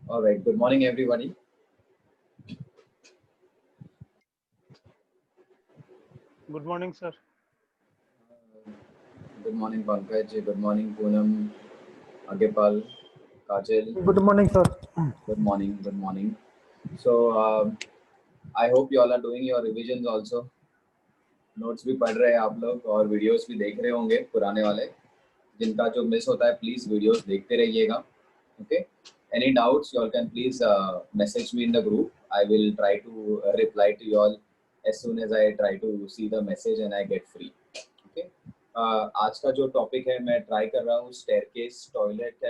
All right. Good morning, everybody. Good morning, sir. Good morning, Pankaj. Good morning, Poonam, Agepal, Kajal. Good morning, sir. Good morning. Good morning. So, I hope you all are doing your revisions also. Notes भी पढ़ रहे हैं आप लोग और videos भी देख रहे होंगे पुराने वाले. जिनका जो मिस होता है प्लीज वीडियोस देखते रहिएगा. Okay. Any doubts, you all can please message me in the group. I will try to reply to you all as soon as I try to see the message and I get free. Okay. आज का जो topic है मैं try कर रहा हूँ staircase, toilet,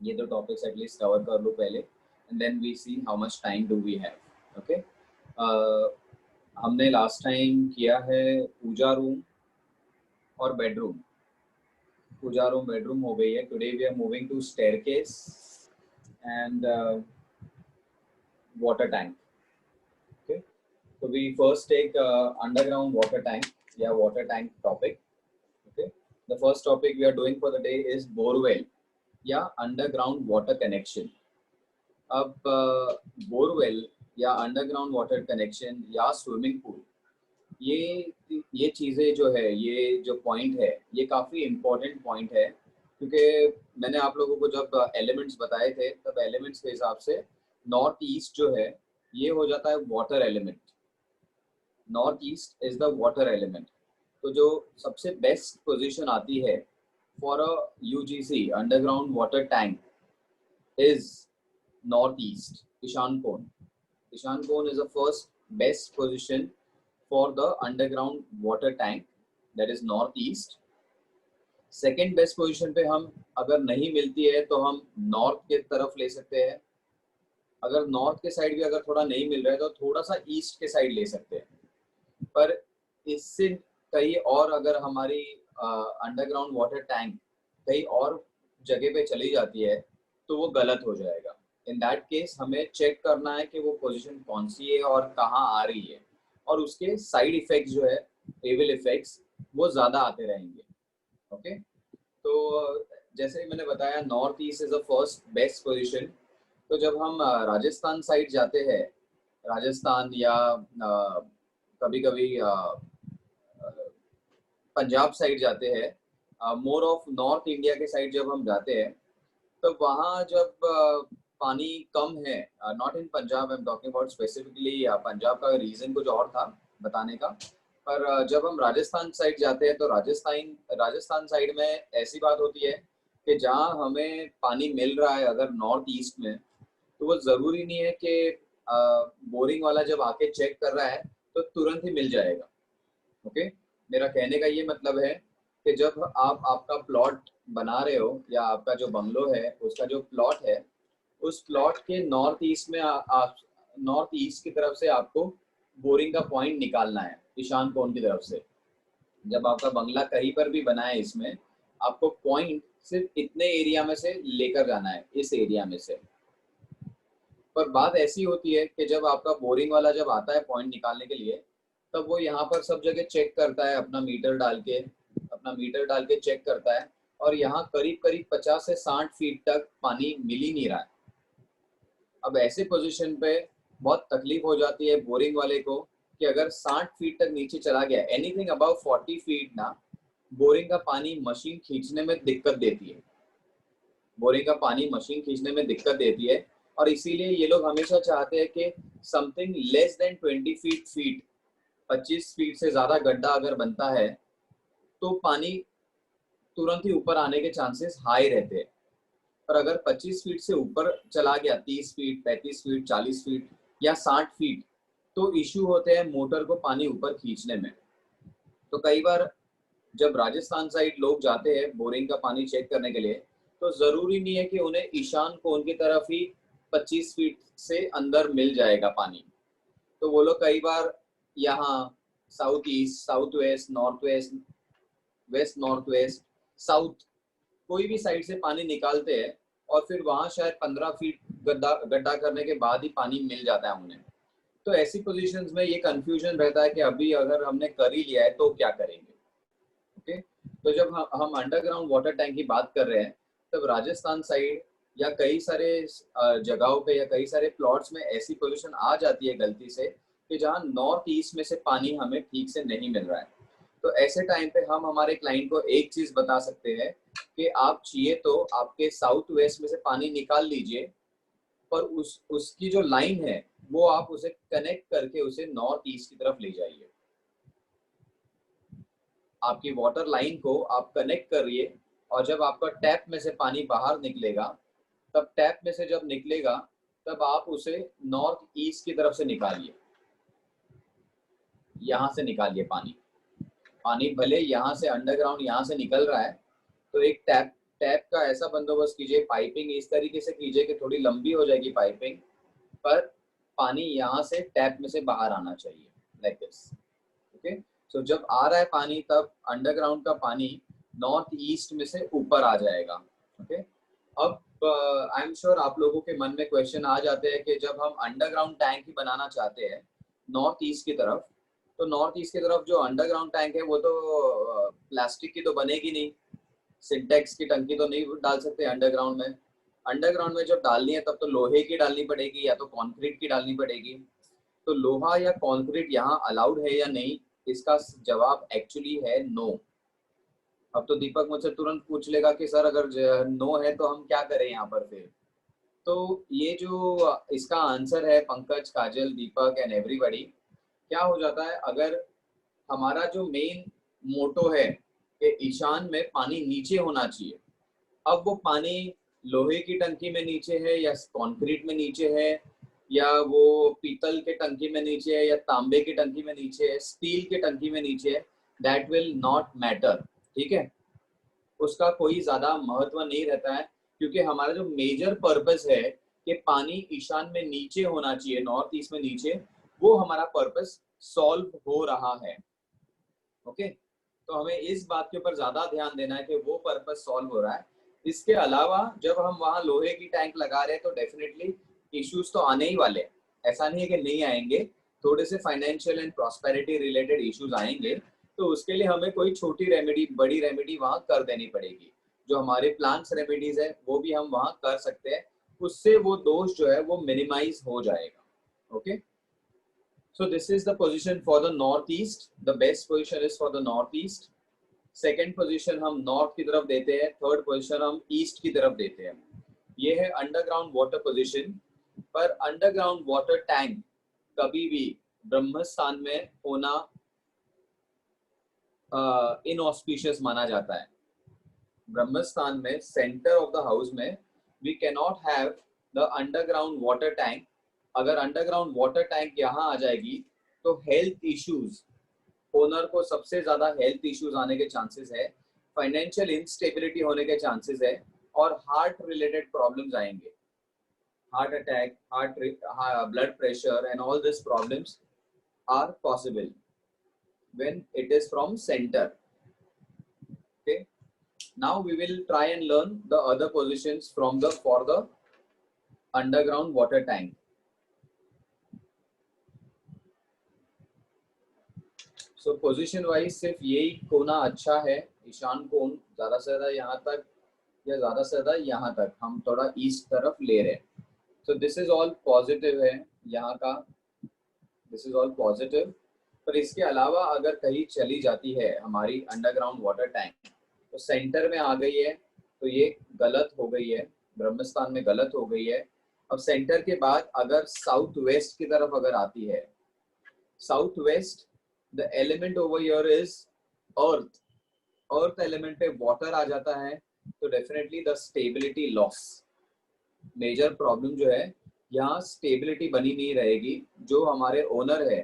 ये दो टॉपिक्स एटलीस्ट कवर कर लूँ पहले and then we see how much time do we have. Okay. हमने लास्ट टाइम किया है पूजा रूम और बेडरूम. पूजा रूम बेडरूम हो गई है. Today we are moving to staircase and water tank. Okay, so we first take underground water tank. Yeah, water tank topic. Okay, the first topic we are doing for the day is borewell. Yeah, underground water connection. अब borewell या underground water connection या swimming pool, ये चीज़ें जो है, ये जो point है, ये काफ़ी इम्पोर्टेंट पॉइंट है क्योंकि मैंने आप लोगों को जब एलिमेंट्स बताए थे तब एलिमेंट्स के हिसाब से नॉर्थ ईस्ट जो है ये हो जाता है water element. North east is the water element. तो जो सबसे बेस्ट पोजीशन आती है for a UGC underground water tank is north east, ईशान कोण. ईशान कोण is the first best position for the underground water tank, that is northeast. Second best position पे हम अगर नहीं मिलती है तो हम नॉर्थ के तरफ ले सकते हैं. अगर नॉर्थ के साइड भी अगर थोड़ा नहीं मिल रहा है तो थोड़ा सा ईस्ट के साइड ले सकते हैं. पर इससे कहीं और अगर हमारी अंडरग्राउंड वाटर टैंक कहीं और जगह पे चली जाती है तो वो गलत हो जाएगा. इन दैट केस हमें चेक करना है कि वो पोजीशन कौन सी है और कहाँ आ रही है और उसके साइड इफेक्ट्स जो है, एविल इफेक्ट्स, वो ज़्यादा आते रहेंगे. ओके. तो जैसे मैंने बताया north east is a first best position. तो जब हम राजस्थान साइड जाते हैं, राजस्थान या कभी कभी पंजाब साइड जाते हैं, मोर ऑफ नॉर्थ इंडिया के साइड जब हम जाते हैं तो वहाँ जब पानी कम है, not in Punjab, I am talking about specifically Punjab का रीजन कुछ और था बताने का. पर जब हम राजस्थान साइड जाते हैं तो राजस्थान साइड में ऐसी बात होती है कि जहाँ हमें पानी मिल रहा है अगर नॉर्थ ईस्ट में, तो वो ज़रूरी नहीं है कि बोरिंग वाला जब आके चेक कर रहा है तो तुरंत ही मिल जाएगा. ओके. मेरा कहने का ये मतलब है कि जब आप आपका प्लॉट बना रहे हो या आपका जो बंगलो है उसका जो प्लॉट है, उस प्लॉट के नॉर्थ ईस्ट में आप नॉर्थ ईस्ट की तरफ से आपको बोरिंग का पॉइंट निकालना है ईशान कोण की तरफ से. जब आपका बंगला कहीं पर भी बना है इसमें आपको पॉइंट सिर्फ इतने एरिया में से लेकर जाना है, इस एरिया में से. पर बात ऐसी होती है कि जब आपका बोरिंग वाला जब आता है पॉइंट निकालने के लिए तब वो यहाँ पर सब जगह चेक करता है, अपना मीटर डाल के चेक करता है और यहाँ करीब करीब 50 से 60 फीट तक पानी मिल ही नहीं रहा है. अब ऐसे पोजीशन पे बहुत तकलीफ हो जाती है बोरिंग वाले को कि अगर 60 फीट तक नीचे चला गया, एनीथिंग अबाउ 40 फीट ना, बोरिंग का पानी मशीन खींचने में दिक्कत देती है. बोरिंग का पानी मशीन खींचने में दिक्कत देती है और इसीलिए ये लोग हमेशा चाहते हैं कि something less than 20 feet 25 feet से ज़्यादा गड्ढा अगर बनता है तो पानी तुरंत ही ऊपर आने के चांसेस हाई रहते हैं. पर अगर 25 फीट से ऊपर चला गया, 30 फीट 35 फीट 40 फीट या 60 फीट, तो इशू होते हैं मोटर को पानी ऊपर खींचने में. तो कई बार जब राजस्थान साइड लोग जाते हैं बोरिंग का पानी चेक करने के लिए तो ज़रूरी नहीं है कि उन्हें ईशान कोण की तरफ ही 25 फीट से अंदर मिल जाएगा पानी. तो वो लोग कई बार यहाँ south east, south west, north waste, waste north waste, south, कोई भी साइड से पानी निकालते हैं और फिर वहाँ शायद 15 फीट गड्ढा करने के बाद ही पानी मिल जाता है उन्हें. तो ऐसी पोजीशंस में ये कंफ्यूजन रहता है कि अभी अगर हमने कर ही लिया है तो क्या करेंगे. ओके. तो जब हम अंडरग्राउंड वाटर टैंक की बात कर रहे हैं तब राजस्थान साइड या कई सारे जगहों पे या कई सारे प्लॉट्स में ऐसी पोजीशन आ जाती है गलती से कि जहाँ नॉर्थ ईस्ट में से पानी हमें ठीक से नहीं मिल रहा है। तो ऐसे टाइम पे हम हमारे क्लाइंट को एक चीज बता सकते हैं कि आप चाहिए तो आपके साउथ वेस्ट में से पानी निकाल लीजिए, पर उसकी जो लाइन है वो आप उसे कनेक्ट करके उसे नॉर्थ ईस्ट की तरफ ले जाइए। आपकी वाटर लाइन को आप कनेक्ट करिए, और जब आपका टैप में से पानी बाहर निकलेगा, तब टैप में से जब निकलेगा तब आप उसे नॉर्थ ईस्ट की तरफ से निकालिए। यहाँ से निकालिए पानी। पानी भले यहाँ से अंडरग्राउंड यहाँ से निकल रहा है, तो एक टैप टैप का ऐसा बंदोबस्त कीजिए, पाइपिंग इस तरीके से कीजिए कि थोड़ी लंबी हो जाएगी पाइपिंग, पर पानी यहाँ से टैप में से बाहर आना चाहिए, लाइक दिस। ओके, सो जब आ रहा है पानी तब अंडरग्राउंड का पानी नॉर्थ ईस्ट में से ऊपर आ जाएगा। ओके, अब आई एम श्योर आप लोगों के मन में क्वेश्चन आ जाते हैं कि जब हम अंडरग्राउंड टैंक ही बनाना चाहते हैं नॉर्थ ईस्ट की तरफ, तो नॉर्थ ईस्ट की तरफ जो अंडरग्राउंड टैंक है वो तो प्लास्टिक की तो बनेगी नहीं, सिंटेक्स की टंकी तो नहीं डाल सकते अंडरग्राउंड में। अंडरग्राउंड में जब डालनी है तब तो लोहे की डालनी पड़ेगी या तो कंक्रीट की डालनी पड़ेगी। तो लोहा या कंक्रीट यहाँ अलाउड है या नहीं, इसका जवाब एक्चुअली है नो। अब तो दीपक मुझसे तुरंत पूछ लेगा कि सर अगर नो है तो हम क्या करें यहाँ पर फिर। तो ये जो इसका आंसर है पंकज, काजल, दीपक एंड एवरीबॉडी, क्या हो जाता है अगर हमारा जो मेन मोटो है कि ईशान में पानी नीचे होना चाहिए, अब वो पानी लोहे की टंकी में नीचे है या कंक्रीट में नीचे है या वो पीतल के टंकी में नीचे है या तांबे की टंकी में नीचे है, स्टील के टंकी में नीचे है, दैट विल नॉट मैटर। ठीक है, उसका कोई ज्यादा महत्व नहीं रहता है, क्योंकि हमारा जो मेजर पर्पस है कि पानी ईशान में नीचे होना चाहिए, नॉर्थ ईस्ट में नीचे, वो हमारा पर्पस सॉल्व हो रहा है। ओके, तो हमें इस बात के ऊपर ज्यादा ध्यान देना है कि वो पर्पस सॉल्व हो रहा है। इसके अलावा जब हम वहां लोहे की टैंक लगा रहे हैं तो डेफिनेटली इश्यूज तो आने ही वाले हैं, ऐसा नहीं है कि नहीं आएंगे। थोड़े से financial and prosperity related issues आएंगे, तो उसके लिए हमें कोई छोटी रेमेडी बड़ी रेमेडी वहां कर देनी पड़ेगी। जो हमारे प्लांट्स रेमेडीज है वो भी हम वहां कर सकते हैं, उससे वो दोष जो है वो मिनिमाइज हो जाएगा। Okay, so this is the position for the northeast, the best position is for the northeast। Second position हम नॉर्थ की तरफ देते हैं, थर्ड पोजीशन हम ईस्ट की तरफ देते हैं। ये है अंडरग्राउंड वाटर पोजीशन। पर अंडरग्राउंड वाटर टैंक कभी भी ब्रह्म स्थान में होना इनऑस्पिशियस माना जाता है। ब्रह्म स्थान में सेंटर ऑफ द हाउस में we can not have the underground water tank. अगर अंडरग्राउंड वाटर टैंक यहाँ आ जाएगी तो हेल्थ इश्यूज, ओनर को सबसे ज्यादा हेल्थ इश्यूज आने के चांसेस है, फाइनेंशियल इंस्टेबिलिटी होने के चांसेस है, और हार्ट रिलेटेड प्रॉब्लम्स आएंगे, heart attack, blood pressure and all these problems are possible when it is from center। Okay, now we will try and learn the other positions from the for the underground water tank। So position wise सिर्फ यही कोना अच्छा है, ईशान कोण ज्यादा से ज्यादा यहाँ तक या ज्यादा से ज्यादा यहाँ तक हम थोड़ा ईस्ट तरफ ले रहे हैं। So this is all positive है यहाँ का, दिस इज ऑल पॉजिटिव। पर इसके अलावा अगर कहीं चली जाती है हमारी अंडरग्राउंड वाटर टैंक, तो सेंटर में आ गई है तो ये गलत हो गई है, ब्रह्मस्थान में गलत हो गई है। अब सेंटर के बाद अगर साउथ वेस्ट की तरफ अगर आती है, south waste the element over here is earth, earth element पे water आ जाता है, तो definitely the stability loss, major problem जो है यहाँ stability बनी नहीं रहेगी। जो हमारे ओनर है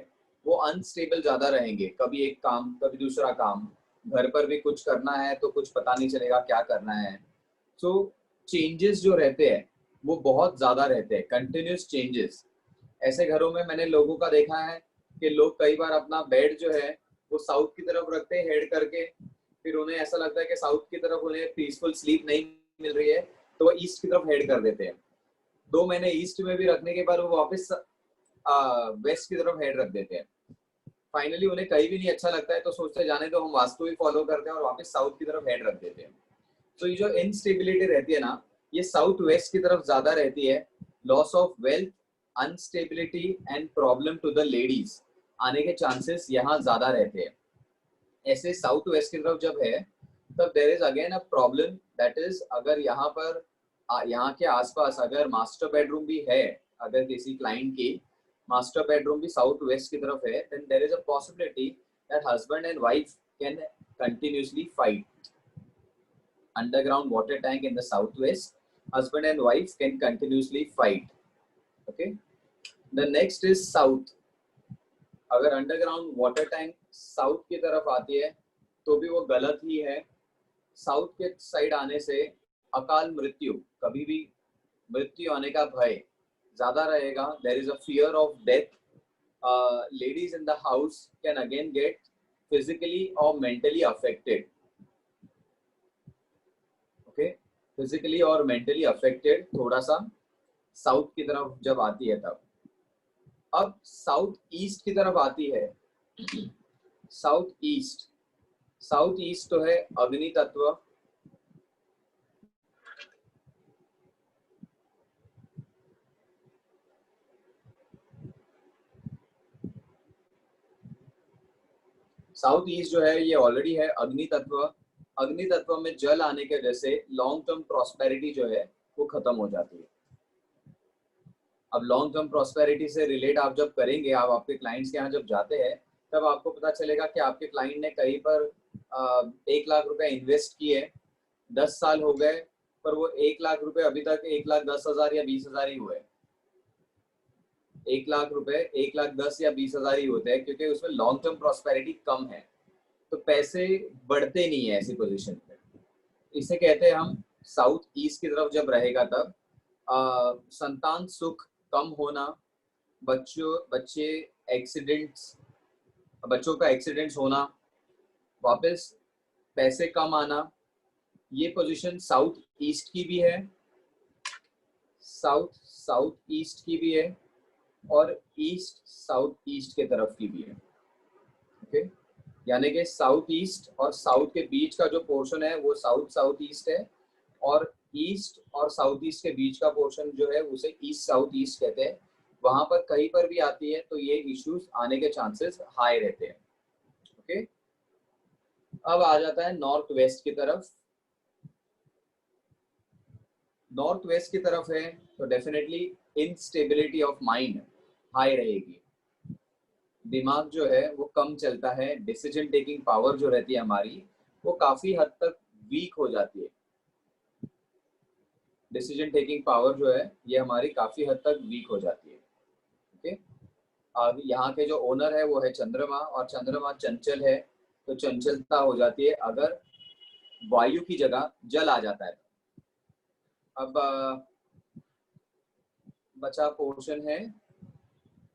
वो अनस्टेबल ज्यादा रहेंगे, कभी एक काम कभी दूसरा काम, घर पर भी कुछ करना है तो कुछ पता नहीं चलेगा क्या करना है। सो चेंजेस जो रहते हैं वो बहुत ज्यादा रहते हैं, कंटिन्यूस चेंजेस। ऐसे घरों में मैंने लोगों का देखा है कि लोग कई बार अपना बेड जो है वो साउथ की तरफ रखते हैं हेड करके, फिर उन्हें ऐसा लगता है कि साउथ की तरफ उन्हें पीसफुल स्लीप नहीं मिल रही है तो वो ईस्ट की तरफ हेड कर देते हैं। 2 महीने ईस्ट में भी रखने के बाद वो वापस वेस्ट की तरफ हेड रख देते हैं। फाइनली उन्हें कहीं भी नहीं अच्छा लगता है तो सोचते जाने तो हम वास्तु ही फॉलो करते हैं और वापस साउथ की तरफ हेड रख देते हैं। तो ये जो इनस्टेबिलिटी रहती है ना, ये साउथ वेस्ट की तरफ ज्यादा रहती है। Loss of wealth, instability and problem to the ladies आने के चांसेस यहाँ ज्यादा रहते हैं। ऐसे साउथ वेस्ट की तरफ जब है तब there is again a problem, that is अगर यहाँ पर यहाँ के आसपास अगर मास्टर बेडरूम भी है, अगर किसी क्लाइंट की मास्टर बेडरूम भी साउथ वेस्ट की तरफ है, then there is a possibility that husband and wife can continuously fight. Underground water tank in the south west, husband and wife can continuously fight. Okay, the next is south. अगर underground water tank south की तरफ आती है तो भी वो गलत ही है। साउथ के साइड आने से अकाल मृत्यु, कभी भी मृत्यु आने का भय ज्यादा रहेगा। There is a fear of death. Ladies in the house can again get physically और मेंटली अफेक्टेड। ओके, फिजिकली और मेंटली अफेक्टेड थोड़ा सा साउथ की तरफ जब आती है तब। अब साउथ ईस्ट की तरफ आती है। साउथ ईस्ट, साउथ ईस्ट तो है अग्नि तत्व। साउथ ईस्ट जो है ये ऑलरेडी है अग्नि तत्व। अग्नि तत्व में जल आने के वजह से लॉन्ग टर्म प्रॉस्पेरिटी जो है वो खत्म हो जाती है। अब लॉन्ग टर्म प्रॉस्पेरिटी से रिलेट आप जब करेंगे, आप आपके क्लाइंट्स के यहाँ जब जाते हैं तब आपको पता चलेगा कि आपके क्लाइंट ने कहीं पर 1 लाख रुपए इन्वेस्ट किए, 10 साल हो गए, पर वो 1 लाख रुपए अभी तक 1,10,000 या 20,000 ही हुए। 1 लाख रुपए 1,10,000 या 20,000 ही होते हैं, क्योंकि उसमें लॉन्ग टर्म प्रॉस्पेरिटी कम है, तो पैसे बढ़ते नहीं है ऐसी पोजीशन पे। इसे कहते हैं हम साउथ ईस्ट की तरफ जब रहेगा तब संतान सुख कम होना, बच्चे एक्सीडेंट्स, बच्चों का एक्सीडेंट्स होना, वापस पैसे कम आना, ये पोजीशन साउथ ईस्ट की भी है, साउथ ईस्ट की भी है और ईस्ट साउथ ईस्ट के तरफ की भी है। ओके, यानी कि साउथ ईस्ट और साउथ के बीच का जो पोर्शन है वो साउथ ईस्ट है, और ईस्ट और साउथ ईस्ट के बीच का पोर्शन जो है उसे ईस्ट साउथ ईस्ट कहते हैं। वहां पर कहीं पर भी आती है तो ये इश्यूज आने के चांसेस हाई रहते हैं। ओके, अब आ जाता है नॉर्थ वेस्ट की तरफ। नॉर्थ वेस्ट की तरफ है तो definitely instability of mind high रहेगी। दिमाग जो है वो कम चलता है, डिसीजन टेकिंग पावर जो रहती है हमारी वो काफी हद तक वीक हो जाती है। डिसीजन टेकिंग पावर जो है ये हमारी काफी हद तक वीक हो जाती है। ओके, अब यहाँ के जो ओनर है वो है चंद्रमा, और चंद्रमा चंचल है, तो चंचलता हो जाती है अगर वायु की जगह जल आ जाता है। अब बचा पोर्शन है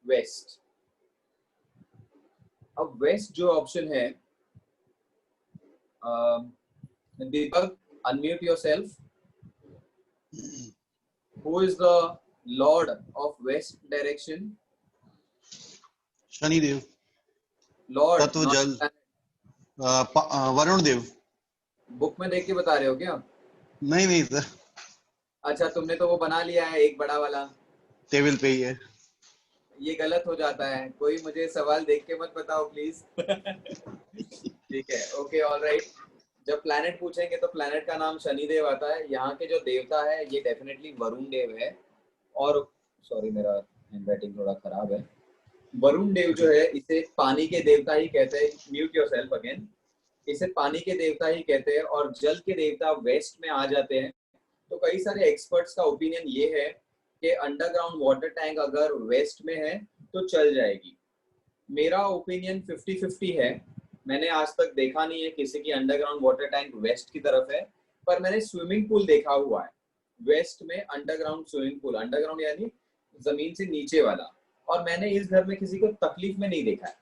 वेस्ट। अब वेस्ट जो ऑप्शन है, Deepak unmute yourself. Who is the lord of west direction? Shani Dev. Lord, tattva not jal. planet. Varun Dev. Book में देख के बता रहे हो क्या? नहीं सर। अच्छा, तुमने तो वो बना लिया है एक बड़ा वाला, टेबल पे ही है। ये गलत हो जाता है। कोई मुझे सवाल देख के मत बताओ प्लीज। ठीक है, ओके, ऑलराइट। जब प्लैनेट पूछेंगे तो प्लैनेट का नाम शनिदेव आता है। यहाँ के जो देवता है ये डेफिनेटली वरुण देव है। और सॉरी, मेरा हैंडराइटिंग थोड़ा खराब है। वरुण देव जो है इसे पानी के देवता ही कहते हैं। Mute yourself again. इसे पानी के देवता ही कहते हैं, और जल के देवता वेस्ट में आ जाते हैं। तो कई सारे एक्सपर्ट्स का ओपिनियन ये है कि अंडरग्राउंड वाटर टैंक अगर वेस्ट में है तो चल जाएगी। मेरा ओपिनियन 50-50 है। मैंने आज तक देखा नहीं है किसी की अंडरग्राउंड वाटर टैंक वेस्ट की तरफ है, पर मैंने स्विमिंग पूल देखा हुआ है वेस्ट में। अंडरग्राउंड स्विमिंग पूल, अंडरग्राउंड यानी जमीन से नीचे वाला, और मैंने इस घर में किसी को तकलीफ में नहीं देखा है।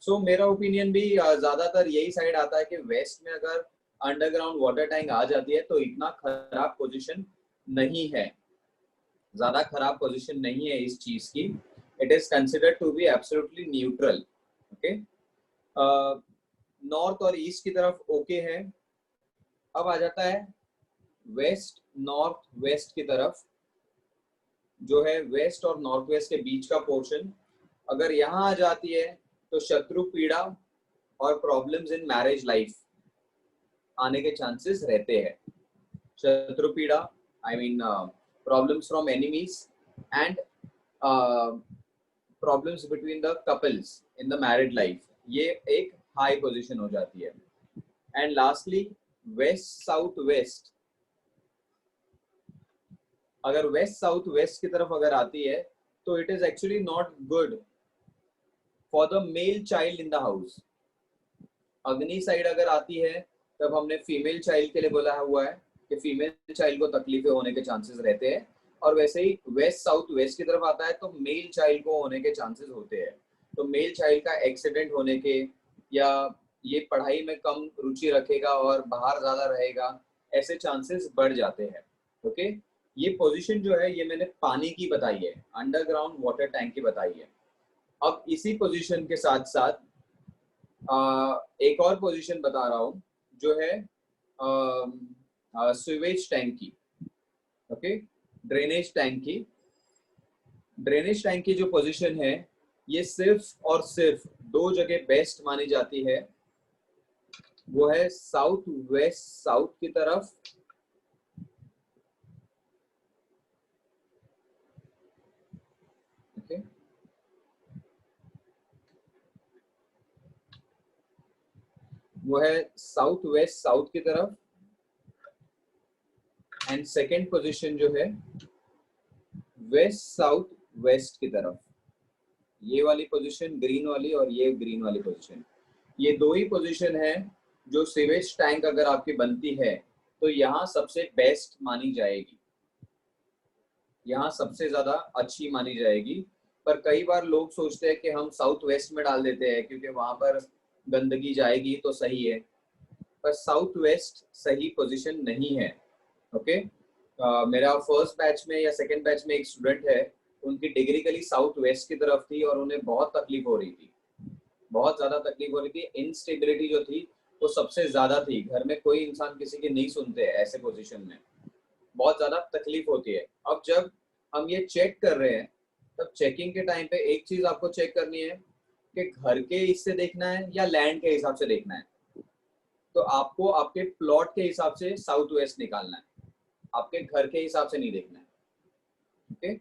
सो मेरा ओपिनियन भी ज्यादातर यही साइड आता है कि वेस्ट में अगर अंडरग्राउंड वाटर टैंक आ जाती है तो इतना खराब पोजीशन नहीं है, ज्यादा खराब पोजीशन नहीं है इस चीज की। It is considered to be absolutely neutral. Okay, north और ईस्ट की तरफ ओके है। अब आ जाता है वेस्ट नॉर्थ वेस्ट की तरफ जो है, वेस्ट और नॉर्थ वेस्ट के बीच का पोर्शन अगर यहाँ आ जाती है तो शत्रु पीड़ा और प्रॉब्लम्स इन मैरिज लाइफ आने के चांसेस रहते हैं। शत्रु पीड़ा, I mean problems from enemies and problems between the couples in the married life, ये एक हाई पोजीशन हो जाती है। And lastly west south west, अगर वेस्ट साउथ वेस्ट की तरफ अगर आती है तो it is actually not good for the male child in the house. अग्नि साइड अगर आती है तब हमने फीमेल चाइल्ड के लिए बोला हुआ है कि फीमेल चाइल्ड को तकलीफें होने के चांसेस रहते हैं, और वैसे ही वेस्ट साउथ वेस्ट की तरफ आता है तो मेल चाइल्ड को होने के चांसेस होते हैं। तो मेल चाइल्ड का एक्सीडेंट होने के, या ये पढ़ाई में कम रुचि रखेगा और बाहर ज्यादा रहेगा, ऐसे चांसेस बढ़ जाते हैं। ओके, ये पोजीशन जो है ये मैंने पानी की बताई है, अंडरग्राउंड वाटर टैंक की बताई है। अब इसी पोजीशन के साथ साथ एक और पोजीशन बता रहा हूँ जो है सीवेज टैंक की। ओके, ड्रेनेज टैंक की। ड्रेनेज टैंक की जो पोजीशन है ये सिर्फ और सिर्फ दो जगह बेस्ट मानी जाती है, वो है साउथ वेस्ट साउथ की तरफ ओके, वो है साउथ वेस्ट साउथ की तरफ, एंड सेकेंड पोजीशन जो है वेस्ट साउथ वेस्ट की तरफ। ये वाली पोजीशन ग्रीन वाली और ये ग्रीन वाली पोजीशन, ये दो ही पोजीशन है जो सीवेज टैंक अगर आपकी बनती है तो यहाँ सबसे बेस्ट मानी जाएगी, यहाँ सबसे ज्यादा अच्छी मानी जाएगी। पर कई बार लोग सोचते हैं कि हम साउथ वेस्ट में डाल देते हैं क्योंकि वहां पर गंदगी जाएगी तो सही है, पर साउथ वेस्ट सही पोजीशन नहीं है। ओके, मेरा फर्स्ट बैच में या सेकंड बैच में एक स्टूडेंट है, उनकी डिग्री कली साउथ वेस्ट की तरफ थी और उन्हें बहुत तकलीफ हो रही थी, बहुत ज्यादा तकलीफ हो रही थी। इनस्टेबिलिटी जो थी वो सबसे ज्यादा थी, घर में कोई इंसान किसी की नहीं सुनते हैं, ऐसे पोजीशन में बहुत ज्यादा तकलीफ होती है। अब जब हम ये चेक कर रहे हैं तब चेकिंग के टाइम पे एक चीज आपको चेक करनी है कि घर के इससे देखना है या लैंड के हिसाब से देखना है। तो आपको आपके प्लॉट के हिसाब से साउथ वेस्ट निकालना है, आपके घर के हिसाब से नहीं देखना है। ओके,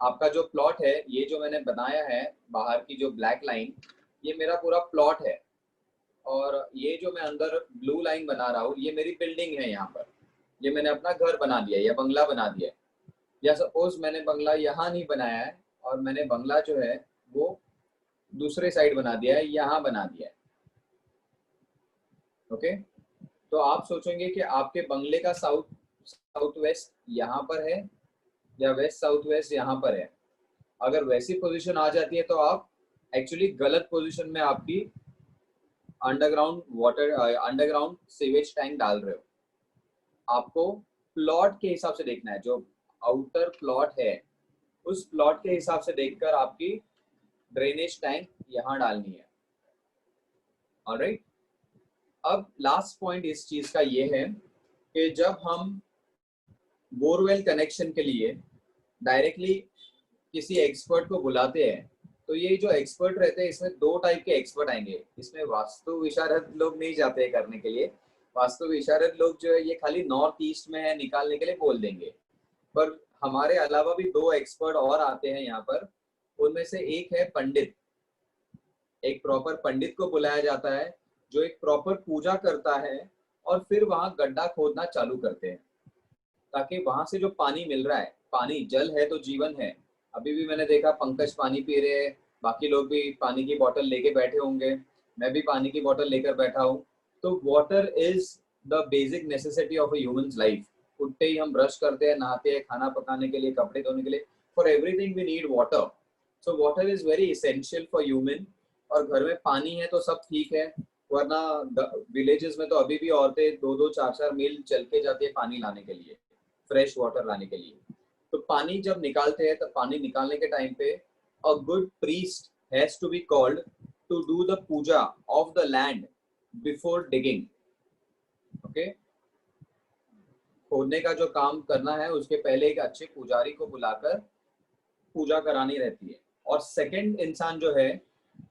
आपका जो प्लॉट है, ये जो मैंने बनाया है बाहर की जो ब्लैक लाइन, ये मेरा पूरा प्लॉट है, और ये जो मैं अंदर ब्लू लाइन बना रहा हूँ ये मेरी बिल्डिंग है। यहाँ पर ये मैंने अपना घर बना दिया या बंगला बना दिया, या सपोज मैंने बंगला यहाँ नहीं बनाया है और मैंने बंगला जो है वो दूसरे साइड बना दिया है, यहाँ बना दिया है। ओके, तो आप सोचेंगे कि आपके बंगले का साउथ वेस्ट यहाँ पर है या वेस्ट साउथ वेस्ट यहाँ पर है। अगर वैसी पोजीशन आ जाती है तो आप एक्चुअली गलत पोजीशन में आपकी अंडरग्राउंड सीवेज टैंक डाल रहे हो। आपको प्लॉट के हिसाब से देखना है, जो आउटर प्लॉट है उस प्लॉट के हिसाब से देखकर आपकी ड्रेनेज टैंक यहाँ डालनी है। ऑलराइट, अब लास्ट पॉइंट इस चीज का ये है कि जब हम बोरवेल कनेक्शन के लिए डायरेक्टली किसी एक्सपर्ट को बुलाते हैं तो ये जो एक्सपर्ट रहते हैं इसमें दो टाइप के एक्सपर्ट आएंगे। इसमें वास्तु विशारद लोग नहीं जाते हैं करने के लिए, वास्तु विशारद लोग जो है ये खाली नॉर्थ ईस्ट में है निकालने के लिए बोल देंगे। पर हमारे अलावा भी दो एक्सपर्ट और आते हैं यहाँ पर, उनमें से एक है पंडित। एक प्रॉपर पंडित को बुलाया जाता है जो एक प्रॉपर पूजा करता है और फिर वहां गड्ढा खोदना चालू करते हैं, ताकि वहां से जो पानी मिल रहा है, पानी जल है तो जीवन है। अभी भी मैंने देखा पंकज पानी पी रहे हैं, बाकी लोग भी पानी की बोतल लेके बैठे होंगे, मैं भी पानी की बोतल लेकर बैठा हूँ। तो water is the basic necessity of a human life. उठते ही हम ब्रश करते हैं, नहाते हैं, खाना पकाने के लिए, कपड़े धोने के लिए, for everything we need water. So water is very essential for human. और घर में पानी है तो सब ठीक है, वरना विलेजेस में तो अभी भी औरतें 2-2, 4-4 मील चल के जाती है पानी लाने के लिए, फ्रेश वाटर लाने के लिए। तो पानी जब निकालते हैं तब पानी निकालने के टाइम पे a good priest has to be called to do the puja of the land before digging. Okay, खोदने का जो काम करना है उसके पहले एक अच्छे पुजारी को बुलाकर पूजा करानी रहती है। और सेकंड इंसान जो है,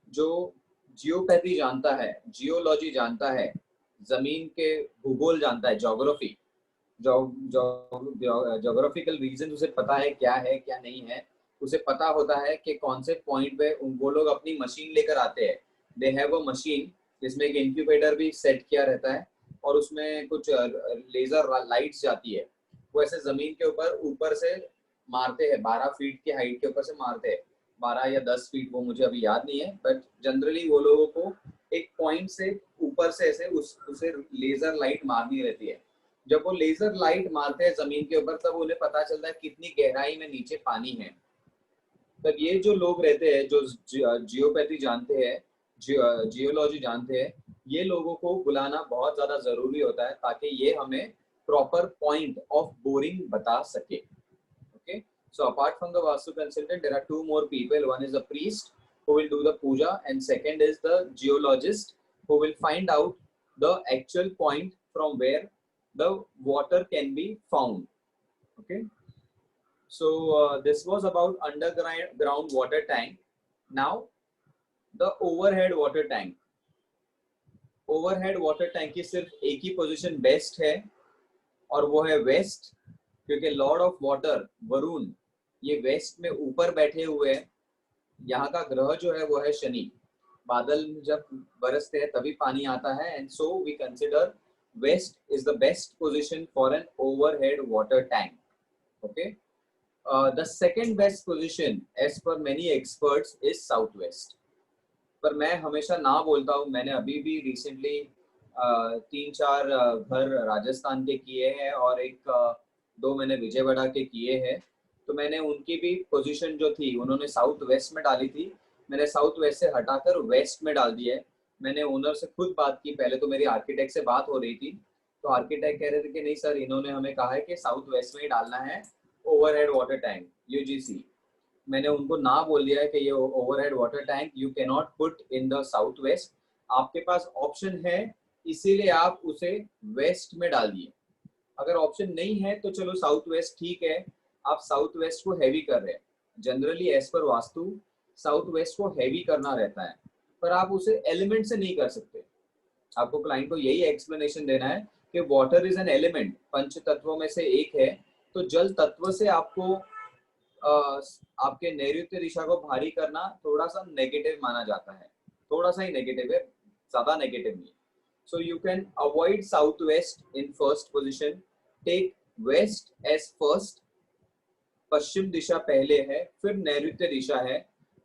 जो जियोपैथी जानता है, जियोलॉजी जानता है, जमीन के भूगोल जानता है, ज्योग्राफी, ज्योग्राफिकल रीजन उसे पता है क्या नहीं है, उसे पता होता है कि कौन से पॉइंट पे वो लोग अपनी मशीन लेकर आते हैं। दे हैव अ मशीन जिसमें एक इंक्यूबेटर भी सेट किया रहता है और उसमें कुछ लेजर लाइट्स जाती है, वो ऐसे जमीन के ऊपर से मारते हैं, 12 फीट की हाइट के ऊपर से मारते हैं, 12 या 10 फीट, वो मुझे अभी याद नहीं है, बट जनरली वो लोगों को एक पॉइंट से ऊपर से ऐसे उसे लेजर लाइट मारनी रहती है। जब वो लेजर लाइट मारते हैं जमीन के ऊपर तब उन्हें पता चलता है कितनी गहराई में नीचे पानी है। तब ये जो लोग रहते हैं जो जियोपैथी जानते हैं, जियोलॉजी जानते हैं, ये लोगों को बुलाना बहुत ज्यादा जरूरी होता है ताकि ये हमें प्रॉपर पॉइंट ऑफ बोरिंग बता सके। Okay, so apart from the vastu consultant there are two more people. One is the priest who will do the puja and second is the geologist who will find out the actual point from where the water can be found. Okay, so this was about underground water tank. Now the overhead water tank. Overhead water tank की सिर्फ एक ही position best है और वो है waste, क्योंकि Lord of water Varun ये waste में ऊपर बैठे हुए हैं। यहाँ का ग्रह जो है वो है शनि। बादल जब बरसते हैं तभी पानी आता है, and so we consider west is the best position for an overhead water tank. Okay, the second best position as per many experts is south west, पर मैं हमेशा ना बोलता हूँ। मैंने अभी भी रिसेंटली 3-4 घर राजस्थान के किए हैं और 2 मैंने विजयवाड़ा के किए हैं, तो मैंने उनकी भी पोजीशन जो थी उन्होंने साउथ वेस्ट में डाली थी, मैंने साउथ वेस्ट से हटाकर वेस्ट में डाल दिया है। मैंने ओनर से खुद बात की, पहले तो मेरी आर्किटेक्ट से बात हो रही थी, तो आर्किटेक्ट कह रहे थे कि नहीं सर, इन्होंने हमें कहा है कि साउथ वेस्ट में ही डालना है ओवरहेड वाटर टैंक यूजीसी। मैंने उनको ना बोल दिया है कि ये overhead water tank you can not put in the south waste, आपके पास ऑप्शन है इसीलिए आप उसे वेस्ट में डालिए। अगर ऑप्शन नहीं है तो चलो साउथ वेस्ट ठीक है, आप साउथ वेस्ट को हैवी कर रहे हैं। Generally as per vastu south west को हैवी करना रहता है, पर आप उसे एलिमेंट से नहीं कर सकते। आपको क्लाइंट को यही एक्सप्लेनेशन देना है कि वाटर इज एन एलिमेंट, पंच तत्वों में से एक है, तो जल तत्व से आपको आपके नैऋत्य दिशा को भारी करना थोड़ा सा नेगेटिव माना जाता है, थोड़ा सा ही नेगेटिव है, ज्यादा नेगेटिव नहीं। So you can avoid south west in first position, take west as first, पश्चिम दिशा पहले है, फिर नैऋत्य दिशा है।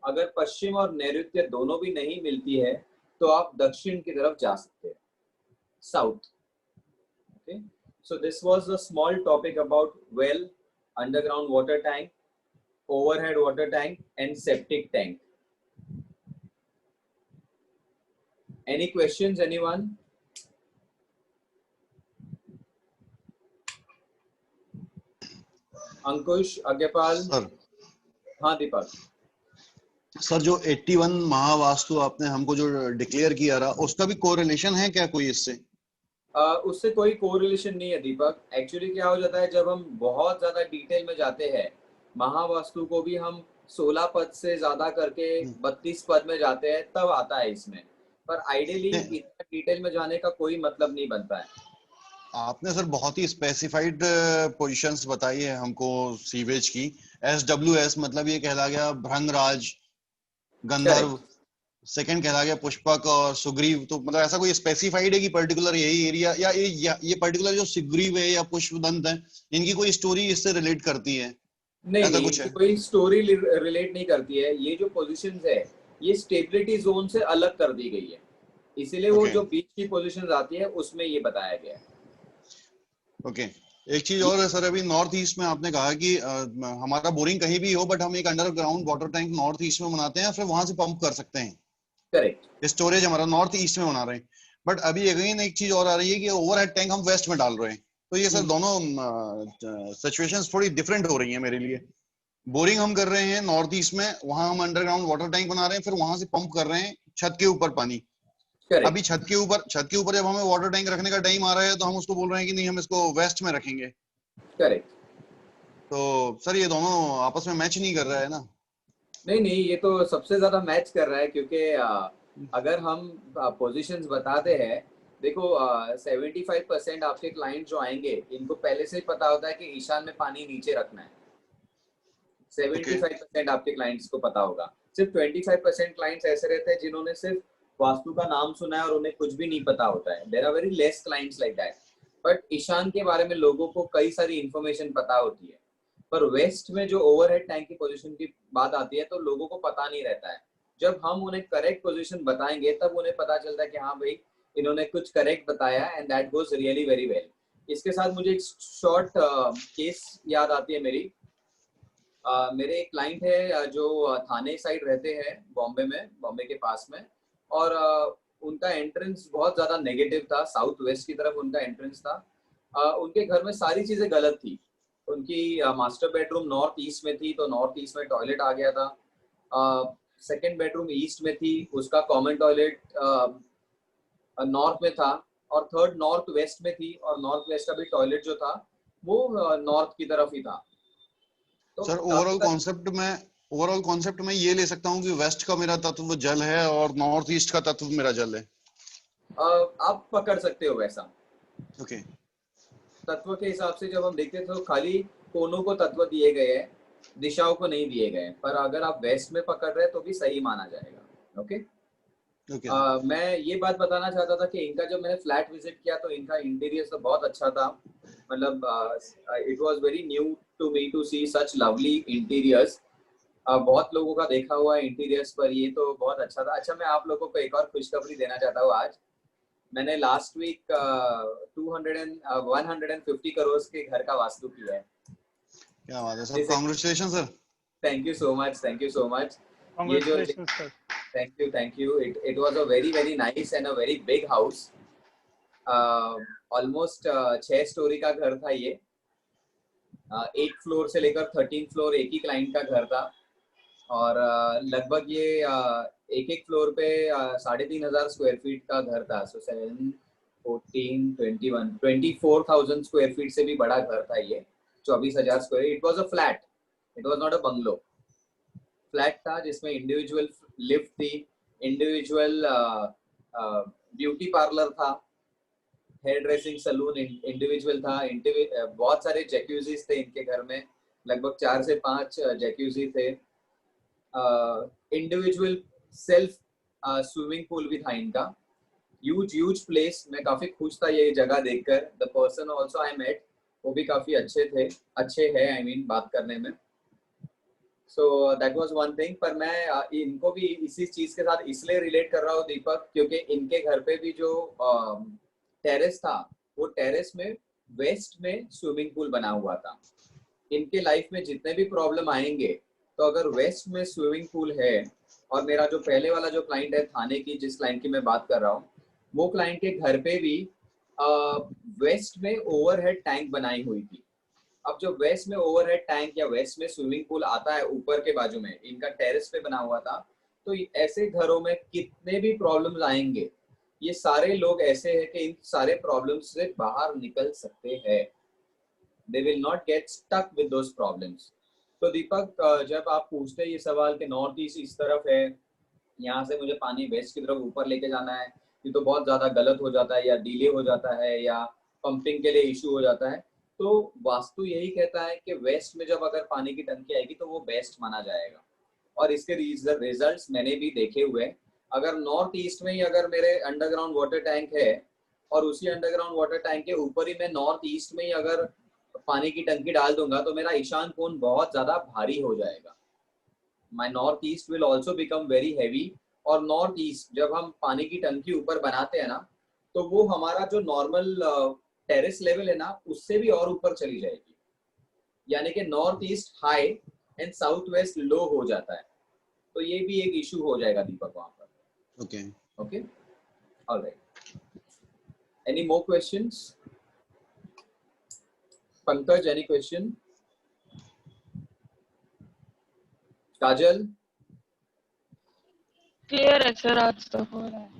अगर पश्चिम और नैऋत्य दोनों भी नहीं मिलती है तो आप दक्षिण की तरफ जा सकते हैं, south. Okay, so this was the small topic about well, underground water tank, overhead water tank and septic tank. Any questions, anyone? Ankush, Agyapal? Sir, हाँ दीपक सर जो 81 महावास्तु आपने हमको जो डिक्लेयर किया रहा, उसका भी कोरिलेशन है क्या कोई इससे? उससे कोई कोरिलेशन नहीं है दीपक। एक्चुअली क्या हो जाता है, जब हम बहुत ज्यादा डिटेल में जाते हैं, महावास्तु को भी हम 16 पद से ज्यादा करके 32 पद में जाते हैं, तब आता है इसमें। पर आइडियली इतना डिटेल में जाने का कोई मतलब नहीं बनता है। आपने सर बहुत ही स्पेसिफाइड पोजीशंस बताई है हमको सीवेज की। SWS मतलब ये कहला गया भृंगराज, गंधर्व, सेकंड कहला गया पुष्पक और सुग्रीव। तो मतलब ऐसा कोई स्पेसिफाइड है कि पर्टिकुलर यही एरिया या ये पर्टिकुलर जो सुग्रीव है या पुष्पदंत है, इनकी कोई स्टोरी इससे रिलेट करती है? नहीं, कुछ है? कोई स्टोरी रिलेट नहीं करती है। ये जो पोजीशंस है ये स्टेबिलिटी जोन से अलग कर दी गई है, इसीलिए वो जो बीच की पोजीशंस आती है उसमें ये बताया गया है। ओके, एक चीज और है सर, अभी नॉर्थ ईस्ट में आपने कहा कि हमारा बोरिंग कहीं भी हो बट हम एक underground water tank north east में बनाते हैं, फिर वहां से पंप कर सकते हैं। करेक्ट, स्टोरेज हमारा नॉर्थ ईस्ट में बना रहे हैं। बट अभी अगेन एक चीज और आ रही है कि ओवरहेड टैंक हम वेस्ट में डाल रहे हैं। तो ये सर दोनों सिचुएशंस थोड़ी डिफरेंट हो रही है मेरे लिए। बोरिंग हम कर रहे हैं नॉर्थ ईस्ट में, वहां हम अंडरग्राउंड वाटर टैंक बना रहे हैं, फिर वहां से पंप कर रहे हैं छत के ऊपर पानी। अभी छत के ऊपर जब हमें वाटर टैंक रखने का टाइम आ रहा है तो हम उसको बोल रहे हैं कि नहीं हम इसको वेस्ट में रखेंगे। करेक्ट। तो सर ये दोनों आपस में मैच नहीं कर रहा है ना? नहीं नहीं, ये तो सबसे ज्यादा मैच कर रहा है, क्योंकि अगर हम पोजीशंस बताते हैं, देखो 75% आपके क्लाइंट जो आएंगे इनको पहले से ही पता होता है कि ईशान में पानी नीचे रखना है। ओके 75% आपके क्लाइंट्स को पता होगा। सिर्फ 25% क्लाइंट्स ऐसे रहते हैं जिन्होंने सिर्फ वास्तु का नाम सुना है और उन्हें कुछ भी नहीं पता होता है। There are very less clients like that. But ईशान के बारे में लोगों को कई सारी इंफॉर्मेशन पता होती है, पर वेस्ट में जो ओवरहेड टैंक की पोजीशन की बात आती है तो लोगों को पता नहीं रहता है। जब हम उन्हें करेक्ट पोजीशन बताएंगे तब उन्हें पता चलता है कि हाँ भाई, इन्होंने कुछ करेक्ट बताया, and that goes really very well. इसके साथ मुझे एक शॉर्ट केस याद आती है मेरी। मेरे एक क्लाइंट है जो थाने साइड रहते हैं, बॉम्बे में, बॉम्बे के पास में। और उनका एंट्रेंस बहुत ज्यादा नेगेटिव था, साउथ वेस्ट की तरफ उनका एंट्रेंस था। उनके घर में सारी चीजें गलत थी। उनकी मास्टर बेडरूम नॉर्थ ईस्ट में थी, तो नॉर्थ ईस्ट में टॉयलेट आ गया था। सेकेंड बेडरूम ईस्ट में थी, उसका कॉमन टॉयलेट नॉर्थ में था। और थर्ड नॉर्थ वेस्ट में थी, और नॉर्थ वेस्ट का भी टॉयलेट जो था वो नॉर्थ की तरफ ही था। तो सर ओवरऑल कॉन्सेप्ट में ये ले सकता हूँ कि वेस्ट का मेरा तत्व जल है और नॉर्थ ईस्ट का तत्व मेरा जल है। आप पकड़ सकते हो वैसा। ओके तत्व के हिसाब से जब हम देखते हैं तो खाली कोनों को तत्व दिए गए हैं, दिशाओं को नहीं दिए गए। पर अगर आप वेस्ट में पकड़ रहे हैं तो भी सही माना जाएगा। ओके। ओके मैं ये बात बताना चाहता था कि इनका जब मैंने फ्लैट विजिट किया तो इनका इंटीरियर तो बहुत अच्छा था। मतलब it was very new to me to see such lovely interiors. बहुत लोगों का देखा हुआ है इंटीरियर्स, पर ये तो बहुत अच्छा था। अच्छा, मैं आप लोगों को एक और खुशखबरी देना चाहता हूँ आज। मैंने लास्ट वीक 150 करोड़ के घर का वास्तु किया है। क्या बात है sir, congratulation sir. Thank you so much, thank you so much. ये जो Congratulations, sir. Thank you. It was a very very nice and a very big house. Almost 6 story का घर था ये। 8 फ्लोर से लेकर 13 फ्लोर एक ही क्लाइंट का घर था। और लगभग ये एक एक फ्लोर पे 3,500 स्क्वायर फीट का घर था। सो 7, 14, 21, 24,000 स्क्वायर फीट से भी बड़ा घर था ये। 24,000 square. It was a flat, it was not a bungalow. Flat था जिसमें इंडिविजुअल लिफ्ट थी, इंडिविजुअल ब्यूटी पार्लर था, हेयर ड्रेसिंग सलून इंडिविजुअल था। बहुत सारे जैक्यूजीज थे इनके घर में, लगभग 4 से 5 जैक्यूजी थे। इंडिविजुअल सेल्फ स्विमिंग पूल भी था इनका। Huge place. मैं काफी खुश था ये जगह देखकर। The person also I met, वो भी काफी अच्छे हैं आई मीन बात करने में। So that was one thing. पर मैं इनको भी इसी चीज के साथ इसलिए रिलेट कर रहा हूँ दीपक, क्योंकि इनके घर पे भी जो टेरेस था, वो टेरेस में वेस्ट में स्विमिंग पूल बना हुआ था। इनके लाइफ में जितने भी प्रॉब्लम आएंगे, तो अगर वेस्ट में स्विमिंग पूल है, और मेरा जो पहले वाला जो क्लाइंट है थाने की, जिस क्लाइंट की मैं बात कर रहा हूँ, वो क्लाइंट के घर पे भी वेस्ट में ओवरहेड टैंक बनाई हुई थी। अब जो वेस्ट में ओवरहेड टैंक या वेस्ट में स्विमिंग पूल आता है ऊपर के बाजू में, इनका टेरेस पे बना हुआ था। तो ऐसे घरों में कितने भी प्रॉब्लम्स आएंगे, ये सारे लोग ऐसे हैं कि इन सारे प्रॉब्लम्स से बाहर निकल सकते हैं। they will not get stuck with those problems. तो दीपक, जब आप पूछते हैं ये सवाल कि नॉर्थ ईस्ट इस तरफ है, यहाँ से मुझे पानी वेस्ट की तरफ ऊपर लेके जाना है, ये तो बहुत ज्यादा गलत हो जाता है, या डिले हो जाता है, या पंपिंग के लिए इशू हो जाता है, तो वास्तु यही कहता है कि वेस्ट में जब अगर पानी की टंकी आएगी तो वो बेस्ट माना जाएगा। और इसके रिजल्ट्स मैंने भी देखे हुए। अगर नॉर्थ ईस्ट में ही अगर मेरे अंडरग्राउंड वाटर टैंक है, और उसी अंडरग्राउंड वाटर टैंक के ऊपर ही मैं नॉर्थ ईस्ट में ही अगर पानी की टंकी डाल दूंगा, तो मेरा ईशान कोण बहुत ज्यादा भारी हो जाएगा। My north east will also become very heavy. और नॉर्थ ईस्ट जब हम पानी की टंकी ऊपर बनाते हैं ना, तो वो हमारा जो नॉर्मल टेरेस लेवल है ना, उससे भी और ऊपर चली जाएगी। यानी कि north east high and south west low हो जाता है। तो ये भी एक इशू हो जाएगा दीपक वहां पर। Okay okay, all right. Any more questions? Pankaj, any question? Kajal? Clear है सर, आज तो हो रहा है।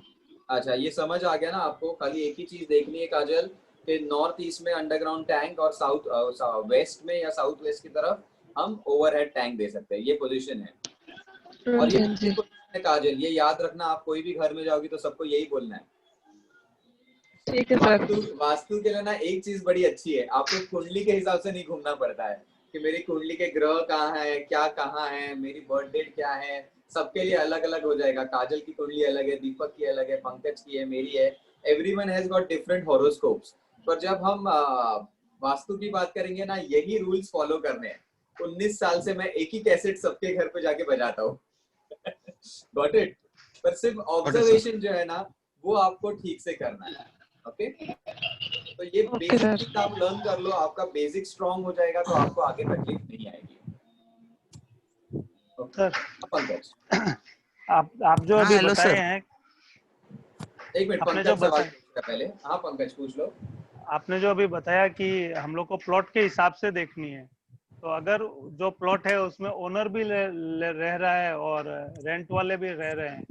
अच्छा, ये समझ आ गया ना आपको? खाली एक ही चीज देखनी है काजल, कि नॉर्थ ईस्ट में अंडरग्राउंड टैंक और साउथ वेस्ट में या साउथ वेस्ट की तरफ हम ओवरहेड टैंक दे सकते हैं। ये पोजीशन है और ये पोजीशन है काजल, ये याद रखना। आप कोई भी घर में जाओगी तो सबको यही बोलना है। ठीक है सर। वास्तु के लिए ना एक चीज बड़ी अच्छी है, आपको कुंडली के हिसाब से नहीं घूमना पड़ता है कि मेरी कुंडली के ग्रह कहाँ है, क्या कहाँ है, मेरी बर्थ डेट क्या है। सबके लिए अलग अलग हो जाएगा। काजल की कुंडली अलग है, दीपक की अलग है, पंकज की है, मेरी है। Everyone has got different horoscopes. पर जब हम वास्तु की बात करेंगे ना, यही रूल्स फॉलो करने हैं। 19 साल से मैं एक ही कैसेट सबके घर पे जाके बजाता हूँ। Got it. पर सिर्फ ऑब्जर्वेशन जो है ना, वो आपको ठीक से करना है। ओके तो ये बेसिक चीज आप लर्न कर लो, आपका बेसिक स्ट्रांग हो जाएगा तो आपको आगे तकलीफ नहीं आएगी। सर पंकज, आप जो अभी बताए हैं, एक मिनट पंकज सवाल पूछता पहले। हाँ पंकज पूछ लो। आपने जो अभी बताया कि हम लोग को प्लॉट के हिसाब से देखनी है, तो अगर जो प्लॉट है उसमें ओनर भी रह रहा है और रेंट वाले भी रह रहे हैं,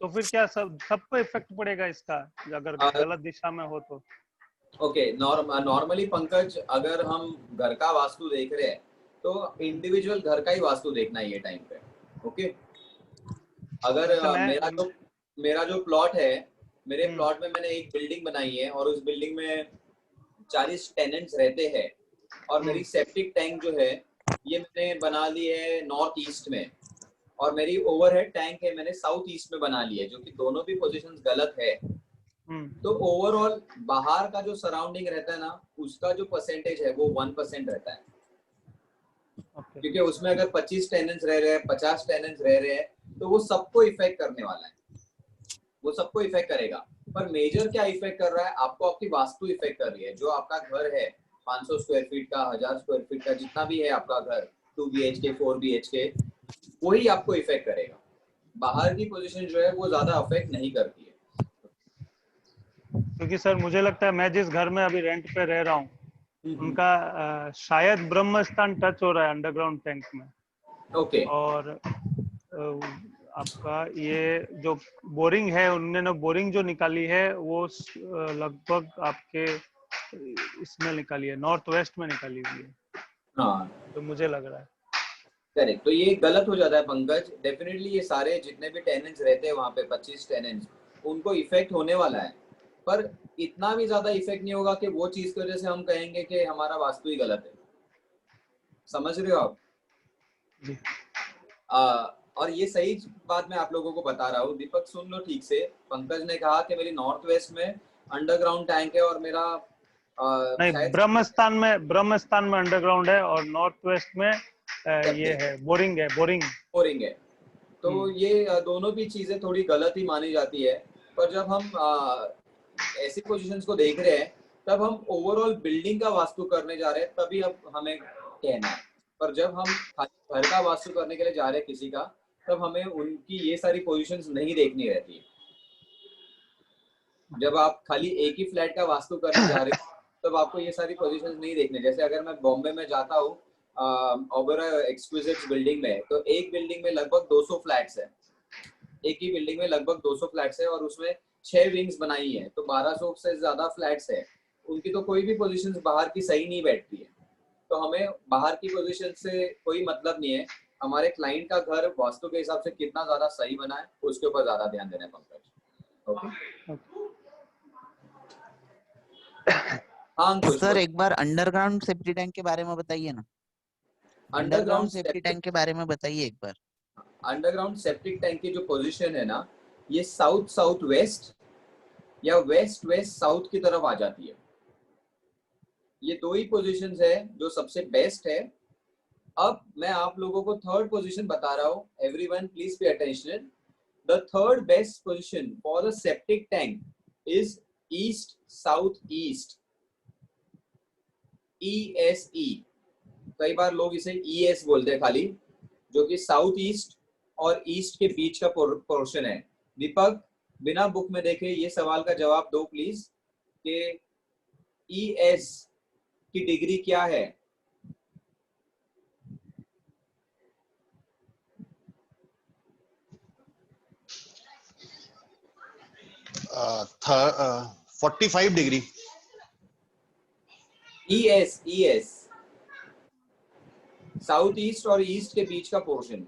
तो फिर क्या सबको इफेक्ट पड़ेगा इसका अगर गलत दिशा में हो तो? ओके, नॉर्मली पंकज, अगर हम घर का वास्तु देख रहे हैं तो इंडिविजुअल घर का ही वास्तु देखना है ये टाइम पे। ओके, अगर मेरा जो प्लॉट है, मेरे प्लॉट में मैंने एक बिल्डिंग बनाई है और उस बिल्डिंग में 40 टेनेंट्स रहते हैं और मेरी सेप्टिक टैंक जो है ये मैंने बना ली है नॉर्थ ईस्ट में और मेरी ओवरहेड टैंक है मैंने साउथ ईस्ट में बना ली है, जो कि दोनों भी पोजीशंस गलत है। तो ओवरऑल बाहर का जो सराउंडिंग रहता है ना, उसका जो परसेंटेज है वो 1% रहता है। क्योंकि उसमें अगर 25 टेनेंट्स रह रहे हैं, 50 टेनेंट्स रह रहे हैं, तो वो सबको इफेक्ट करने वाला है, वो सबको इफेक्ट करेगा। पर मेजर क्या इफेक्ट कर रहा है, आपको आपकी वास्तु इफेक्ट कर रही है। जो आपका घर है 500 स्क्वायर फीट का, 1000 स्क्वायर फीट का, जितना भी है आपका घर, 2 BHK 4 BHK, वही आपको इफेक्ट करेगा। बाहर की पोजीशन जो है वो ज्यादा अफेक्ट नहीं करती है। क्योंकि सर मुझे लगता है मैं जिस घर में अभी रेंट पे रह रहा हूँ, उनका शायद ब्रह्म स्थान टच हो रहा है अंडरग्राउंड टैंक में। ओके। और आपका ये जो बोरिंग है, उन्होंने बोरिंग जो निकाली है वो लगभग आपके इसमें निकाली है, नॉर्थ वेस्ट में निकाली हुई है। हाँ, तो मुझे लग रहा है करेक्ट। तो ये गलत हो जाता है पंकज। डेफिनेटली ये सारे जितने भी टेनेंट्स रहते हैं वहाँ पे 25 टेनेंट्स, उनको इफेक्ट होने वाला है। पर इतना भी ज्यादा इफेक्ट नहीं होगा कि वो चीज की वजह से हम कहेंगे कि हमारा वास्तु ही गलत है। समझ रहे हो आप? जी। और ये सही बात मैं आप लोगों को बता रहा हूँ। दीपक सुन लो ठीक से। पंकज ने कहा कि मेरी नॉर्थ वेस्ट में अंडरग्राउंड टैंक है और मेरा नहीं, ब्रह्म स्थान में अंडरग्राउंड है और नॉर्थ वेस्ट में ये है बोरिंग है। तो ये दोनों भी चीजें थोड़ी गलत ही मानी जाती है। पर जब हम ऐसी पोजीशंस को देख रहे हैं, तब हम ओवरऑल बिल्डिंग का वास्तु करने जा रहे हैं, तभी अब हमें कहना है। पर जब हम घर का वास्तु करने के लिए जा रहे हैं किसी का, तब हमें उनकी ये सारी पोजीशंस नहीं देखनी रहती। जब आप खाली एक ही फ्लैट का वास्तु करने जा रहे हो, तब आपको ये सारी पोजीशंस नहीं देखने। जैसे अगर मैं बॉम्बे में जाता हूँ ओबेरॉय एक्सक्लूसिव बिल्डिंग में, तो एक बिल्डिंग में लगभग 200 फ्लैट्स है। एक ही बिल्डिंग में लगभग 200 फ्लैट्स है और उसमें 6 विंग्स बनाई है, तो 1200 से ज्यादा फ्लैट्स है। उनकी तो कोई भी पोजीशंस बाहर की सही नहीं बैठती है। तो हमें बाहर की पोजीशन से कोई मतलब नहीं है। हमारे क्लाइंट का घर वास्तु के हिसाब से कितना ज्यादा सही बना है, उसके ऊपर ज्यादा ध्यान देना है पंकज। ओके। हाँ सर, एक बार अंडरग्राउंड सेफ्टी टैंक के बारे में बताइए ना। अंडरग्राउंड सेफ्टी टैंक के बारे में बताइए एक बार। अंडरग्राउंड सेप्टिक टैंक की जो पोजीशन है ना, ये साउथ साउथ वेस्ट या वेस्ट वेस्ट साउथ की तरफ आ जाती है। ये दो ही पोजीशंस है जो सबसे बेस्ट है। अब मैं आप लोगों को थर्ड पोजीशन बता रहा हूँ। Everyone please pay attention. The third best position for the septic tank is east south east, ESE। कई बार लोग इसे ES बोलते हैं खाली, जो कि साउथ ईस्ट और ईस्ट के बीच का पोर्शन है। दीपक, बिना बुक में देखे ये सवाल का जवाब दो प्लीज कि ES की डिग्री क्या है? uh, 45 degree. ES south east और ईस्ट के बीच का पोर्शन।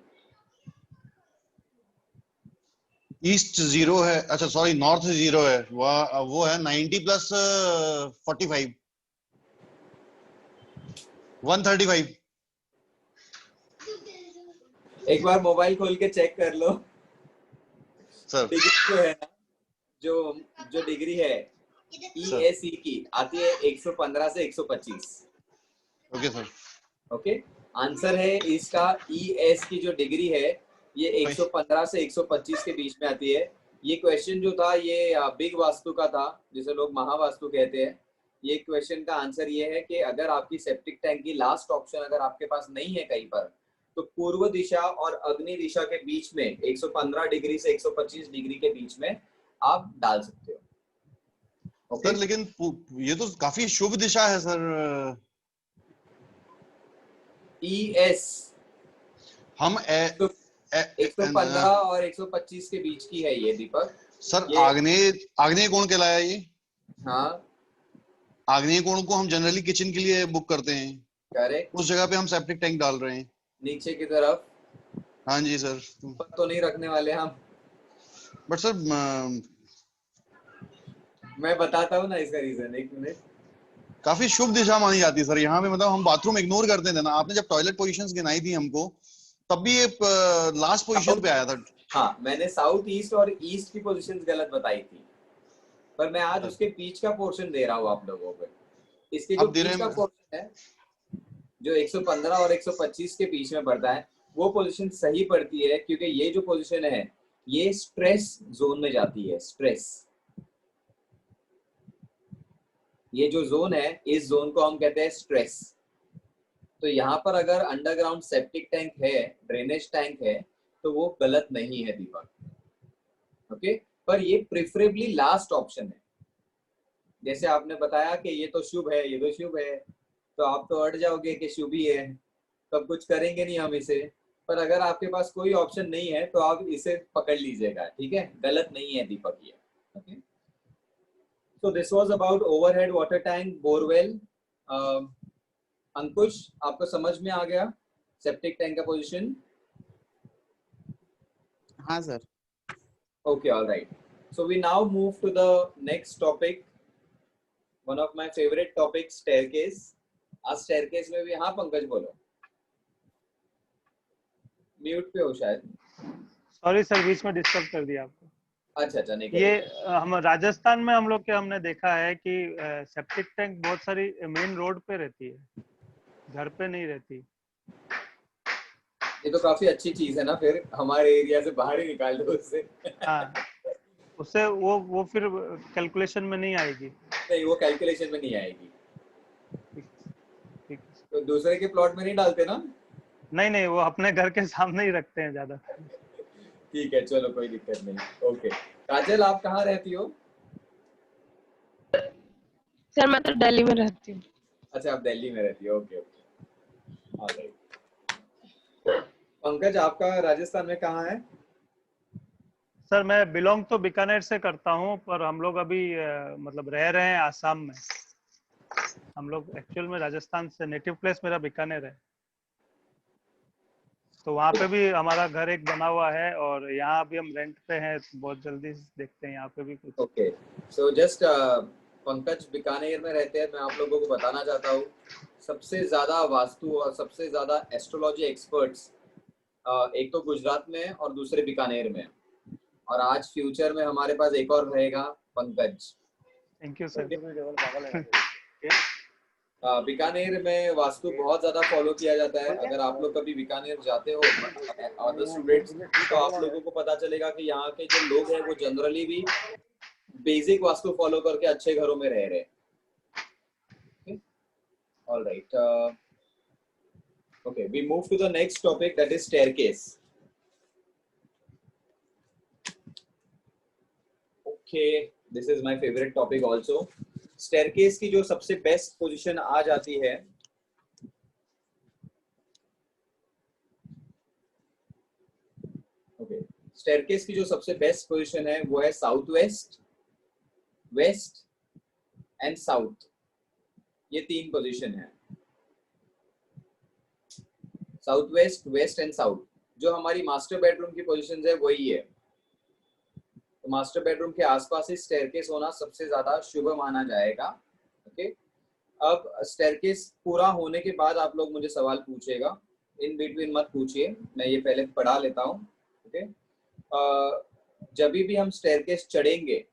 ईस्ट 0 है, अच्छा सॉरी नॉर्थ 0 है, वो है 90 प्लस 45 135। एक बार मोबाइल खोल के चेक कर लो। सर डिग्री जो है ना, जो डिग्री है ESE की आती है 115 से 125। Okay sir. ओके, आंसर है इसका ES की जो डिग्री है ये 115 से 125 के बीच में आती है। ये क्वेश्चन जो था ये बिग वास्तु का था, जिसे लोग महावास्तु कहते हैं। ये क्वेश्चन का आंसर ये है कि अगर आपकी सेप्टिक टैंक की लास्ट ऑप्शन अगर आपके पास नहीं है कहीं पर, तो पूर्व दिशा और अग्नि दिशा के बीच में 115 डिग्री से 125 डिग्री के बीच में आप डाल सकते हो। सर लेकिन ये तो काफी शुभ दिशा है सर। ES हम 115 और 125 के बीच की है ये दीपक। सर आग्नेय कोण कहलाया ये। हाँ, आग्नेय कोण को हम जनरली किचन के लिए बुक करते हैं। करेक्ट। उस जगह पे हम सेप्टिक टैंक डाल रहे हैं नीचे की तरफ। हाँ जी सर। तो नहीं रखने वाले हम। बट सर मैं बताता हूँ ना इसका रीजन, एक मिनट। काफी शुभ दिशा मानी जाती है सर यहाँ पे, मतलब हम बाथरूम इग्नोर करते थे ना। आपने जब टॉयलेट पोजीशंस गिनाई थी हमको, तब भी ये लास्ट पोजीशन पे आया था। हाँ, मैंने साउथ ईस्ट और ईस्ट की पोजीशंस गलत बताई थी, पर मैं आज उसके बीच का पोर्शन दे रहा हूँ आप लोगों को। इसके जो बीच का पोर्शन है, जो 115 और 125 के बीच में पड़ता है, वो पोजीशन सही पड़ती है, क्योंकि ये जो पोजीशन है ये स्ट्रेस जोन में जाती है। स्ट्रेस, ये जो जोन है, इस जोन को हम कहते हैं स्ट्रेस। तो यहाँ पर अगर अंडरग्राउंड सेप्टिक टैंक है, ड्रेनेज टैंक है, तो वो गलत नहीं है दीपक। ओके, पर ये प्रेफरेबली लास्ट ऑप्शन है। जैसे आपने बताया कि ये तो शुभ है, ये तो शुभ है, तो आप तो अड़ जाओगे कि शुभ ही है, तब कुछ करेंगे नहीं हम इसे। पर अगर आपके पास कोई ऑप्शन नहीं है तो आप इसे पकड़ लीजिएगा, ठीक है? गलत नहीं है दीपक ये। Okay, so this was about overhead water tank borewell। अंकुश, आपको समझ में आ गया सेप्टिक टैंक का पोजीशन? हाँ sir. Okay, all right. So we now move to the next topic, one of my favorite topics, staircase। आज staircase में भी, हाँ पंकज बोलो, म्यूट पे हो शायद। सॉरी सर, बीच में डिस्टर्ब कर दिया आपको। अच्छा, नहीं ये हम राजस्थान में हम लोग हमने देखा है कि सेप्टिक टैंक बहुत सारी मेन रोड पे रहती है, घर पे नहीं रहती। ये तो काफी अच्छी चीज है ना, फिर हमारे एरिया से बाहर ही निकाल दो उससे। हाँ, उससे वो फिर कैलकुलेशन में नहीं आएगी। नहीं, वो कैलकुलेशन में नहीं आएगी। ठीक। तो दूसरे के प्लॉट में नहीं डालते ना? नहीं, वो अपने घर के सामने ही रखते हैं ज्यादा। ठीक है, चलो कोई दिक्कत नहीं। ओके, काजल आप कहाँ रहती हो? सर मैं तो दिल्ली में रहती हूँ। अच्छा, आप दिल्ली में रहती हो। Okay, alright. पंकज, आपका राजस्थान में कहाँ है? सर मैं बिलोंग तो बीकानेर से करता हूँ, पर हम लोग अभी मतलब रह रहे हैं आसाम में। हम लोग एक्चुअल में राजस्थान से, नेटिव प्लेस मेरा बीकानेर है। तो वहाँ पे भी हमारा घर एक बना हुआ है, और यहाँ भी हम रेंट पे हैं। बहुत जल्दी देखते हैं यहाँ पे भी कुछ। Okay, so just Pankaj Bikaner में रहते हैं। मैं आप लोगों को बताना चाहता हूँ, सबसे ज्यादा वास्तु और सबसे ज्यादा एस्ट्रोलॉजी एक्सपर्ट्स एक तो गुजरात में और दूसरे बीकानेर में, और आज फ्यूचर में हमारे पास एक और रहेगा, Pankaj. Thank you sir. Bikaner में वास्तु बहुत ज्यादा फॉलो किया जाता है। अगर आप लोग कभी बीकानेर जाते हो अदर स्टूडेंट्स, तो आप लोगों को पता चलेगा कि यहाँ के जो लोग हैं वो जनरली भी बेसिक वास्तु फॉलो करके अच्छे घरों में रह रहे हैं। Alright, okay, we move to the next topic, that is staircase। Okay, this is my favorite topic also। staircase की जो सबसे बेस्ट पोजीशन आ जाती है, okay, staircase की जो सबसे बेस्ट पोजीशन है वो है south west, west and south. ये 3 पोजीशन है, south west, west and south. जो हमारी मास्टर बेडरूम की पोजीशन है वही है, तो मास्टर बेडरूम के आसपास ही स्टेयरकेस होना सबसे ज्यादा शुभ माना जाएगा। ओके, अब स्टेयरकेस पूरा होने के बाद आप लोग मुझे सवाल पूछेगा, इन बिटवीन मत पूछिए, मैं ये पहले पढ़ा लेता हूँ। ओके, जब भी हम स्टेयरकेस चढ़ेंगे,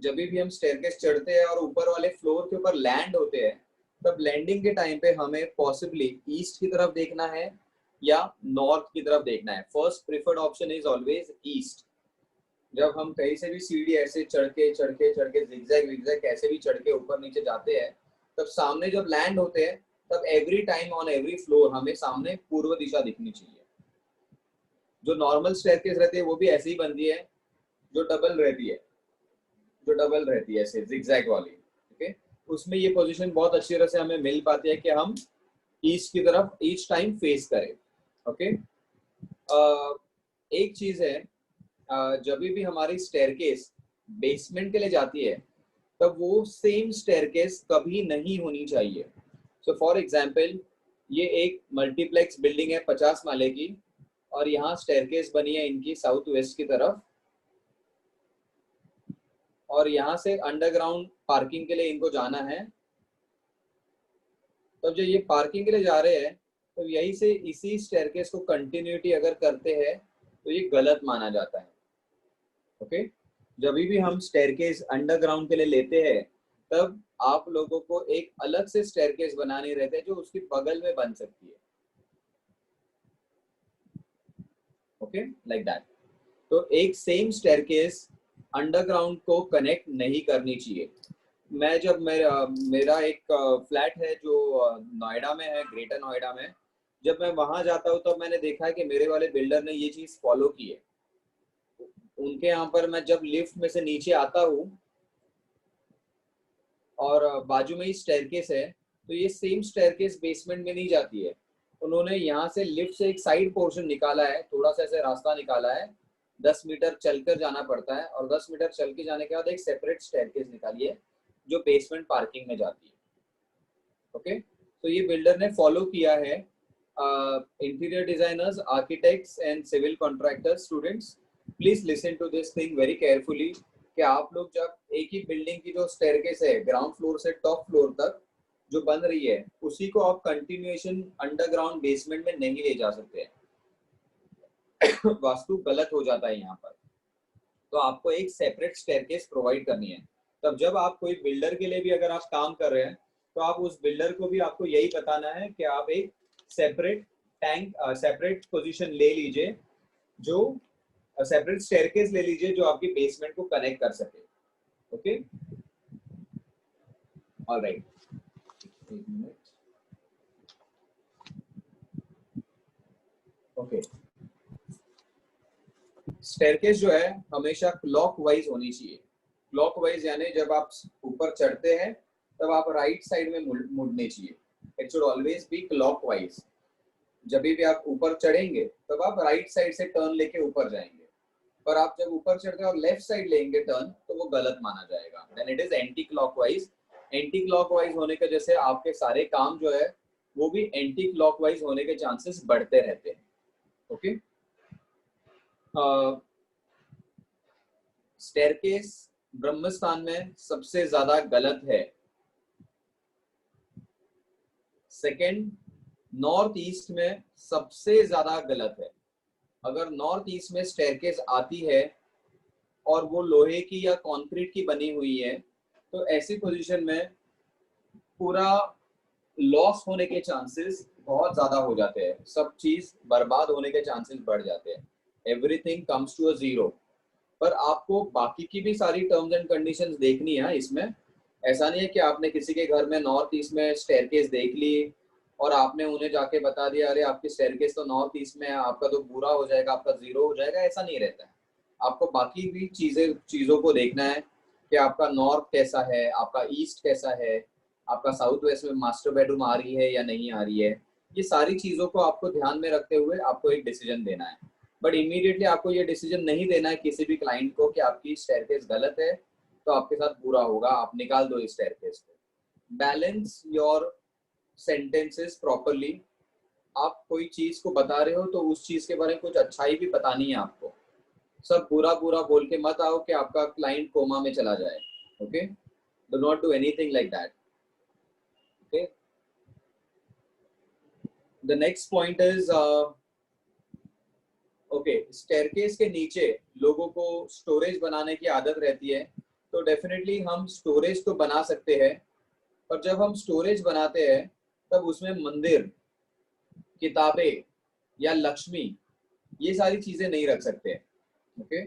जब भी हम स्टेयरकेस चढ़ते हैं और ऊपर वाले फ्लोर के ऊपर लैंड होते हैं, तब लैंडिंग के टाइम पे हमें पॉसिबली ईस्ट की तरफ देखना है या नॉर्थ की तरफ देखना है। First preferred option is always east. जब हम कहीं से भी सीढ़ी ऐसे चढ़ के जिगजैग विगजैग कैसे भी चढ़ के ऊपर नीचे जाते हैं, तब सामने जब लैंड होते हैं तब every time on every floor हमें सामने पूर्व दिशा दिखनी चाहिए। जो नॉर्मल स्टेयरकेस रहती है वो भी ऐसे ही बनती है, जो डबल रहती है ऐसे जिगजैग वाली। ओके, उसमें ये पोजीशन बहुत अच्छी तरह से हमें मिल पाती है कि हम ईस्ट की तरफ ईच टाइम फेस करें। ओके, एक चीज है, जब भी हमारी स्टेयरकेस बेसमेंट के लिए जाती है तब वो सेम स्टेयरकेस कभी नहीं होनी चाहिए। सो फॉर एग्जांपल, ये एक मल्टीप्लेक्स बिल्डिंग है 50 माले की, और यहाँ स्टेयरकेस बनी है इनकी साउथ वेस्ट की तरफ, और यहाँ से अंडरग्राउंड पार्किंग के लिए इनको जाना है। तब जो ये पार्किंग के लिए जा रहे हैं, तो यही से इसी स्टेयरकेस को कंटिन्यूटी अगर करते हैं तो ये गलत माना जाता है। ओके, जब भी हम स्टेयरकेस अंडरग्राउंड के लिए लेते हैं तब आप लोगों को एक अलग से स्टेयरकेस बनानी रहती है जो उसके बगल में बन सकती है। Okay, like that. तो एक सेम स्टेयरकेस अंडरग्राउंड को कनेक्ट नहीं करनी चाहिए। मैं जब मेरा एक फ्लैट है जो नोएडा में है, ग्रेटर नोएडा में, जब मैं वहां जाता हूँ तो मैंने देखा है कि मेरे वाले बिल्डर ने ये चीज फॉलो की है। उनके यहाँ पर मैं जब लिफ्ट में से नीचे आता हूँ और बाजू में ही स्टेयरकेस है, तो ये सेम स्टेयरकेस बेसमेंट में नहीं जाती है। उन्होंने यहाँ से लिफ्ट से एक साइड पोर्शन निकाला है, थोड़ा सा ऐसे रास्ता निकाला है, 10 मीटर चलकर जाना पड़ता है, और 10 मीटर चल के जाने के बाद एक सेपरेट स्टेयरकेस निकाली है जो बेसमेंट पार्किंग में जाती है। ओके, तो ये बिल्डर ने फॉलो किया है। Interior designers, architects and civil contractors, students, please listen to this thing very carefully कि आप लोग जब एक ही बिल्डिंग की जो स्टेयरकेस है ग्राउंड फ्लोर से टॉप फ्लोर तक जो बन रही है, उसी को आप कंटिन्यूएशन अंडरग्राउंड बेसमेंट में नहीं ले जा सकते हैं। वास्तु गलत हो जाता है यहाँ पर। तो आपको एक सेपरेट स्टेयरकेस प्रोवाइड करनी है। तब जब आप कोई बिल्डर के लिए भी अगर आप काम कर रहे हैं, तो आप उस बिल्डर को भी आपको यही बताना है कि आप एक सेपरेट सेपरेट पोजीशन ले लीजिए, जो सेपरेट स्टेयरकेस ले लीजिए जो आपकी बेसमेंट को कनेक्ट कर सके। ओके, ऑलराइट, एक मिनट। ओके, स्टेयरकेस जो है हमेशा क्लॉकवाइज होनी चाहिए। क्लॉकवाइज यानी जब आप ऊपर चढ़ते हैं तब आप राइट साइड में मुड़ने चाहिए। It should always be clockwise. जब भी आप ऊपर चढ़ेंगे तब आप राइट साइड से टर्न लेके ऊपर जाएंगे, पर आप जब ऊपर चढ़ते हैं और लेफ्ट साइड लेंगे टर्न, तो वो गलत माना जाएगा। Then it is anti clockwise. Anti clockwise होने के जैसे आपके सारे काम जो है वो भी एंटी क्लॉकवाइज होने के चांसेस बढ़ते रहते हैं। ओके, स्टेयरकेस ब्रह्मस्थान में सबसे ज्यादा गलत है। सेकंड, नॉर्थ ईस्ट में सबसे ज्यादा गलत है। अगर नॉर्थ ईस्ट में स्टेयरकेस आती है और वो लोहे की या कंक्रीट की बनी हुई है, तो ऐसी पोजीशन में पूरा लॉस होने के चांसेस बहुत ज्यादा हो जाते हैं। सब चीज बर्बाद होने के चांसेस बढ़ जाते हैं। Everything comes to a zero. पर आपको बाकी की भी सारी टर्म्स एंड कंडीशंस देखनी है इसमें। ऐसा नहीं है कि आपने किसी के घर में नॉर्थ ईस्ट में स्टेयरकेस देख ली और आपने उन्हें जाके बता दिया अरे आपकी स्टेयरकेस तो नॉर्थ ईस्ट में है, आपका तो बुरा हो जाएगा, आपका जीरो हो जाएगा। ऐसा नहीं रहता है। आपको बाकी भी चीजों को देखना है कि आपका नॉर्थ कैसा है, आपका ईस्ट कैसा है, आपका साउथ वेस्ट में मास्टर बेडरूम आ रही है या नहीं आ रही है। ये सारी चीजों को आपको ध्यान में रखते हुए आपको एक डिसीजन देना है। बट इमीडिएटली आपको ये डिसीजन नहीं देना है किसी भी क्लाइंट को कि आपकी स्टेयरकेस गलत है तो आपके साथ बुरा होगा, आप निकाल दो इस स्टेयरकेस को। Balance your sentences properly. आप कोई चीज को बता रहे हो तो उस चीज के बारे में कुछ अच्छाई भी बतानी है आपको। सब बुरा बुरा बोल के मत आओ कि आपका क्लाइंट कोमा में चला जाए। Okay, do not do anything like that. Okay, the next point is okay, staircase के नीचे लोगों को स्टोरेज बनाने की आदत रहती है, तो डेफिनेटली हम स्टोरेज तो बना सकते हैं, पर जब हम स्टोरेज बनाते हैं तब उसमें मंदिर, किताबें या लक्ष्मी, ये सारी चीजें नहीं रख सकते। Okay,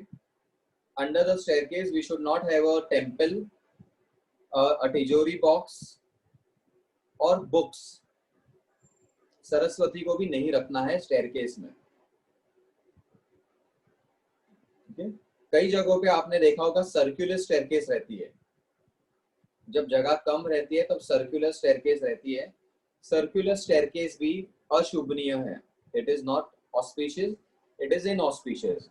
under the staircase we should not have a temple, a tijori box और बुक्स। सरस्वती को भी नहीं रखना है स्टेयरकेस में। कई जगहों पे आपने देखा होगा सर्कुलर स्टेयरकेस रहती है। जब जगह कम रहती है तब सर्कुलर स्टेयरकेस रहती है। सर्कुलर स्टेयरकेस भी अशुभनीय है। It is not auspicious, it is inauspicious.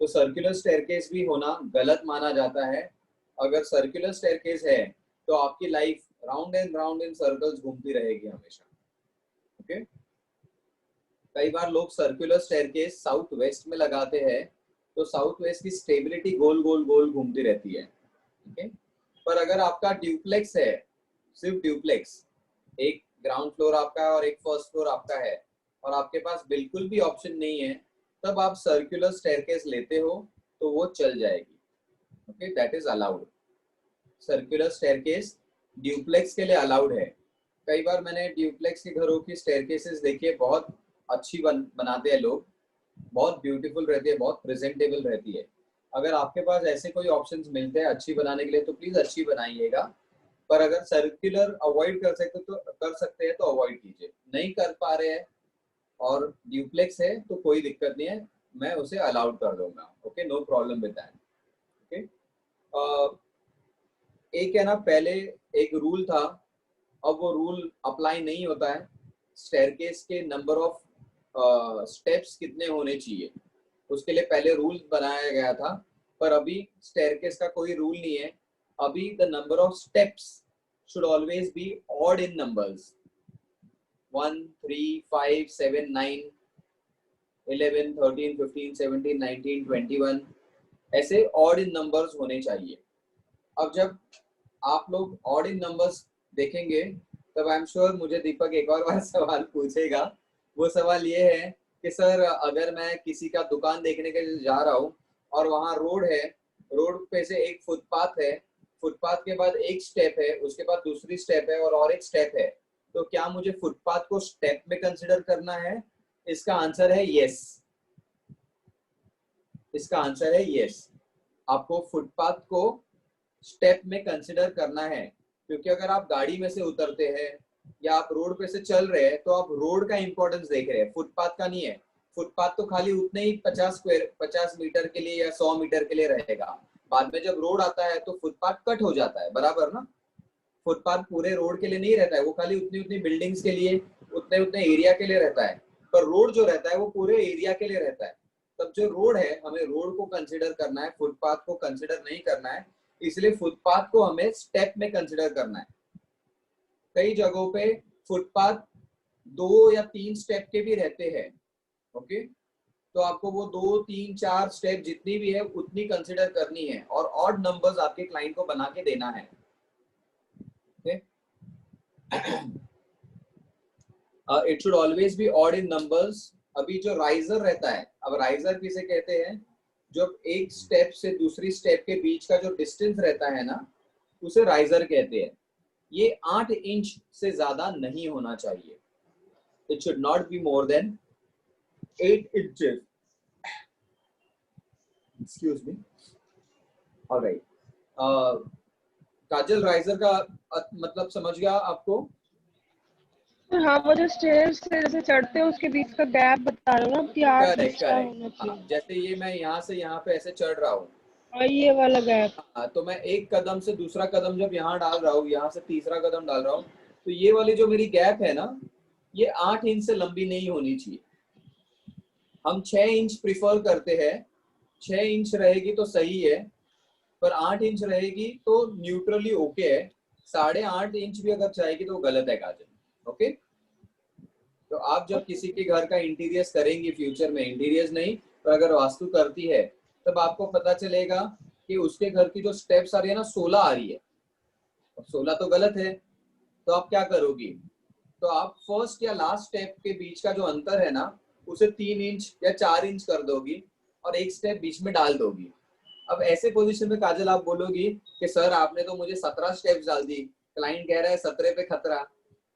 तो सर्कुलर स्टेयरकेस भी होना गलत माना जाता है। अगर सर्कुलर स्टेयरकेस है तो आपकी life round and round in circles घूमती रहेगी हमेशा। ओके, कई बार लोग सर्कुलर स्टेयरकेस साउथ वेस्ट में लगाते हैं, तो साउथ वेस्ट की स्टेबिलिटी गोल गोल गोल घूमती रहती है। ओके, पर अगर आपका ड्यूप्लेक्स है, सिर्फ ड्यूप्लेक्स, एक ग्राउंड फ्लोर आपका है और एक फर्स्ट फ्लोर आपका है, और आपके पास बिल्कुल भी ऑप्शन नहीं है, तब आप सर्कुलर स्टेयरकेस लेते हो तो वो चल जाएगी। Okay, that is allowed. Circular staircase duplex के लिए अलाउड है। कई बार मैंने ड्यूप्लेक्स के घरों की स्टेयरकेसेस देखी है, बहुत अच्छी बनाते हैं लोग, बहुत ब्यूटीफुल रहती है, बहुत प्रेजेंटेबल रहती है। अगर आपके पास ऐसे कोई ऑप्शंस मिलते हैं अच्छी बनाने के लिए तो प्लीज अच्छी बनाइएगा, पर अगर सर्कुलर अवॉइड कर सकते हैं तो अवॉइड कीजिए। नहीं कर पा रहे हैं और ड्यूप्लेक्स है तो कोई दिक्कत नहीं है, मैं उसे अलाउड कर दूंगा। Okay, no problem with that. Okay, एक है ना, पहले एक रूल था, अब वो रूल अप्लाई नहीं होता है। स्टेयरकेस के नंबर ऑफ स्टेप्स कितने होने चाहिए उसके लिए पहले रूल बनाया गया था, पर अभी स्टेयरकेस का कोई रूल नहीं है। अभी the number of steps should always be odd in numbers, 1 3 5 7 9 11 13 15 17 19 21, ऐसे ऑड इन नंबर्स होने चाहिए। अब जब आप लोग ऑड इन नंबर्स देखेंगे तब आई एम श्योर मुझे दीपक एक और बार सवाल पूछेगा। वो सवाल ये है कि सर, अगर मैं किसी का दुकान देखने के लिए जा रहा हूँ और वहाँ रोड है, रोड पे से एक फुटपाथ है, फुटपाथ के बाद एक स्टेप है, उसके बाद दूसरी स्टेप है और एक स्टेप है, तो क्या मुझे फुटपाथ को स्टेप में कंसिडर करना है? इसका आंसर है यस। इसका आंसर है यस, आपको फुटपाथ को स्टेप में कंसिडर करना है, क्योंकि अगर आप गाड़ी में से उतरते हैं या आप रोड पे से चल रहे हैं तो आप रोड का इंपॉर्टेंस देख रहे हैं, फुटपाथ का नहीं है। फुटपाथ तो खाली उतने ही 50 मीटर के लिए या 100 मीटर के लिए रहेगा। बाद में जब रोड आता है तो फुटपाथ कट हो जाता है, बराबर ना? फुटपाथ पूरे रोड के लिए नहीं रहता है, वो खाली उतनी उतनी बिल्डिंग्स के लिए, उतने उतने एरिया के लिए रहता है। पर रोड जो रहता है वो पूरे एरिया के लिए रहता है। तब जो रोड है, हमें रोड को कंसिडर करना है, फुटपाथ को कंसिडर नहीं करना है। इसलिए फुटपाथ को हमें स्टेप में कंसिडर करना है। कई जगहों पे फुटपाथ 2 या 3 स्टेप के भी रहते हैं। ओके, तो आपको वो 2 3 4 स्टेप जितनी भी है उतनी कंसिडर करनी है और ऑड नंबर्स आपके क्लाइंट को बना के देना है। Okay, it should always be odd in numbers. अभी जो राइजर रहता है, अब राइजर किसे कहते हैं? जब एक स्टेप से दूसरी स्टेप के बीच का जो डिस्टेंस रहता है ना, उसे राइजर कहते हैं। ये 8 इंच से ज्यादा नहीं होना चाहिए। It should not be more than 8 inches. Excuse me. All right. Kajal, riser का मतलब समझ गया आपको? हाँ, वो जो स्टेयर्स से जैसे चढ़ते हैं उसके बीच का गैप बता रहे हो ना कि 8 इंच का होना करेक्ट। चाहिए। जैसे ये मैं यहाँ से यहाँ पे ऐसे चढ़ रहा हूँ, और ये वाला गैप। तो मैं एक कदम से दूसरा कदम जब यहाँ डाल रहा हूँ, यहाँ से तीसरा कदम डाल रहा हूँ, तो ये वाली जो मेरी गैप है ना, ये 8 इंच से लंबी नहीं होनी चाहिए। हम 6 इंच प्रिफर करते हैं, 6 इंच रहेगी तो सही है, पर 8 इंच रहेगी तो न्यूट्रली ओके है। 8.5 इंच भी अगर जाएगी तो गलत है काजल। ओके, तो आप जब किसी के घर का इंटीरियर्स करेंगी फ्यूचर में, इंटीरियर्स नहीं पर अगर वास्तु करती है, तब आपको पता चलेगा कि उसके घर की जो स्टेप्स आ रही है ना 16 आ रही है, 16 तो गलत है। तो आप क्या करोगी, तो आप फर्स्ट या लास्ट स्टेप के बीच का जो अंतर है ना उसे 3 इंच या 4 इंच कर दोगी और एक स्टेप बीच में डाल दोगी। अब ऐसे पोजीशन में काजल आप बोलोगी कि सर आपने तो मुझे 17 स्टेप्स डाल दी, क्लाइंट कह रहा है 17 पे खतरा,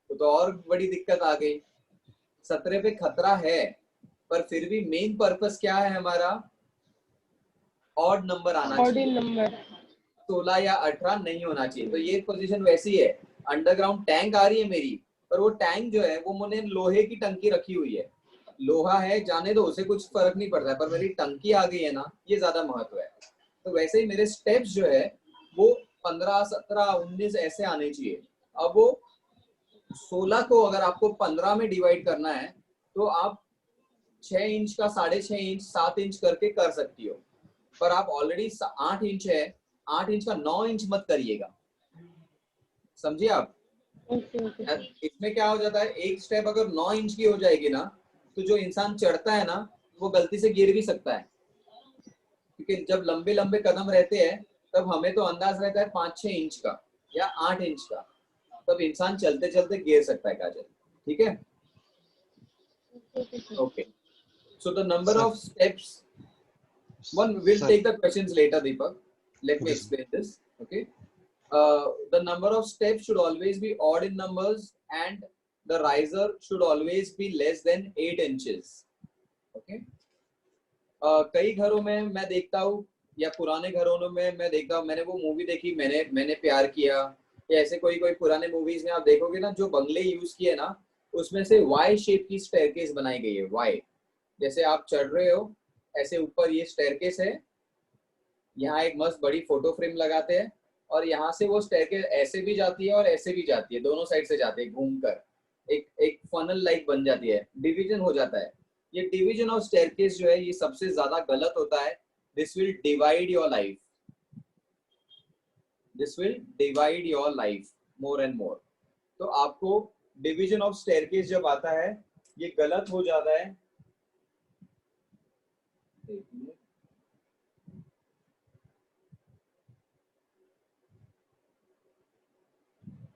तो और बड़ी दिक्कत आ गई। 17 पे खतरा है पर फिर भी मेन पर्पस क्या है हमारा, ऑड नंबर आना चाहिए, नंबर 16 या 18 नहीं होना चाहिए। तो ये पोजीशन वैसी है, अंडरग्राउंड टैंक आ रही है मेरी, पर वो टैंक जो है वो मैंने लोहे की टंकी रखी हुई है, लोहा है जाने दो, उसे कुछ फर्क नहीं पड़ता है, पर मेरी टंकी आ गई है ना, ये ज्यादा महत्व है। तो वैसे ही मेरे स्टेप्स जो है वो 15, 17, 19 ऐसे आने चाहिए। अब वो 16 को अगर आपको 15 में डिवाइड करना है तो आप 6 इंच का 6.5 इंच 7 इंच करके कर सकती हो, पर आप ऑलरेडी 8 इंच है, 8 इंच का 9 इंच मत करिएगा, समझिए आप। इसमें क्या हो जाता है, एक स्टेप अगर 9 इंच की हो जाएगी ना तो जो इंसान चढ़ता है ना वो गलती से गिर भी सकता है, क्योंकि जब लंबे लंबे कदम रहते हैं तब हमें तो अंदाज रहता है 5-6 इंच का या 8 इंच का, तब इंसान चलते चलते गिर सकता है काजल, ठीक है। Okay, so the number of steps, one will take the questions later, Deepak, let me explain this. Okay, the number of steps should always be odd in numbers and the riser should always be less than 8 inches. Okay, कई घरों में मैं देखता हूँ या पुराने घरों में मैं देखता हूँ, मैंने वो मूवी देखी, मैंने प्यार किया, या ऐसे कोई कोई पुराने मूवीज में आप देखोगे ना जो बंगले यूज किए ना उसमें से वाई शेप की स्टेयरकेस बनाई गई है, वाई, जैसे आप चढ़ रहे हो ऐसे ऊपर ये स्टेयरकेस है, यहाँ एक मस्त बड़ी फोटो फ्रेम लगाते हैं और यहाँ से वो स्टेयरकेस ऐसे भी जाती है और ऐसे भी जाती है, दोनों साइड से जाती है घूमकर, एक फनल लाइक बन जाती है, डिवीजन हो जाता है। ये डिवीजन ऑफ स्टेयरकेस जो है ये सबसे ज्यादा गलत होता है। This will divide your life, this will divide your life more and more. तो आपको डिवीजन ऑफ स्टेयरकेस जब आता है ये गलत हो जाता है।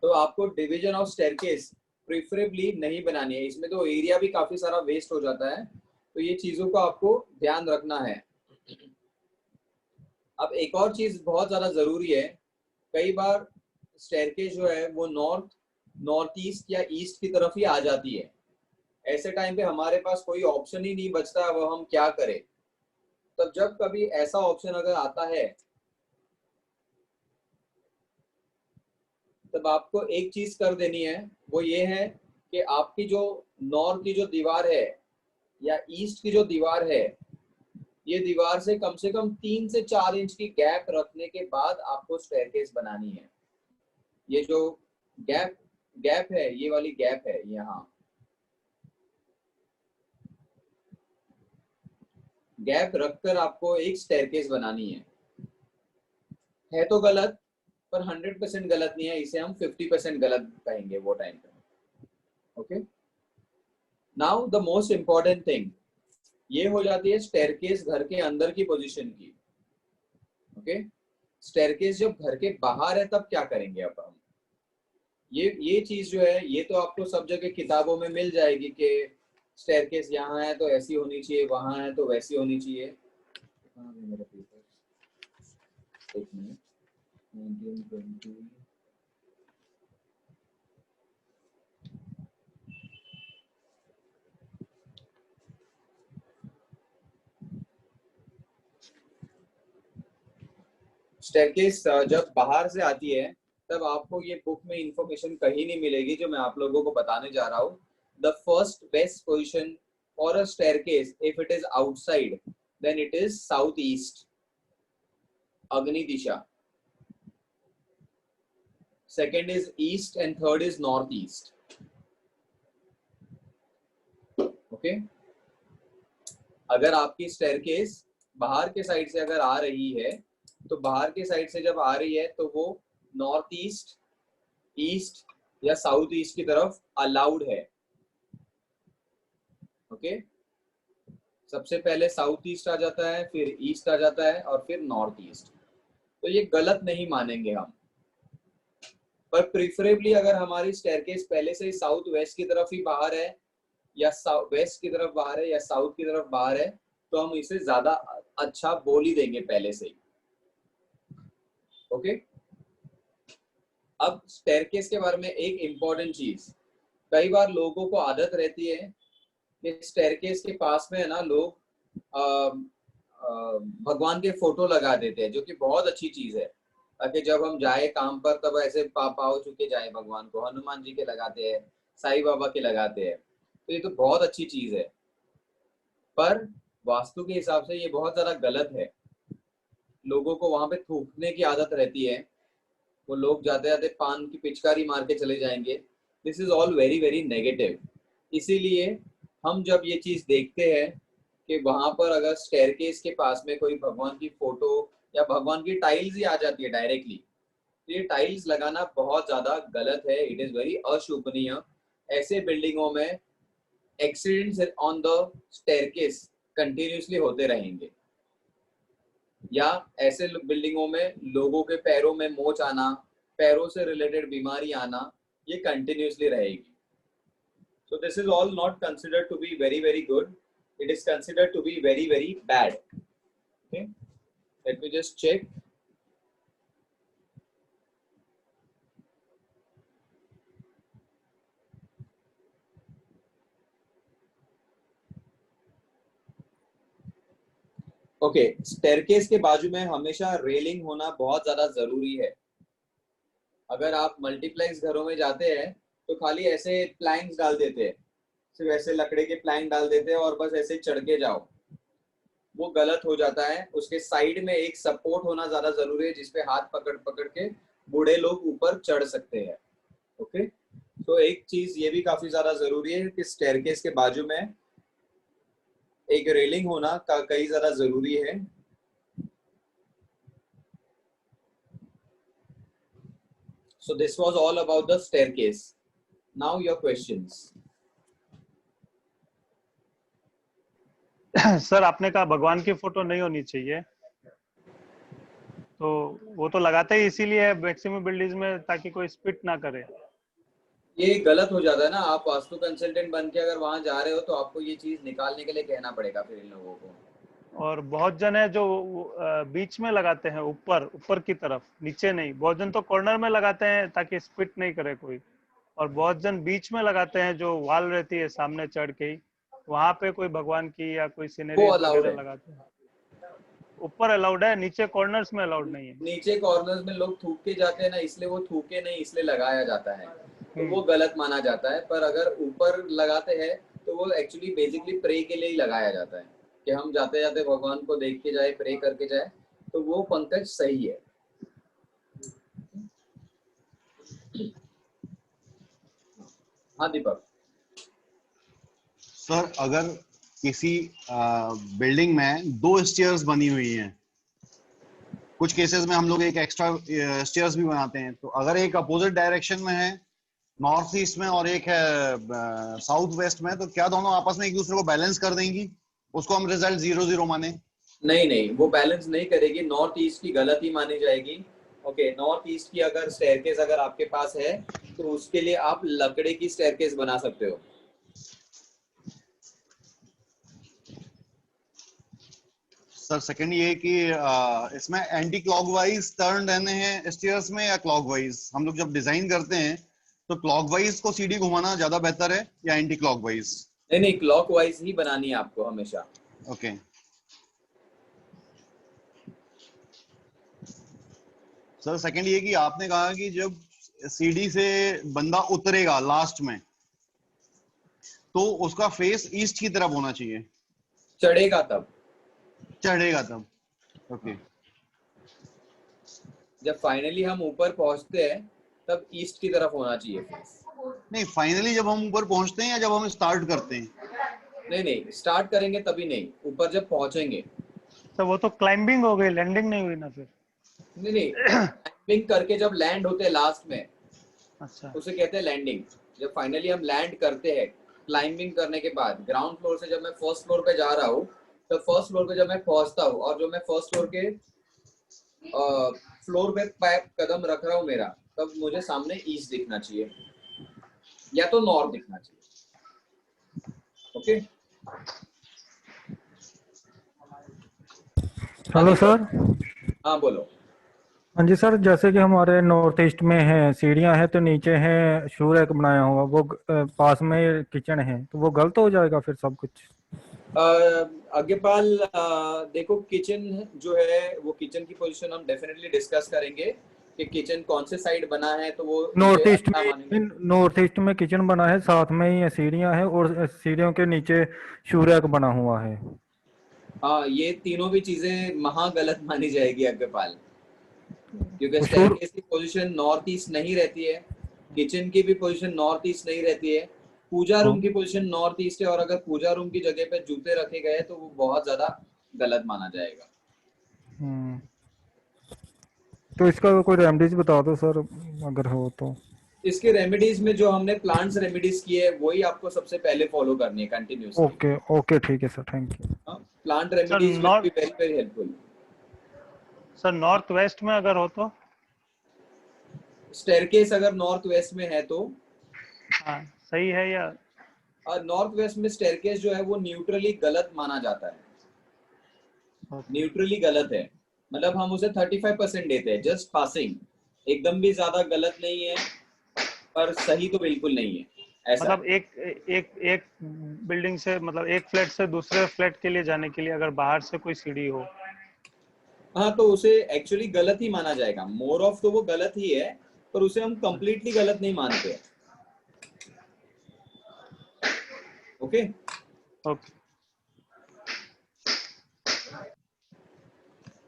तो आपको डिवीजन ऑफ स्टेयरकेस प्रेफरेबली नहीं बनानी है, इसमें तो एरिया भी काफी सारा वेस्ट हो जाता है, तो ये चीजों को आपको ध्यान रखना है। अब एक और चीज बहुत ज्यादा जरूरी है, कई बार स्टेयरकेस जो है वो नॉर्थ ईस्ट या ईस्ट की तरफ ही आ जाती है, ऐसे टाइम पे हमारे पास कोई ऑप्शन ही नहीं बचता, वो हम क्या करें। तब जब कभी ऐसा ऑप्शन अगर आता है तब आपको एक चीज कर देनी है, वो ये है कि आपकी जो नॉर्थ की जो दीवार है या ईस्ट की जो दीवार है, ये दीवार से कम 3 से 4 इंच की गैप रखने के बाद आपको स्टेयरकेस बनानी है। ये जो गैप है, ये वाली गैप है, यहाँ गैप रखकर आपको एक स्टेयरकेस बनानी है तो गलत, पर 100% गलत नहीं है, इसे हम 50% गलत कहेंगे वो टाइम पे। Okay, now the most important thing ये हो जाती है स्टेयरकेस घर के अंदर की पोजीशन की। ओके, स्टेयरकेस जब घर के बाहर है तब क्या करेंगे अब हम, ये चीज जो है ये तो आपको सब जगह किताबों में मिल जाएगी कि स्टेयरकेस यहाँ है तो ऐसी होनी चाहिए, वहां है तो वैसी होनी चाहिए। मेरा पेपर, एक मिनट, 1920 स्टेयरकेस जब बाहर से आती है तब आपको ये बुक में इंफॉर्मेशन कहीं नहीं मिलेगी जो मैं आप लोगों को बताने जा रहा हूँ। The first best position for a staircase if it is outside then it is south east, अग्नि दिशा। Second is east and third is north east. Okay, अगर आपकी स्टेयरकेस बाहर के साइड से अगर आ रही है तो बाहर के साइड से जब आ रही है तो वो नॉर्थ ईस्ट ईस्ट या साउथ ईस्ट की तरफ अलाउड है। ओके, सबसे पहले साउथ ईस्ट आ जाता है, फिर ईस्ट आ जाता है और फिर नॉर्थ ईस्ट। तो ये गलत नहीं मानेंगे हम, पर प्रिफरेबली अगर हमारी स्टेयरकेस पहले से ही साउथ वेस्ट की तरफ ही बाहर है या वेस्ट की तरफ बाहर है या साउथ की तरफ बाहर है, तो हम इसे ज्यादा अच्छा बोल ही देंगे पहले से ही। ओके, अब स्टेयरकेस के बारे में एक इम्पोर्टेंट चीज, कई बार लोगों को आदत रहती है कि स्टेयरकेस के पास में है ना लोग भगवान के फोटो लगा देते हैं, जो कि बहुत अच्छी चीज है, ताकि जब हम जाए काम पर तब ऐसे पाँव छू जाए भगवान को। हनुमान जी के लगाते हैं, साईं बाबा के लगाते हैं, तो ये तो बहुत अच्छी चीज है, पर वास्तु के हिसाब से ये बहुत ज्यादा गलत है। लोगों को वहां पे थूकने की आदत रहती है, वो लोग जाते जाते पान की पिचकारी मार के चले जाएंगे। This is all very very negative. इसीलिए हम जब ये चीज देखते हैं कि वहां पर अगर स्टेयरकेस के पास में कोई भगवान की फोटो या भगवान की टाइल्स ही आ जाती है डायरेक्टली, तो ये टाइल्स लगाना बहुत ज्यादा गलत है। इट इज वेरी अशोभनीय। ऐसे बिल्डिंगों में accidents on the staircase continuously होते रहेंगे, या ऐसे बिल्डिंगों में लोगों के पैरों में मोच आना, पैरों से रिलेटेड बीमारी आना, ये कंटिन्यूसली रहेगी। So this is all not considered to be very very good. It is considered to be very very bad. Okay, let me just check. Okay, staircase के बाजू में हमेशा रेलिंग होना बहुत ज्यादा जरूरी है। अगर आप मल्टीप्लेक्स घरों में जाते हैं तो खाली ऐसे प्लैंक्स डाल देते हैं, सिर्फ ऐसे लकड़े के प्लैंक डाल देते हैं और बस ऐसे चढ़ के जाओ, वो गलत हो जाता है। उसके साइड में एक सपोर्ट होना ज्यादा जरूरी है, जिसपे हाथ पकड़ पकड़ के बूढ़े लोग ऊपर चढ़ सकते हैं। ओके, तो एक चीज ये भी काफी ज्यादा जरूरी है कि स्टेयरकेस के बाजू में एक रेलिंग होना कई ज्यादा जरूरी है। So this was all about the staircase. Now your questions. Sir आपने कहा भगवान की फोटो नहीं होनी चाहिए, तो वो तो लगाते ही इसीलिए है मैक्सिमम बिल्डिंग्स में, ताकि कोई स्पिट ना करे। ये गलत हो जाता है ना, आप वास्तु कंसल्टेंट बन के अगर वहां जा रहे हो तो आपको ये चीज निकालने के लिए कहना पड़ेगा फिर इन लोगों को। और बहुत जन है जो बीच में लगाते हैं, ऊपर की तरफ, नीचे नहीं। बहुत जन तो कॉर्नर में लगाते हैं ताकि स्पिट नहीं करे कोई, और बहुत जन बीच में लगाते हैं, जो वॉल रहती है सामने चढ़ के ही, वहां पे कोई भगवान की या कोई सीनरी वगैरह लगाते हैं। ऊपर अलाउड है, नीचे कॉर्नर्स में अलाउड नहीं है। नीचे कॉर्नर्स में लोग थूक के जाते हैं ना, इसलिए वो थूके नहीं, इसलिए लगाया जाता है, तो वो गलत माना जाता है। पर अगर ऊपर लगाते हैं तो वो एक्चुअली बेसिकली प्रे के लिए ही लगाया जाता है, कि हम जाते जाते भगवान को देख के जाए, प्रे करके जाए, तो वो पंकज सही है। हाँ दीपक सर, अगर किसी बिल्डिंग में 2 स्टेयर्स बनी हुई हैं, कुछ केसेस में हम लोग एक एक्स्ट्रा स्टेयर्स भी बनाते हैं, तो अगर एक अपोजिट डायरेक्शन में है, नॉर्थ ईस्ट में, और एक है साउथ वेस्ट में, तो क्या दोनों आपस में एक दूसरे को बैलेंस कर देंगी? उसको हम रिजल्ट 0-0 माने? नहीं, वो बैलेंस नहीं करेगी। नॉर्थ ईस्ट की गलती मानी जाएगी। ओके, नॉर्थ ईस्ट की अगर स्टेयरकेस अगर आपके पास है तो उसके लिए आप लकड़े की स्टेयरकेस बना सकते हो। सर सेकंड ये कि इसमें एंटी क्लॉकवाइज टर्न रहने हैं स्टेयर्स में, या क्लॉकवाइज? हम लोग जब डिजाइन करते हैं तो क्लॉकवाइज को सीढ़ी घुमाना ज्यादा बेहतर है या एंटी क्लॉकवाइज? नहीं, क्लॉकवाइज ही बनानी है आपको हमेशा। ओके। सर सेकंड ये कि आपने कहा कि जब सीढ़ी से बंदा उतरेगा लास्ट में, तो उसका फेस ईस्ट की तरफ होना चाहिए। चढ़ेगा तब। ओके। जब फाइनली हम ऊपर पहुंचते हैं तब ईस्ट की तरफ होना चाहिए फेस। नहीं, फाइनली जब हम ऊपर पहुंचते हैं या जब हम स्टार्ट करते हैं? नहीं, स्टार्ट करेंगे तभी नहीं, ऊपर जब पहुंचेंगे। तो वो तो क्लाइंबिंग हो गई, लैंडिंग नहीं हुई ना फिर। नहीं क्लाइंबिंग करके जब लैंड होते हैं लास्ट में, अच्छा उसे कहते हैं लैंडिंग। जब फाइनली हम लैंड करते हैं क्लाइंबिंग करने के बाद, ग्राउंड फ्लोर से जब मैं फर्स्ट फ्लोर पे जा रहा हूँ, तो फर्स्ट फ्लोर पे जब मैं पहुंचता हूँ और जो मैं फर्स्ट फ्लोर के फ्लोर पे पैर कदम रख रहा हूँ मेरा, तब मुझे सामने ईस्ट दिखना चाहिए या तो नॉर्थ दिखना चाहिए। Okay, hello sir. हाँ बोलो। हाँ जी सर, जैसे कि हमारे नॉर्थ ईस्ट में है सीढ़ियाँ हैं तो नीचे है शू रैक बनाया हुआ, वो पास में किचन है, तो वो गलत हो जाएगा फिर सब कुछ? आज्ञापाल, देखो किचन जो है वो किचन की पोजीशन हम डेफिनेटली डिस्कस करेंगे कि किचन कौन से साइड बना है, तो वो मुझे नॉर्थ ईस्ट अच्छा मानेंगे। में, नॉर्थ ईस्ट में किचन बना है, साथ में ही सीढ़ियाँ हैं और सीढ़ियों के नीचे शू रैक बना हुआ है। हाँ, ये तीनों भी चीजें महा गलत मानी जाएगी आज्ञापाल, क्योंकि वो शू स्टेयरकेस की पोजीशन नॉर्थ ईस्ट नहीं रहती है, किचन की भी पोजीशन नॉर्थ ईस्ट नहीं रहती है, पूजा रूम की पोजीशन नॉर्थ ईस्ट है, और अगर पूजा रूम की जगह पे जूते रखे गए तो वो बहुत ज्यादा गलत माना जाएगा। तो इसका कोई रेमेडीज बता दो सर, अगर हो तो। इसके रेमेडीज में जो हमने प्लांट्स रेमेडीज की है वही आपको सबसे पहले फॉलो करनी है कंटिन्यूसली। ओके ओके, ठीक है sir, thank you. Plant sir remedies will be north very very helpful. Sir north west में अगर हो तो? स्टेयरकेस अगर नॉर्थ वेस्ट में है तो हाँ सही है या? नॉर्थ वेस्ट में स्टेयरकेस जो है वो न्यूट्रली गलत माना जाता है, न्यूट्रली गलत है, मतलब हम उसे 35% देते हैं, जस्ट पासिंग, एकदम भी ज्यादा गलत नहीं है पर सही तो बिल्कुल नहीं है, ऐसा मतलब है। एक बिल्डिंग से, मतलब एक फ्लैट से दूसरे फ्लैट के लिए जाने के लिए अगर बाहर से कोई सीढ़ी हो, हाँ, तो उसे एक्चुअली गलत ही माना जाएगा, मोर ऑफ तो वो गलत ही है, पर उसे हम कंप्लीटली गलत नहीं मानते हैं। Okay, okay.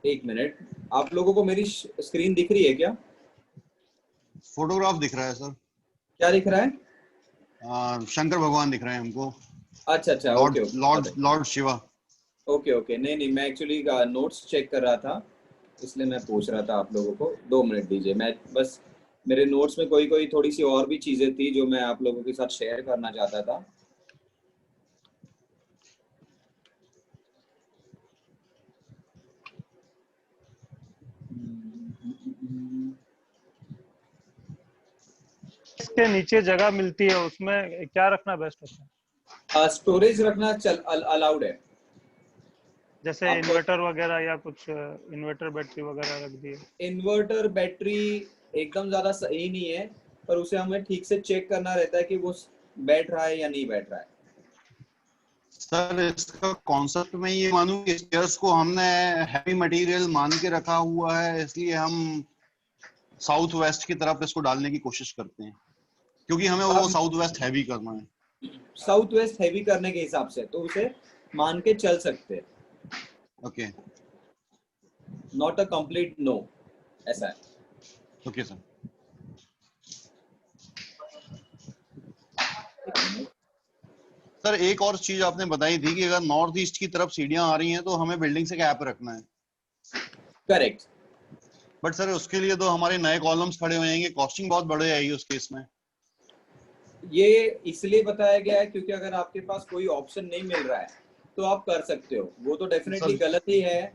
एक मिनट, आप लोगों को मेरी स्क्रीन दिख रही है क्या? फोटोग्राफ दिख रहा है सर। क्या दिख रहा है? शंकर भगवान दिख रहे हैं हमको। अच्छा अच्छा, Lord okay okay, Lord Lord Shiva. Okay okay, नहीं नहीं, मैं एक्चुअली नोट्स चेक कर रहा था, इसलिए मैं पूछ रहा था आप लोगों को। 2 मिनट दीजिए, मैं बस, मेरे नोट्स में कोई कोई थोड़ी सी और भी चीजें थी जो मैं आप लोगों के साथ शेयर करना चाहता था। इसके नीचे जगह मिलती है, उसमें क्या रखना बेस्ट होता है? स्टोरेज रखना अलाउड है जैसे आपको। इन्वर्टर वगैरह या कुछ इन्वर्टर बैटरी वगैरह रख दिए? इन्वर्टर बैटरी एकदम ज्यादा सही नहीं है, पर उसे हमें ठीक से चेक करना रहता है कि वो बैठ रहा है या नहीं बैठ रहा है। सर इसका कॉन्सेप्ट में ये मानूं कि स्टेयर्स को हमने हैवी मटेरियल मान के रखा हुआ है, इसलिए हम साउथ वेस्ट की तरफ इसको डालने की कोशिश करते हैं, क्योंकि हमें वो साउथ वेस्ट हैवी करना है। साउथ वेस्ट हैवी करने के हिसाब से तो उसे मान के चल सकते हैं, okay not a complete no, ऐसा है। Okay sir. सर एक और चीज आपने बताई थी कि अगर नॉर्थ ईस्ट की तरफ सीढ़ियां आ रही हैं तो हमें बिल्डिंग से गैप रखना है। करेक्ट। बट सर उसके लिए तो हमारे नए कॉलम्स खड़े हो जाएंगे, कॉस्टिंग बहुत बढ़ जाएगी उस केस में। ये इसलिए बताया गया है क्योंकि अगर आपके पास कोई ऑप्शन नहीं मिल रहा है तो आप कर सकते हो, वो तो डेफिनेटली सर गलत ही है,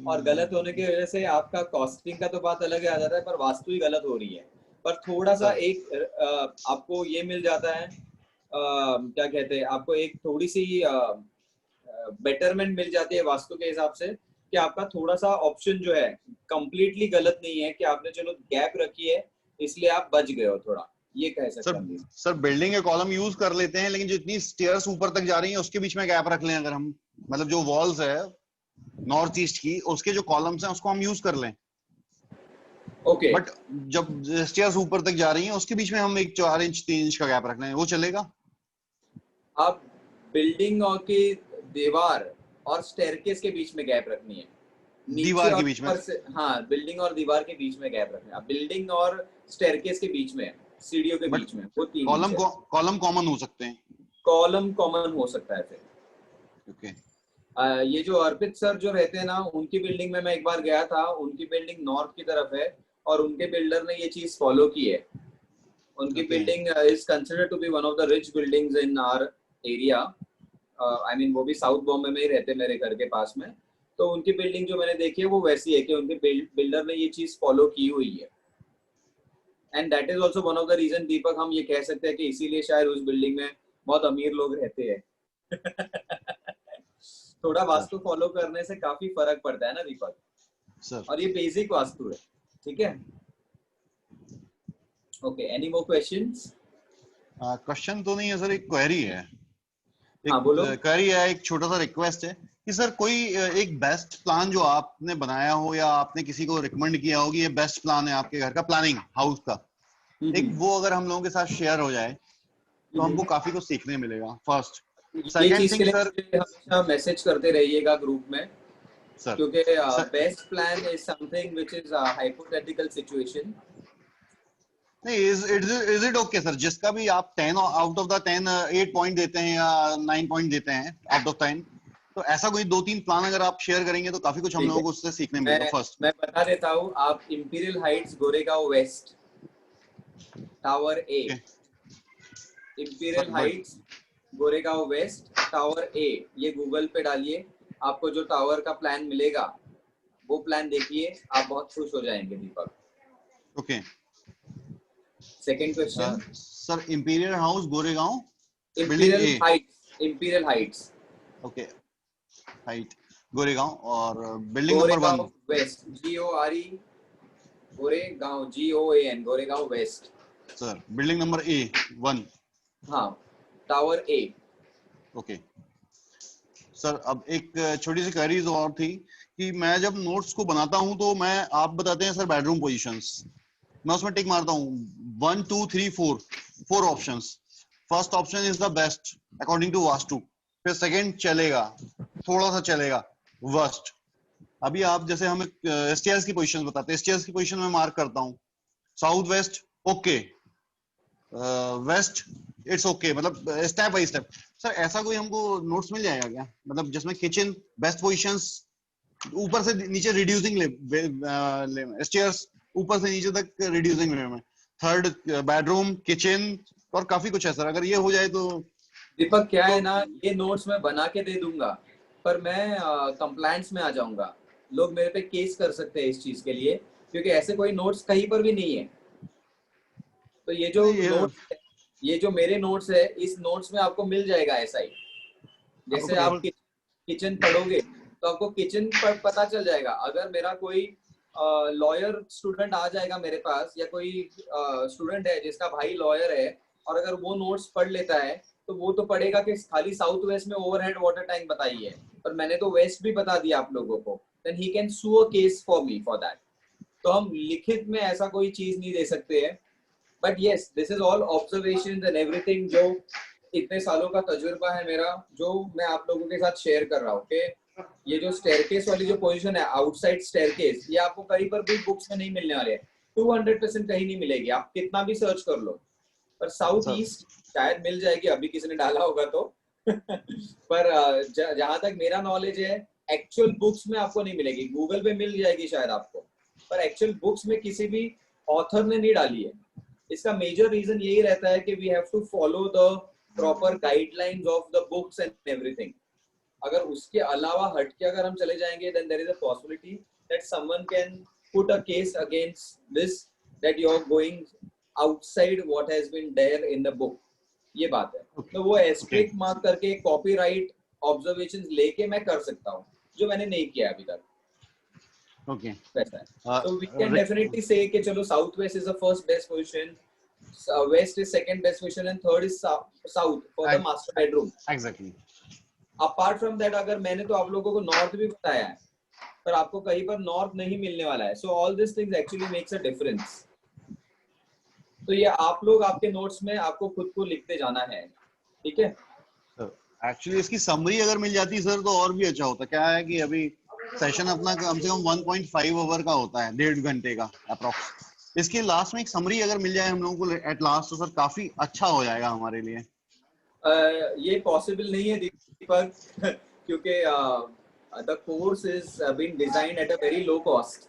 और गलत होने की वजह से आपका कॉस्टिंग का तो बात अलग आ जाता है, पर वास्तु ही गलत हो रही है। पर थोड़ा सा सर एक आपको ये मिल जाता है, क्या कहते हैं, आपको एक थोड़ी सी बेटरमेंट मिल जाती है वास्तु के हिसाब से, कि आपका थोड़ा सा ऑप्शन जो है कंप्लीटली गलत नहीं है, कि आपने चलो गैप रखी है इसलिए आप बच गए हो थोड़ा, ये कह सकते हैं हम। सर बिल्डिंग के कॉलम यूज कर लेते हैं, लेकिन जितनी स्टेयर्स ऊपर तक जा रही हैं उसके बीच में गैप रख लें अगर हम, मतलब जो वॉल्स है नॉर्थ ईस्ट की उसके जो कॉलम्स हैं उसको हम यूज कर लें। ओके, बट जब स्टेयर्स ऊपर तक जा रही हैं उसके बीच में हम एक 4 इंच 3 इंच का गैप रख लें, वो चलेगा? आप बिल्डिंग और की दीवार और स्टेयरकेस के बीच में गैप रखनी है, नीचे दीवार और के बीच में? ऊपर से, हाँ, बिल्डिंग और दीवार के बीच में गैप रखना है, बिल्डिंग और स्टेयरकेस के बीच में, सीढ़ियों के बट बीच में, वो 3 इंच है। कॉलम कॉमन हो सकते हैं? कॉलम कॉमन हो सकता है फिर। ओके ये जो अर्पित सर जो रहते हैं ना, उनकी बिल्डिंग में मैं एक बार गया था, उनकी बिल्डिंग नॉर्थ की तरफ है और उनके बिल्डर ने ये चीज फॉलो की है, उनकी Okay. Building is considered to be one of the rich buildings in our area. I mean वो भी साउथ बॉम्बे में ही रहते मेरे घर के पास में। तो उनकी बिल्डिंग जो मैंने देखी है वो वैसी है कि उनके बिल्डर ने ये चीज फॉलो की हुई है। And that is also one of the reason Deepak, हम ये कह सकते हैं कि इसीलिए शायद उस बिल्डिंग में बहुत अमीर लोग रहते हैं। थोड़ा वास्तु फॉलो करने से काफी फर्क पड़ता है ना दीपक सर। और ये बेसिक वास्तु है, ठीक है। Okay, any more questions? Question तो नहीं है सर, एक क्वेरी है। हाँ बोलो। क्वेरी है, एक छोटा सा रिक्वेस्ट है कि सर कोई एक बेस्ट प्लान जो आपने बनाया हो या आपने किसी को रिकमेंड किया हो कि ये बेस्ट प्लान है आपके घर का, प्लानिंग हाउस का, एक वो अगर हम लोगों के साथ शेयर हो जाए तो हमको काफी कुछ सीखने मिलेगा। फर्स्ट, ये सेकंड चीज के थिंग लिए सर, मुझे हमेशा मैसेज करते रहिएगा ग्रुप में, सर क्योंकि best plan is something which is a hypothetical situation. नहीं, इज इट ओके सर, जिसका भी आप 10 आउट ऑफ द 10 8 पॉइंट देते हैं या 9 पॉइंट देते हैं आउट ऑफ 10, तो ऐसा कोई 2-3 प्लान अगर आप शेयर करेंगे तो काफी कुछ हम लोगों को उससे सीखने मिलेगा। फर्स्ट मैं बता देता हूँ, आप Imperial Heights Goregaon West Tower A, Imperial Heights Goregaon West Tower A, ये गूगल पे डालिए, आपको जो टावर का प्लान मिलेगा वो प्लान देखिए, आप बहुत खुश हो जाएंगे Deepak. Okay. Second question sir, imperial house Goregaon imperial building A, heights, imperial heights okay, height Goregaon और building number 1 Goregaon west, GORE Goregaon GOAN Goregaon west sir, building number A1। हाँ, टावर ए। ओके सर, अब एक छोटी सी क्वेरीज और थी कि मैं जब नोट्स को बनाता हूं तो मैं, आप बताते हैं सर बेडरूम पोजीशंस, मैं उसमें टिक मारता हूँ 1 2 3 4 options. First option is the best according to vastu, फिर सेकंड चलेगा, थोड़ा सा चलेगा, वर्स्ट। अभी आप जैसे हमें स्टेयर्स की पोजीशन बताते हैं, स्टेयर्स की पोजीशन में मार्क करता हूँ south west okay, west it's okay, मतलब स्टेप बाय स्टेप। सर ऐसा कोई हमको नोट्स मिल जाएगा क्या, मतलब जिसमें किचन बेस्ट पोजीशंस ऊपर से नीचे रिड्यूसिंग स्टेयर्स ऊपर से नीचे तक रिड्यूसिंग में, थर्ड बेडरूम किचन और काफी कुछ है सर, अगर ये हो जाए तो। दीपक क्या है ना, ये नोट्स मैं बना के दे दूंगा पर मैं कंप्लायंस में आ जाऊंगा, लोग मेरे पे केस कर सकते हैं इस चीज के लिए, क्योंकि ऐसे कोई नोट्स कहीं पर भी नहीं है। तो ये जो नोट्स, ये जो मेरे नोट्स है, इस नोट्स में आपको मिल जाएगा ऐसा ही। जैसे आप किचन पढ़ोगे तो आपको किचन पर पता चल जाएगा। अगर मेरा कोई लॉयर स्टूडेंट आ जाएगा मेरे पास, या कोई स्टूडेंट है जिसका भाई लॉयर है, और अगर वो नोट्स पढ़ लेता है तो वो तो पढ़ेगा कि खाली साउथ वेस्ट में ओवरहेड वाटर टैंक बताई है, पर मैंने तो वेस्ट भी बता दिया आप लोगों को, then he can sue a case for me for that. तो हम लिखित में ऐसा कोई चीज नहीं दे सकते हैं, but yes this is all observations and everything, जो इतने सालों का तजुर्बा है मेरा, जो मैं आप लोगों के साथ शेयर कर रहा हूँ कि ये जो स्टेयरकेस वाली जो पोजीशन है, आउटसाइड स्टेयरकेस, ये आपको कहीं पर भी बुक्स में नहीं मिलने वाले हैं, 200% कहीं नहीं मिलेगी, आप कितना भी सर्च कर लो। पर साउथ ईस्ट शायद मिल जाएगी, अभी किसी ने डाला होगा तो। पर जहां तक मेरा नॉलेज है, एक्चुअल बुक्स में आपको नहीं मिलेगी, गूगल पे मिल जाएगी शायद आपको, पर एक्चुअल बुक्स में किसी भी ऑथर ने नहीं डाली है। इसका मेजर रीजन यही रहता है कि we have to follow the proper guidelines of the books and everything. अगर उसके अलावा हटके अगर हम चले जाएंगे, then there is a possibility that someone can put a case against this, that you are going outside what has been there in the book। ये बात है। तो वो एस्ट्रिक मार्क करके कॉपीराइट ऑब्जर्वेशंस लेके मैं कर सकता हूँ, जो मैंने नहीं किया अभी तक। ओके, वैसा है। तो we can definitely say कि चलो south west is the first best position, west is second best position, and third is south for the master bedroom। Exactly। Apart from that, अगर मैंने तो आप लोगों को नॉर्थ भी बताया है, पर आपको कहीं पर नॉर्थ नहीं मिलने वाला है। So all this things actually makes a difference. तो ये आप लोग आपके नोट्स में आपको खुद को लिखते जाना है, ठीक है सर। एक्चुअली इसकी समरी अगर मिल जाती सर तो और भी अच्छा होता। क्या है कि अभी सेशन अपना कम से कम 1.5 आवर का होता है, 1.5 घंटे का अप्रोक्स। इसके लास्ट में एक समरी अगर मिल जाए हम लोगों को एट लास्ट, तो सर काफी अच्छा हो जाएगा हमारे लिए। ये पॉसिबल नहीं है दीपक, क्योंकि the course is been designed at a very low cost।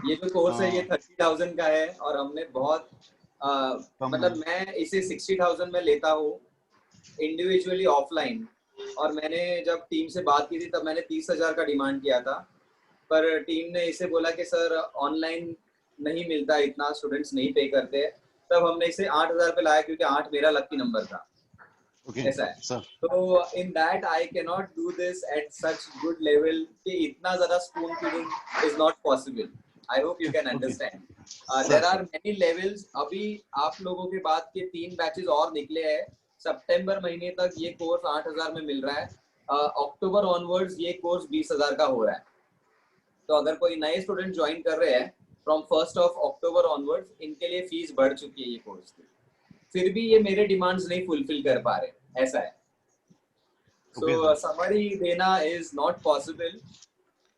ये जो कोर्स है ये 30,000 का है, और हमने बहुत मतलब मैं इसे 60,000 में लेता हूँ इंडिविजुअली ऑफलाइन, और मैंने जब टीम से बात की थी तब मैंने 30,000 का डिमांड किया था, पर टीम ने इसे बोला कि सर ऑनलाइन नहीं मिलता, इतना स्टूडेंट्स नहीं पे करते, तब हमने इसे 8,000 पे लाया क्योंकि 8 मेरा लकी नंबर था। ऐसा है। तो in that I can not do this at such good level कि इतना ज्यादा spoon feeding is not possible. I hope you can understand. There are many levels. अभी आप लोगों के बाद के 3 बैचेस और निकले हैं। सितंबर महीने तक ये कोर्स 8,000 में मिल रहा है। अक्टूबर ऑनवर्ड्स ये कोर्स 20,000 का हो रहा है। तो अगर कोई नए स्टूडेंट ज्वाइन कर रहे हैं फ्रॉम 1 अक्टूबर ऑनवर्ड्स, इनके लिए फीस बढ़ चुकी है ये कोर्स की। फिर भी ये मेरे डिमांड्स नहीं फुलफिल कर पा रहे, ऐसा है। सो समरी देना is not possible.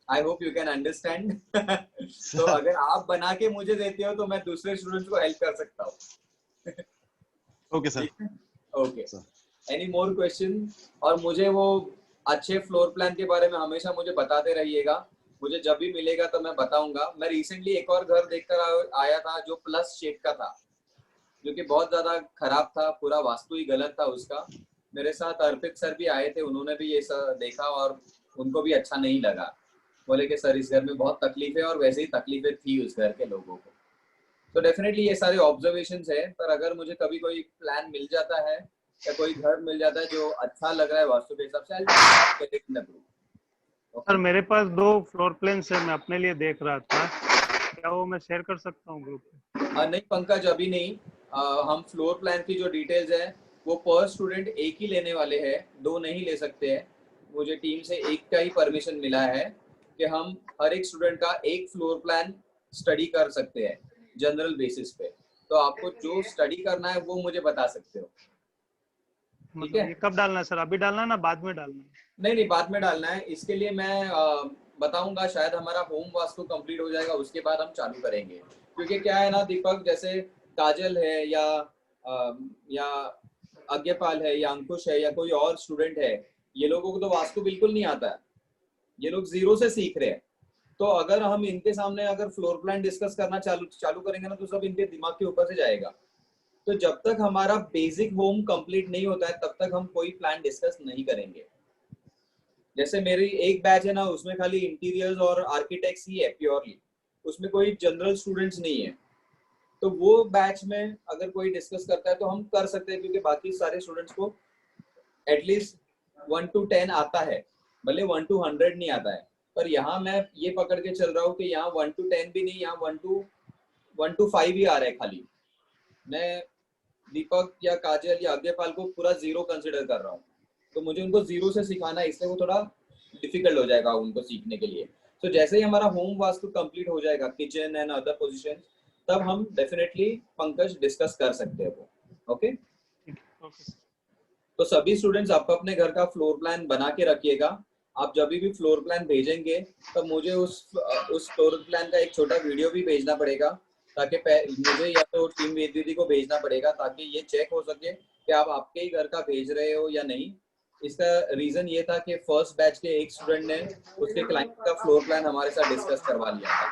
I hope you can understand. तो अगर आप बना के मुझे देते हो तो मैं दूसरे स्टूडेंट्स को हेल्प कर सकता हूँ। Okay sir. Okay, any more question? और मुझे वो अच्छे फ्लोर प्लान के बारे में हमेशा मुझे बताते रहिएगा। मुझे जब भी मिलेगा तो मैं बताऊंगा। मैं रिसेंटली एक और घर देखकर आया था जो प्लस शेप का था, जो कि बहुत ज्यादा खराब था, पूरा वास्तु ही गलत था उसका। मेरे साथ अर्पित सर भी आए थे, उन्होंने भी ये सब देखा और उनको भी अच्छा नहीं लगा। बोले कि सर इस घर में बहुत तकलीफें, और वैसे ही तकलीफें थी उस घर के लोगों को। तो डेफिनेटली ये सारे ऑब्जर्वेशंस है, पर अगर मुझे कभी कोई प्लान मिल जाता है या कोई घर मिल जाता है जो अच्छा लग रहा है वास्तु के हिसाब से, सर मेरे पास 2 फ्लोर प्लान्स है, मैं अपने लिए देख रहा था, क्या वो मैं शेयर कर सकता हूँ ग्रुप पे? नहीं पंकज, अभी नहीं। हम फ्लोर प्लान की जो डिटेल्स है वो पर स्टूडेंट एक ही लेने वाले हैं, 2 नहीं ले सकते हैं। मुझे टीम से एक का ही परमिशन मिला है कि हम हर एक स्टूडेंट का एक फ्लोर प्लान स्टडी कर सकते हैं जनरल बेसिस पे। तो आपको जो स्टडी करना है वो मुझे बता सकते हो। ठीक है? ये कब डालना है सर? अभी डालना है ना बाद में डालना है? नहीं, बाद में डालना है। इसके लिए मैं बताऊंगा, शायद हमारा होम वास्तु कंप्लीट हो जाएगा उसके बाद हम चालू करेंगे। क्योंकि क्या है ना दीपक, जैसे काजल है या अज्ञपाल है या अंकुश है या कोई और स्टूडेंट है, ये लोगों को तो वास्तु बिल्कुल नहीं आता है, ये लोग जीरो से सीख रहे हैं। तो अगर हम इनके सामने अगर फ्लोर प्लान डिस्कस करना चालू करेंगे ना, तो सब इनके दिमाग के ऊपर से जाएगा। तो जब तक हमारा बेसिक होम कंप्लीट नहीं होता है तब तक हम कोई प्लान डिस्कस नहीं करेंगे। जैसे मेरी एक बैच है ना, उसमें खाली इंटीरियर्स और आर्किटेक्ट्स ही है प्योरली, उसमें कोई जनरल स्टूडेंट्स नहीं है। तो वो बैच में अगर कोई डिस्कस करता है तो हम कर सकते हैं, क्योंकि बाकी सारे स्टूडेंट्स को एटलीस्ट 1 to 10 आता है, भले 1 to 100 नहीं आता है। पर यहाँ मैं ये पकड़ के चल रहा हूँ कि यहाँ 1 to 10 भी नहीं, यहाँ 1 to 5 ही आ रहा है खाली। मैं दीपक या काजल या अज्ञपाल को पूरा जीरो कंसिडर कर रहा हूँ, तो मुझे उनको जीरो से सिखाना है, इसलिए वो थोड़ा डिफिकल्ट हो जाएगा उनको सीखने के लिए। तो जैसे ही हमारा होम वास्तु कंप्लीट हो जाएगा, किचन एंड अदर पोजीशन, तब हम डेफिनेटली पंकज डिस्कस कर सकते हैं वो। ओके? तो सभी स्टूडेंट्स आप अपने घर का फ्लोर प्लान बना के रखिएगा। आप जब भी फ्लोर प्लान भेजेंगे तब मुझे उस फ्लोर प्लान का एक छोटा वीडियो भी भेजना पड़ेगा, ताकि मुझे या तो टीम वेद दीदी को भेजना पड़ेगा, ताकि ये चेक हो सके कि आप आपके ही घर का भेज रहे हो या नहीं। इसका रीजन ये था कि फर्स्ट बैच के एक स्टूडेंट ने उसके क्लाइंट का फ्लोर प्लान हमारे साथ डिस्कस करवा लिया था।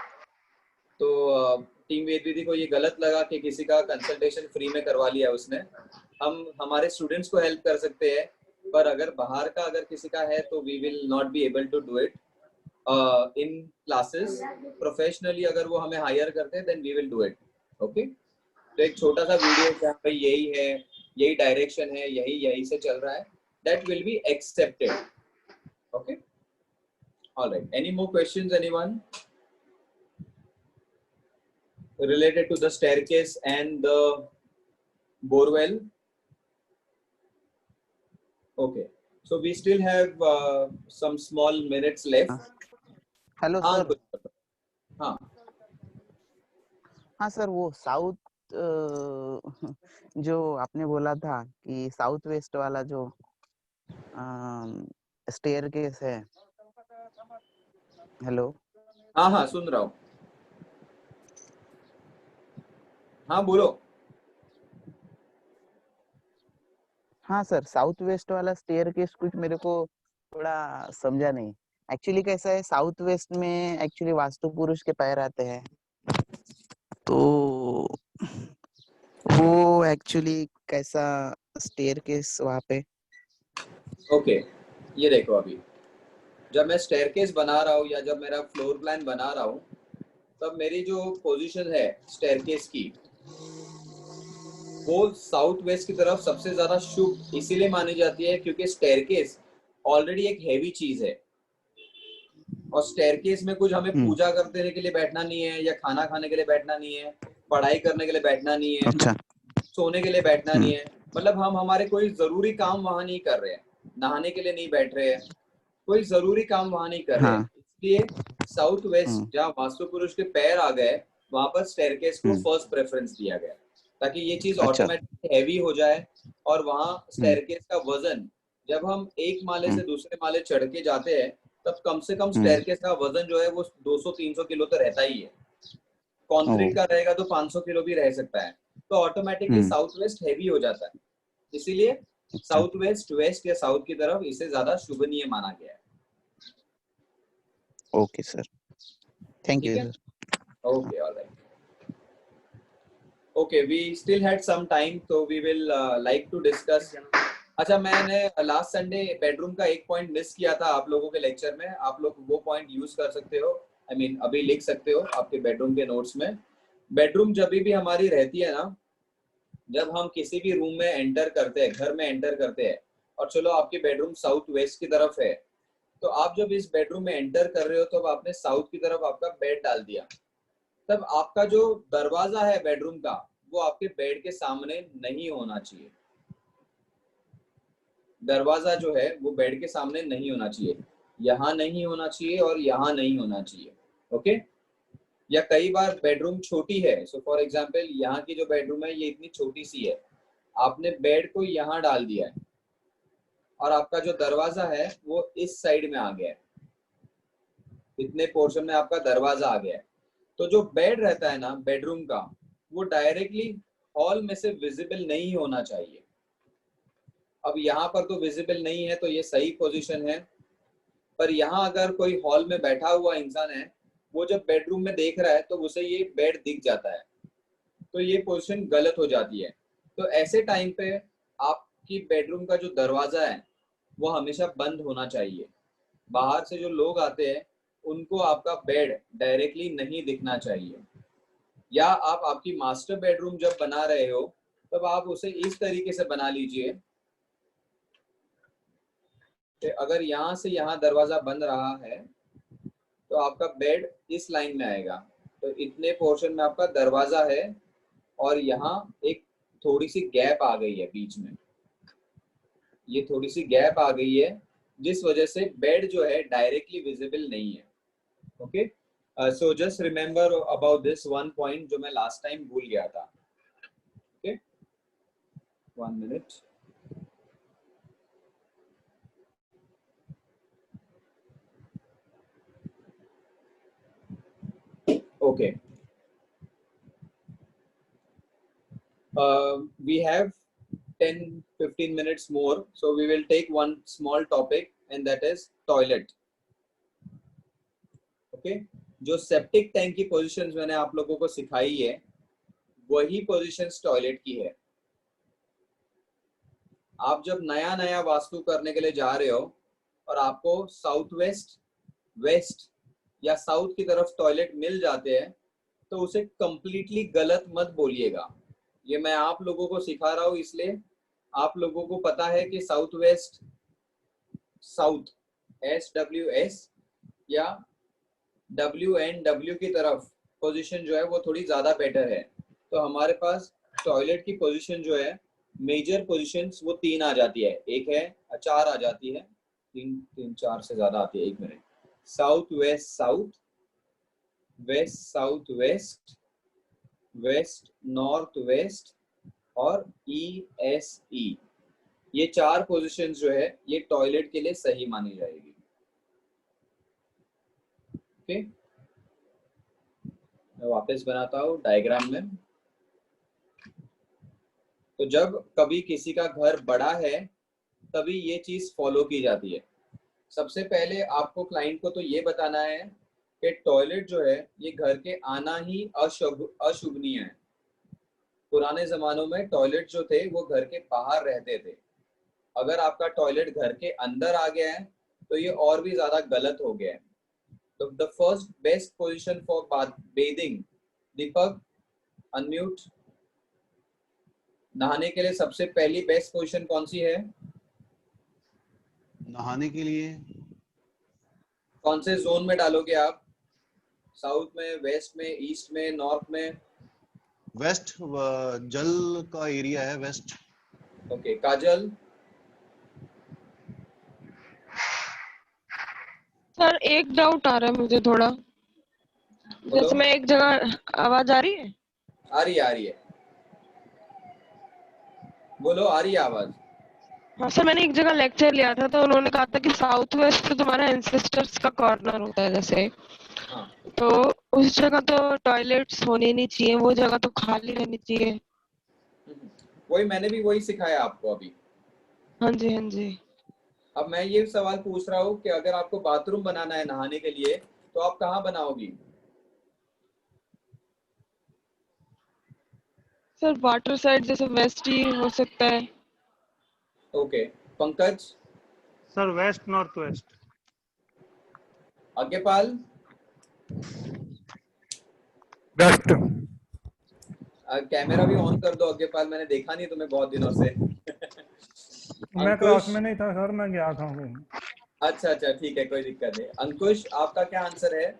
तो टीम वेद दीदी को ये गलत लगा कि किसी का कंसल्टेशन फ्री में करवा लिया उसने। हम हमारे स्टूडेंट्स को हेल्प कर सकते हैं, पर अगर बाहर का अगर किसी का है तो we will not be able to do it in classes. Professionally अगर वो हमें हायर करते हैं then we will do it. Okay? तो एक छोटा सा वीडियो जहाँ पे यही है, यही डायरेक्शन है, यही से चल रहा है, that will be accepted. Okay? All right. Any more questions, anyone? Related to the staircase and the borewell? Okay. So we still have some small minutes left. Hello sir. हाँ हाँ सर, वो south जो आपने बोला था कि south west वाला जो स्टेयरकेस है। हेलो? हाँ सुन रहा हूँ। हाँ बोलो। हाँ सर, साउथ वेस्ट वाला स्टेयरकेस कुछ मेरे को थोड़ा समझा नहीं। एक्चुअली कैसा है, साउथ वेस्ट में एक्चुअली वास्तु पुरुष के पैर आते हैं, तो वो एक्चुअली कैसा स्टेयरकेस वहाँ पे? ओके, ये देखो, अभी जब मैं स्टेयरकेस बना रहा हूँ या जब मेरा फ्लोर प्लान बना रहा हूँ, तब मेरी जो पोजीशन है स्टेयरकेस की, वो साउथ वेस्ट की तरफ सबसे ज्यादा शुभ इसीलिए मानी जाती है क्योंकि स्टेयरकेस ऑलरेडी एक हैवी चीज है, और स्टेयरकेस में कुछ हमें पूजा करने के लिए बैठना नहीं है, या खाना खाने के लिए बैठना नहीं है, पढ़ाई करने के लिए बैठना नहीं है, अच्छा। सोने के लिए बैठना नहीं है, मतलब हम हमारे कोई जरूरी काम वहां नहीं कर रहे हैं, नहाने के लिए नहीं बैठ रहे हैं, कोई जरूरी काम वहां नहीं कर रहे हैं। इसलिए साउथ वेस्ट जहाँ वास्तु पुरुष के पैर आ गए, वहां पर स्टेयरकेस को फर्स्ट प्रेफरेंस दिया गया, ताकि ये चीज ऑटोमेटिक हैवी हो जाए, और वहां स्टेयरकेस का वजन, जब हम एक माले से दूसरे माले चढ़ के जाते हैं, तब कम से कम स्टेयरकेस का वजन जो है वो 200-300 किलो तो रहता ही है। कंक्रीट का रहेगा तो 500 किलो भी रह सकता है, तो ऑटोमेटिकली साउथ वेस्ट हैवी हो जाता है। इसीलिए साउथ वेस्ट, वेस्ट या साउथ की तरफ इसे ज्यादा शुभनीय माना गया है। Okay sir, thank you sir. Okay, all right, okay, we still had some time, तो we will like to discuss. अच्छा, मैंने लास्ट संडे बेडरूम का एक पॉइंट मिस किया था आप लोगों के लेक्चर में, आप लोग वो पॉइंट यूज कर सकते हो, आई मीन अभी लिख सकते हो आपके बेडरूम के नोट्स में। बेडरूम जब भी हमारी रहती है ना, जब हम किसी भी रूम में एंटर करते हैं, घर में एंटर करते हैं, और चलो आपकी बेडरूम साउथ वेस्ट की तरफ है, तो आप जब इस बेडरूम में एंटर कर रहे हो, तो आपने साउथ की तरफ आपका बेड डाल दिया, तब आपका जो दरवाजा है बेडरूम का, वो आपके बेड के सामने नहीं होना चाहिए। दरवाजा जो है वो बेड के सामने नहीं होना चाहिए, यहाँ नहीं होना चाहिए और यहाँ नहीं होना चाहिए। ओके, या कई बार बेडरूम छोटी है, सो फॉर एग्जांपल यहाँ की जो बेडरूम है ये इतनी छोटी सी है, आपने बेड को यहाँ डाल दिया है, और आपका जो दरवाजा है वो इस साइड में आ गया है, इतने पोर्शन में आपका दरवाजा आ गया है, तो जो बेड रहता है ना बेडरूम का, वो डायरेक्टली हॉल में से विजिबल नहीं होना चाहिए। अब यहाँ पर तो विजिबल नहीं है, तो ये सही पोजीशन है, पर यहाँ अगर कोई हॉल में बैठा हुआ इंसान है, वो जब बेडरूम में देख रहा है तो उसे ये बेड दिख जाता है, तो ये पोजीशन गलत हो जाती है। तो ऐसे टाइम पे आपकी बेडरूम का जो दरवाजा है वो हमेशा बंद होना चाहिए। बाहर से जो लोग आते हैं उनको आपका बेड डायरेक्टली नहीं दिखना चाहिए। या आप आपकी मास्टर बेडरूम जब बना रहे हो, तब आप उसे इस तरीके से बना लीजिए कि अगर यहाँ से यहाँ दरवाजा बंद रहा है तो आपका बेड इस लाइन में आएगा, तो इतने पोर्शन में आपका दरवाजा है, और यहाँ एक थोड़ी सी गैप आ गई है बीच में, ये थोड़ी सी गैप आ गई है, जिस वजह से बेड जो है डायरेक्टली विजिबल नहीं है। Okay, so just remember about this one point जो मैं लास्ट टाइम भूल गया था। Okay, 1 minute. Okay, we have 10-15 minutes more, so we will take one small topic, and that is toilet. Okay, जो septic tank की positions मैंने आप लोगों को सिखाई है, वही पोजीशंस टॉयलेट की है। आप जब नया नया वास्तु करने के लिए जा रहे हो और आपको साउथ वेस्ट, वेस्ट या साउथ की तरफ टॉयलेट मिल जाते हैं, तो उसे कंप्लीटली गलत मत बोलिएगा। ये मैं आप लोगों को सिखा रहा हूँ, इसलिए आप लोगों को पता है कि साउथ वेस्ट, साउथ SWS या WNW की तरफ पोजीशन जो है वो थोड़ी ज्यादा बेटर है। तो हमारे पास टॉयलेट की पोजीशन जो है, मेजर पोजीशंस वो 3 आ जाती है, एक है 4 आ जाती है, 3-4 से ज्यादा आती है, 1 minute. South west south, west south west, waste north waste और ESE, ये 4 पोजीशंस जो है ये टॉयलेट के लिए सही मानी जाएगी। ओके, मैं वापस बनाता हूँ डायग्राम में। तो जब कभी किसी का घर बड़ा है तभी ये चीज फॉलो की जाती है। सबसे पहले आपको क्लाइंट को तो ये बताना है कि टॉयलेट जो है ये घर के आना ही अशुभनीय है। पुराने जमानों में टॉयलेट जो थे वो घर के बाहर रहते थे। अगर आपका टॉयलेट घर के अंदर आ गया है तो ये और भी ज्यादा गलत हो गया है। तो the first best position for bathing, Deepak unmute. नहाने के लिए सबसे पहली बेस्ट पोजीशन कौन सी है? नहाने के लिए कौन से जोन में डालोगे आप? साउथ में, वेस्ट में, ईस्ट में, नॉर्थ में? वेस्ट, जल का एरिया है वेस्ट। ओके, काजल? सर एक डाउट आ रहा है मुझे थोड़ा, जैसे मैं एक जगह, आवाज आ रही है? आ रही है, बोलो, आ रही है आवाज। हाँ सर, मैंने एक जगह लेक्चर लिया था तो उन्होंने कहा था कि साउथ वेस्ट तो तुम्हारा एंसेस्टर्स का कॉर्नर होता है जैसे, हाँ। तो उस जगह तो टॉयलेट्स होने नहीं चाहिए, वो जगह तो खाली रहनी चाहिए। वही मैंने भी वही सिखाया आपको अभी। हाँ जी, हाँ जी। अब मैं ये सवाल पूछ रहा हूँ कि अगर आपको बाथरूम बनाना है नहाने के लिए तो आप कहाँ बनाओगी? सर वाटर साइड जैसे वेस्ट ही हो सकता है। Okay, Pankaj? Sir west north west. Agyapal? West. Camera भी ऑन कर दो आज्ञापाल, मैंने देखा नहीं तुम्हें बहुत दिनों से। मैं क्लास में नहीं था सर, मैं गया था कहीं। अच्छा अच्छा, ठीक है, कोई दिक्कत नहीं। अंकुश, आपका क्या आंसर है?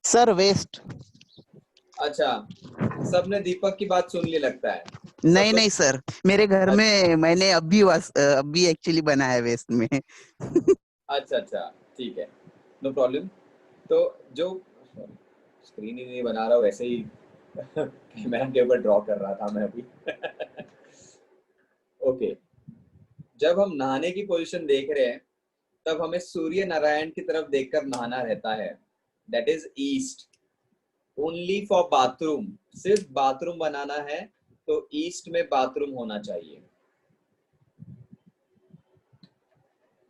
Sir west. अच्छा, सबने दीपक की बात सुन ली लगता है। नहीं नहीं सर, मेरे घर में मैंने अभी एक्चुअली बनाया है वेस्ट में। अच्छा अच्छा, ठीक है, नो प्रॉब्लम। तो जो स्क्रीन ही नहीं बना रहा हूँ, वैसे ही कैमरा के ऊपर ड्रॉ कर रहा था मैं अभी। ओके, जब हम नहाने की पोजीशन देख रहे हैं तब हमें सूर्य नारायण की तरफ देखकर नहाना रहता है, that is east. Only for bathroom, सिर्फ बाथरूम बनाना है तो ईस्ट में बाथरूम होना चाहिए।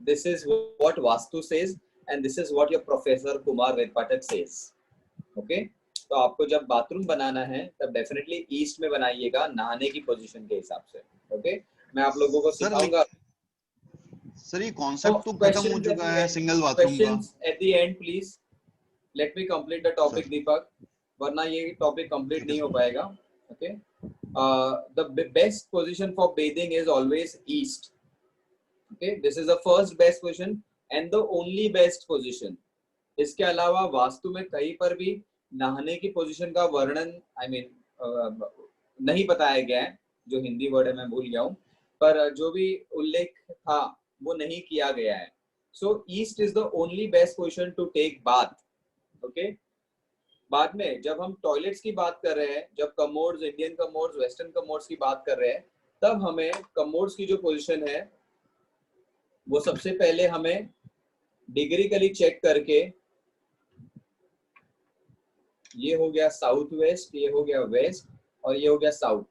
This is what vastu says and this is what your professor Kumar Ved Pathak says. Okay, तो आपको जब बाथरूम बनाना है तब डेफिनेटली ईस्ट में बनाइएगा नहाने की पोजीशन के हिसाब से। ओके, मैं आप लोगों को सिखाऊंगा। सर ये कॉन्सेप्ट तो खत्म हो चुका है सिंगल बाथरूम का। Questions at the end please. Let me complete the topic, दीपक, वरना ये टॉपिक कंप्लीट नहीं हो पाएगा। Okay, the best position for bathing is always east. Okay, this is the first best position and the only best position. इसके अलावा वास्तु में कहीं पर भी नहाने की पोजीशन का वर्णन नहीं बताया गया है, जो हिंदी वर्ड है मैं भूल गया हूँ, पर जो भी उल्लेख था वो नहीं किया गया है। So east is the only best position to take bath. Okay, बाद में जब हम टॉयलेट्स की बात कर रहे हैं, जब commodes, Indian commodes, western commodes की बात कर रहे हैं, तब हमें कमोड्स की जो पोजीशन है वो सबसे पहले हमें डिग्रिकली चेक करके, ये हो गया साउथ वेस्ट, ये हो गया वेस्ट और ये हो गया साउथ,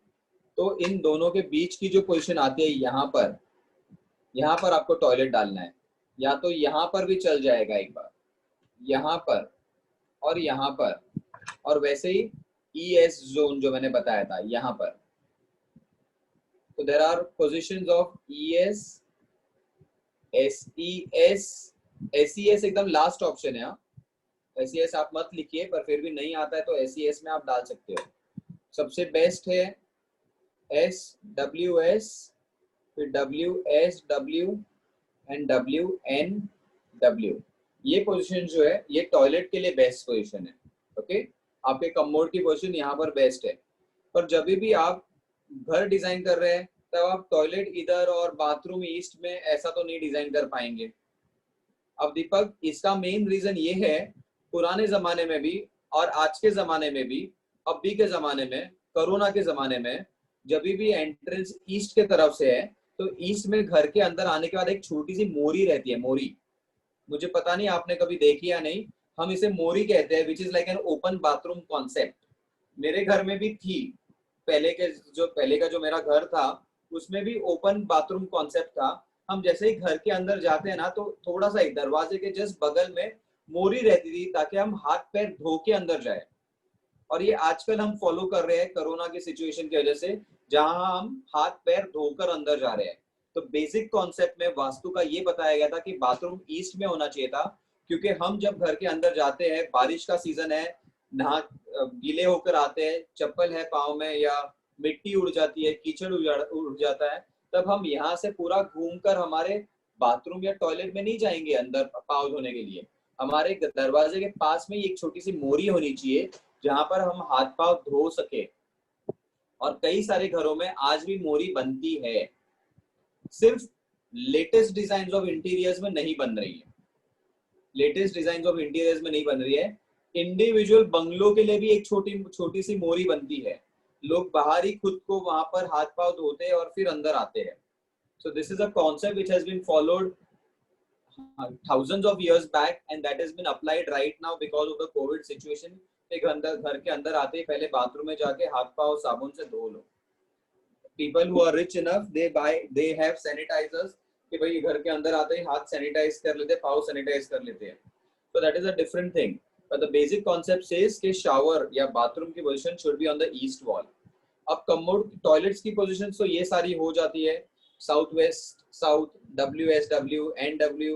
तो इन दोनों के बीच की जो पोजीशन आती है यहाँ पर आपको टॉयलेट डालना है। या तो यहाँ पर भी चल जाएगा एक बार, यहाँ पर और यहाँ पर, और वैसे ही ES जोन जो मैंने बताया था यहाँ पर। तो there are positions of ES, SES, SES एकदम लास्ट ऑप्शन है। SES आप मत लिखिए, पर फिर भी नहीं आता है तो SES में आप डाल सकते हो। सबसे बेस्ट है SWS, फिर WSW एंड WNW। ये पोजीशन जो है ये टॉयलेट के लिए बेस्ट पोजीशन है। ओके, आपके कमोड की पोजीशन यहाँ पर बेस्ट है, पर जब भी आप घर डिजाइन कर रहे हैं तब आप टॉयलेट इधर और बाथरूम ईस्ट में ऐसा तो नहीं डिजाइन कर पाएंगे। अब दीपक, इसका मेन रीजन ये है, पुराने जमाने में भी और आज के जमाने में भी, अभी के जमाने में, कोरोना के जमाने में, जब भी एंट्रेंस ईस्ट के तरफ से है तो ईस्ट में घर के अंदर आने के बाद एक छोटी सी मोरी रहती है। मोरी, मुझे पता नहीं आपने कभी देखी या नहीं, हम इसे मोरी कहते हैं, which is like an open bathroom concept. मेरे घर में भी थी, पहले का जो मेरा घर था उसमें भी ओपन बाथरूम कॉन्सेप्ट था। हम जैसे ही घर के अंदर जाते हैं ना तो थोड़ा सा एक दरवाजे के जस्ट बगल में मोरी रहती थी ताकि हम हाथ पैर धो के अंदर जाए। और ये आजकल हम फॉलो कर रहे हैं कोरोना की सिचुएशन की वजह से, जहां हम हाथ पैर धोकर अंदर जा रहे हैं। तो बेसिक कॉन्सेप्ट में वास्तु का ये बताया गया था कि बाथरूम ईस्ट में होना चाहिए था, क्योंकि हम जब घर के अंदर जाते हैं, बारिश का सीजन है, नहा गीले होकर आते हैं, चप्पल है पाँव में या मिट्टी उड़ जाती है, कीचड़ उड़ जाता है, तब हम यहाँ से पूरा घूमकर हमारे बाथरूम या टॉयलेट में नहीं जाएंगे अंदर पाँव धोने के लिए। हमारे दरवाजे के पास में एक छोटी सी मोरी होनी चाहिए जहां पर हम हाथ पाँव धो सके। और कई सारे घरों में आज भी मोरी बनती है, सिर्फ लेटेस्ट डिजाइन ऑफ इंटीरियर्स में नहीं बन रही है, लेटेस्ट डिजाइन ऑफ इंटीरियर्स में नहीं बन रही है। इंडिविजुअल बंगलों के लिए भी एक छोटी सी मोरी बनती है, लोग बाहर ही खुद को वहां पर हाथ पाँव धोते हैं और फिर अंदर आते हैं। So this is a concept which has been followed thousands of years back and that has been applied right now because of the COVID situation। घर के अंदर आते ही पहले बाथरूम में जाके हाथ पाँव साबुन से धो लो। People who are rich enough, they have sanitizers कि भाई घर के अंदर आते ही हाथ सैनिटाइज कर लेते हैं, पाँव सैनिटाइज कर लेते हैं। So that is a different thing, but the basic concept says कि शावर या बाथरूम की position should be on the east wall। अब कमोड टॉयलेट्स की पोजीशन तो ये सारी हो जाती है, south waste, south, WSW, NW,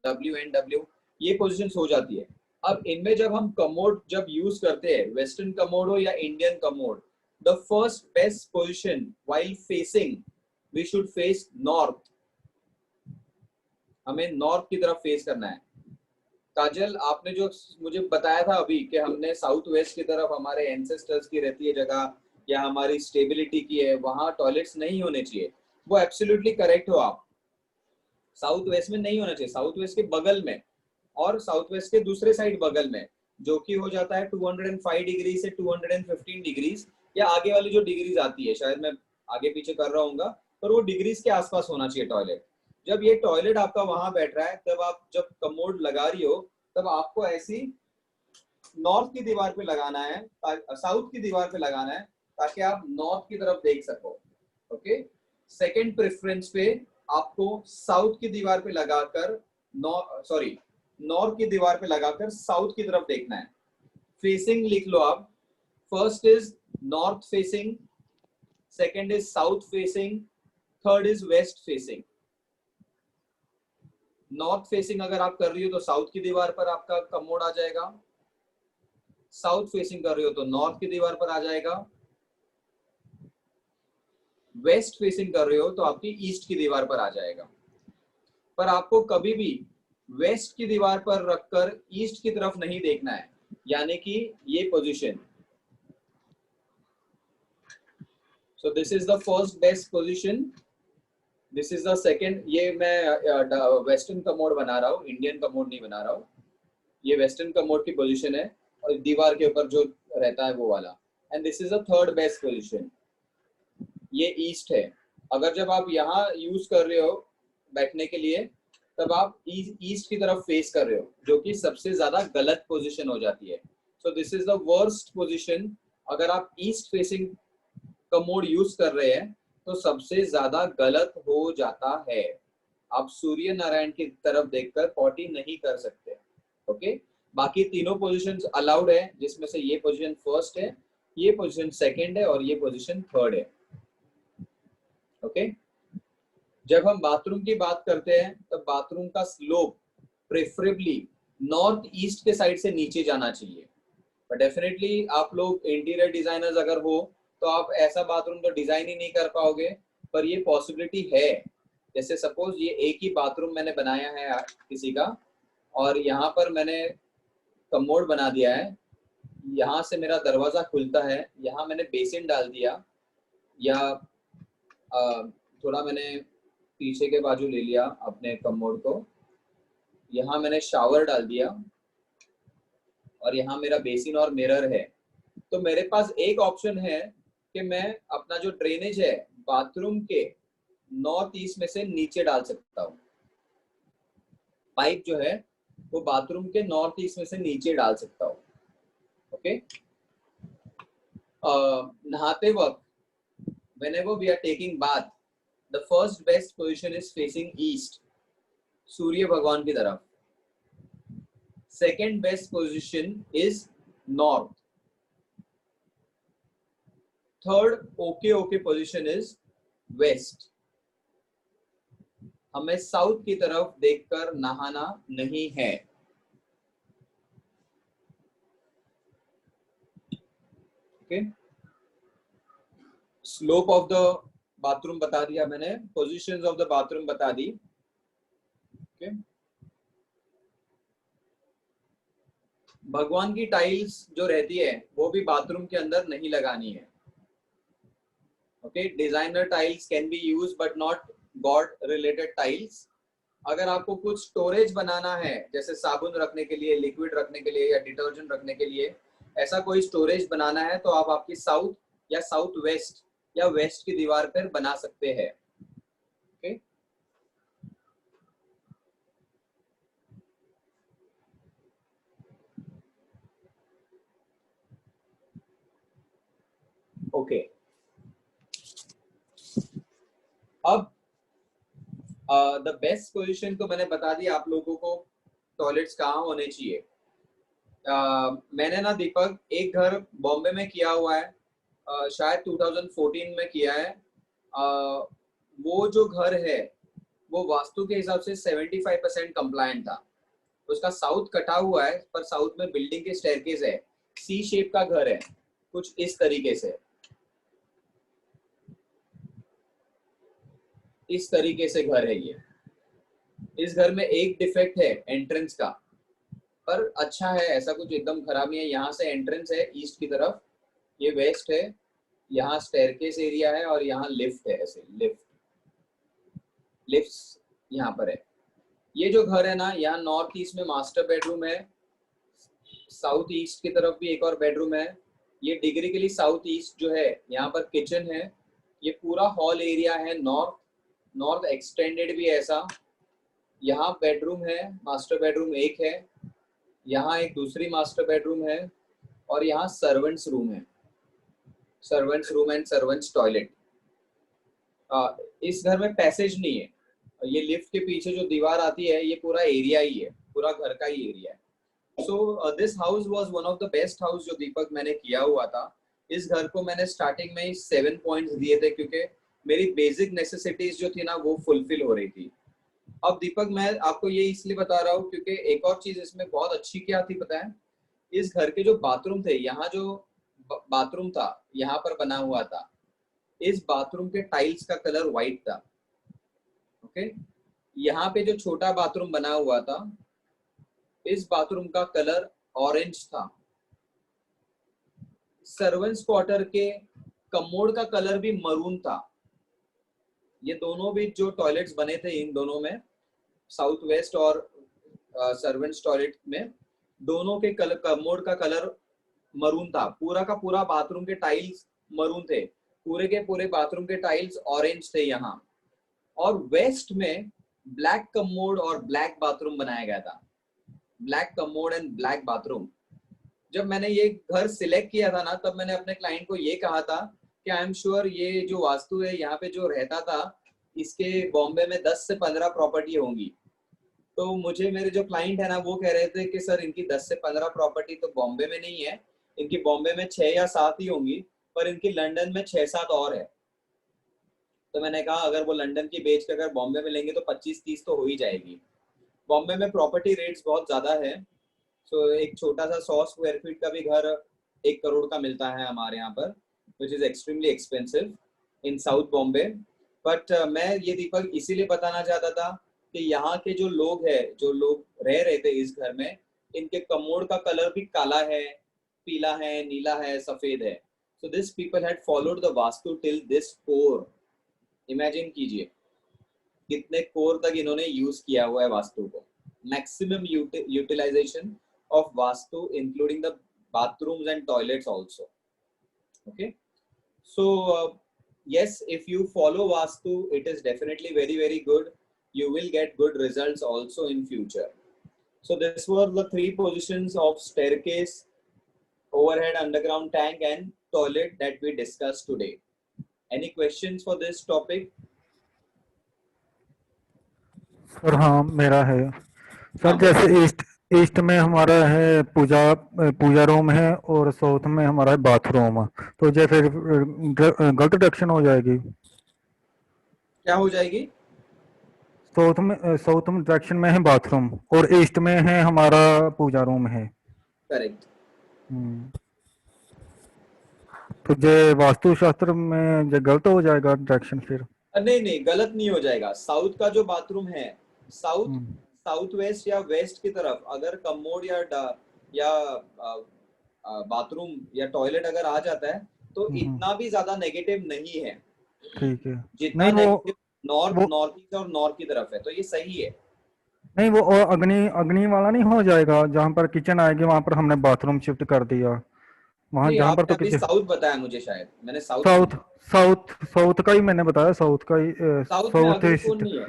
WNW, ये पोजीशंस हो जाती है। अब इनमें जब हम कमोड जब यूज करते हैं, वेस्टर्न कमोड हो या Indian commode, the first best position while facing, we should face north. हमें नॉर्थ की तरफ फेस करना है। काजल, आपने जो मुझे बताया था अभी कि हमने साउथ वेस्ट की तरफ हमारे एंसेस्टर्स की रहती है जगह या हमारी स्टेबिलिटी की है, वहां टॉयलेट्स नहीं होने चाहिए, वो एब्सोल्युटली करेक्ट हो आप। साउथ वेस्ट में नहीं होना चाहिए, साउथ वेस्ट के बगल में और साउथ वेस्ट के दूसरे साइड बगल में, जो कि हो जाता है 205 डिग्री से 215 डिग्रीज या आगे वाली जो डिग्रीज आती है, शायद मैं आगे पीछे कर रहा हूँ, पर वो डिग्रीज के आसपास होना चाहिए टॉयलेट। जब ये टॉयलेट आपका वहां बैठ रहा है, तब आप जब कमोड लगा रही हो, तब आपको ऐसी नॉर्थ की दीवार पे लगाना है, साउथ की दीवार पे लगाना है, ताकि आप नॉर्थ की तरफ देख सको। ओके, सेकेंड प्रेफरेंस पे आपको साउथ की दीवार पे लगाकर नॉर्थ की दीवार पे लगाकर साउथ की तरफ देखना है। फेसिंग लिख लो आप, first is north facing, second is south facing, third is waste facing. North facing अगर आप कर रही हो तो साउथ की दीवार पर आपका कमोड आ जाएगा, साउथ फेसिंग कर रही हो तो नॉर्थ की दीवार पर आ जाएगा, वेस्ट फेसिंग कर रहे हो तो आपकी ईस्ट की दीवार पर आ जाएगा। पर आपको कभी भी वेस्ट की दीवार पर रखकर ईस्ट की तरफ नहीं देखना है, यानी कि ये position. So this is the first best position, this is the second. ये मैं वेस्टर्न कमोड बना रहा हूँ, इंडियन कमोड नहीं बना रहा हूँ। ये वेस्टर्न कमोड की पोजीशन है और दीवार के ऊपर जो रहता है वो वाला। And this is the third best position, ये ईस्ट है। अगर जब आप यहाँ यूज कर रहे हो बैठने के लिए, तब आप ईस्ट की तरफ फेस कर रहे हो, जो कि सबसे ज्यादा गलत पोजीशन हो जाती है। सो this is the worst position. अगर आप ईस्ट फेसिंग कमोड यूज कर रहे हैं तो सबसे ज्यादा गलत हो जाता है। आप सूर्य नारायण की तरफ देखकर पॉटी नहीं कर सकते। ओके, बाकी तीनों पोजीशंस अलाउड है, जिसमें से ये पोजीशन फर्स्ट है, ये पोजीशन सेकंड है और ये पोजीशन थर्ड है। ओके, जब हम बाथरूम की बात करते हैं तब बाथरूम का स्लोप प्रेफरेबली नॉर्थ ईस्ट के साइड से नीचे जाना चाहिए। बट डेफिनेटली आप लोग इंटीरियर डिजाइनर्स अगर हो तो आप ऐसा बाथरूम तो डिजाइन ही नहीं कर पाओगे, पर ये पॉसिबिलिटी है। जैसे सपोज ये एक ही बाथरूम मैंने बनाया है किसी का, और यहाँ पर मैंने कमोड बना दिया है, यहाँ से मेरा दरवाजा खुलता है, यहाँ मैंने बेसिन डाल दिया या थोड़ा मैंने पीछे के बाजू ले लिया अपने कमोड को, यहाँ मैंने शावर डाल दिया और यहाँ मेरा बेसिन और मिरर है। तो मेरे पास एक ऑप्शन है कि मैं अपना जो ड्रेनेज है बाथरूम के नॉर्थ ईस्ट में से नीचे डाल सकता हूँ। पाइप जो है वो बाथरूम के नॉर्थ ईस्ट में से नीचे डाल सकता हूँ। ओके, नहाते वक्त whenever we are taking bath, the first best position is facing east, सूर्य भगवान की तरफ। Second best position is north, third okay position is west. हमें साउथ की तरफ देखकर नहाना नहीं है। Okay, slope of the bathroom बता दिया मैंने, पोजीशंस ऑफ द बाथरूम बता दी। ओके, भगवान की टाइल्स जो रहती है वो भी बाथरूम के अंदर नहीं लगानी है। Okay, designer tiles can be use but not God related tiles. अगर आपको कुछ स्टोरेज बनाना है, जैसे साबुन रखने के लिए, लिक्विड रखने के लिए या डिटर्जेंट रखने के लिए, ऐसा कोई स्टोरेज बनाना है तो आप आपकी साउथ या साउथ वेस्ट या वेस्ट की दीवार पर बना सकते हैं। ओके, ओके, अब द बेस्ट पोजीशन तो मैंने बता दिया आप लोगों को, टॉयलेट्स कहाँ होने चाहिए। मैंने ना दीपक एक घर बॉम्बे में किया हुआ है, शायद 2014 में किया है। वो जो घर है वो वास्तु के हिसाब से 75% कंप्लायंट था। उसका साउथ कटा हुआ है, पर साउथ में बिल्डिंग के स्टेयरकेस है, सी शेप का घर है, कुछ इस तरीके से, इस तरीके से घर है ये। इस घर में एक डिफेक्ट है एंट्रेंस का, पर अच्छा है, ऐसा कुछ एकदम खराब नहीं है। यहाँ से एंट्रेंस है ईस्ट की तरफ, ये वेस्ट है, यहाँ स्टेयरकेस एरिया है और यहाँ लिफ्ट है, ऐसे लिफ्ट यहाँ पर है। ये जो घर है ना, यहाँ नॉर्थ ईस्ट में मास्टर बेडरूम है, साउथ ईस्ट की तरफ भी एक और बेडरूम है। ये डिग्री के लिए साउथ ईस्ट जो है, यहाँ पर किचन है, ये पूरा हॉल एरिया है, नॉर्थ एक्सटेंडेड भी ऐसा। यहाँ बेडरूम है, मास्टर बेडरूम एक है, यहाँ एक दूसरी मास्टर बेडरूम है और यहाँ सर्वेंट्स रूम है, servants room and servants toilet. इस घर में पैसेज नहीं है, ये लिफ्ट के पीछे जो दीवार आती है ये पूरा एरिया ही है, पूरा घर का ही एरिया है। So this house was one of the best house जो दीपक मैंने किया हुआ था। इस घर को मैंने स्टार्टिंग में ही 7 पॉइंट्स दिए थे, क्योंकि मेरी बेसिक नेसेसिटीज जो थी ना वो फुलफिल हो रही थी। अब दीपक मैं आपको ये इसलिए बता रहा हूँ क्योंकि एक और चीज इसमें बहुत अच्छी क्या थी पता है, इस घर के जो बाथरूम थे, यहाँ जो बाथरूम था यहाँ पर बना हुआ था, इस बाथरूम के टाइल्स का कलर व्हाइट था। ओके, यहाँ पे जो छोटा बाथरूम बना हुआ था, इस बाथरूम का कलर ऑरेंज था। सर्वेंट्स क्वार्टर के कमोड का कलर भी मरून था। ये दोनों भी जो टॉयलेट्स बने थे, इन दोनों में साउथ वेस्ट और सर्वेंट्स टॉयलेट में, दोनों के कलर, कमोड का कलर मरून था। पूरा का पूरा बाथरूम के टाइल्स मरून थे, पूरे के पूरे बाथरूम के टाइल्स ऑरेंज थे यहाँ। और वेस्ट में ब्लैक कमोड और ब्लैक बाथरूम बनाया गया था, black commode and black bathroom. जब मैंने ये घर सिलेक्ट किया था ना, तब मैंने अपने क्लाइंट को ये कहा था कि आई एम श्योर ये जो वास्तु है यहाँ पे जो रहता था, इसके बॉम्बे में 10 से 15 प्रॉपर्टी होंगी। तो मुझे मेरे जो क्लाइंट है ना वो कह रहे थे कि सर इनकी 10 से 15 प्रॉपर्टी तो बॉम्बे में नहीं है, इनकी बॉम्बे में 6 या 7 ही होंगी, पर इनकी लंदन में 6-7 और है। तो मैंने कहा अगर वो लंदन की बेच के अगर बॉम्बे में लेंगे तो 25-30 तो हो ही जाएगी। बॉम्बे में प्रॉपर्टी रेट्स बहुत ज्यादा है। सो एक छोटा सा 100 स्क्वायर फीट का भी घर 1 करोड़ का मिलता है हमारे यहाँ पर, which is extremely expensive in south Bombay. But मैं ये दीपक इसीलिए बताना चाहता था कि यहाँ के जो लोग है, जो लोग रह रहे थे इस घर में, इनके कमोड का कलर भी काला है, पीला है, नीला है, सफेद है। So this people had followed the vastu till this core. Imagine कीजिए कितने कोर तक इन्होंने यूज किया हुआ है वास्तु को। Maximum utilization of Vastu including the bathrooms and toilets also. Okay, so yes, if you follow vastu, it is definitely very good. You will get good results also in future. So this were the 3 positions of staircase, overhead underground tank and toilet that we discussed today. Any questions for this topic? Sir हाँ मेरा है sir. हाँ, जैसे east में हमारा है puja room है, और साउथ में हमारा है बाथरूम। तो ये फिर गलत डायरेक्शन हो जाएगी। क्या हो जाएगी? साउथ में डायरेक्शन में है बाथरूम, और ईस्ट में है हमारा पूजा रूम है। करेक्ट। हम्म, तो ये वास्तु शास्त्र में ये गलत हो जाएगा डायरेक्शन फिर। नहीं नहीं, गलत नहीं हो जाएगा। साउथ का जो बाथरूम है, साउथ हम्म, साउथ वेस्ट या वेस्ट की तरफ अगर कमोड या बाथरूम या टॉयलेट अगर आ जाता है तो हम्म, इतना भी ज्यादा नेगेटिव नहीं है ठीक है। जितना नहीं नेगेटिव नॉर्थ वो नॉर्थ ईस्ट और नॉर्थ की तरफ है, तो ये सही है। नहीं वो और अग्नि अग्नि वाला नहीं हो जाएगा? जहाँ पर किचन आएगी वहां पर हमने बाथरूम शिफ्ट कर दिया, वहां नहीं, जहाँ पर आपने तो अभी किचन। साउथ बताया मुझे, शायद मैंने साउथ साउथ सुना। साउथ का ही मैंने बताया, साउथ का ही। साउथ में साउथ अग्निकोण ईस्ट नहीं है,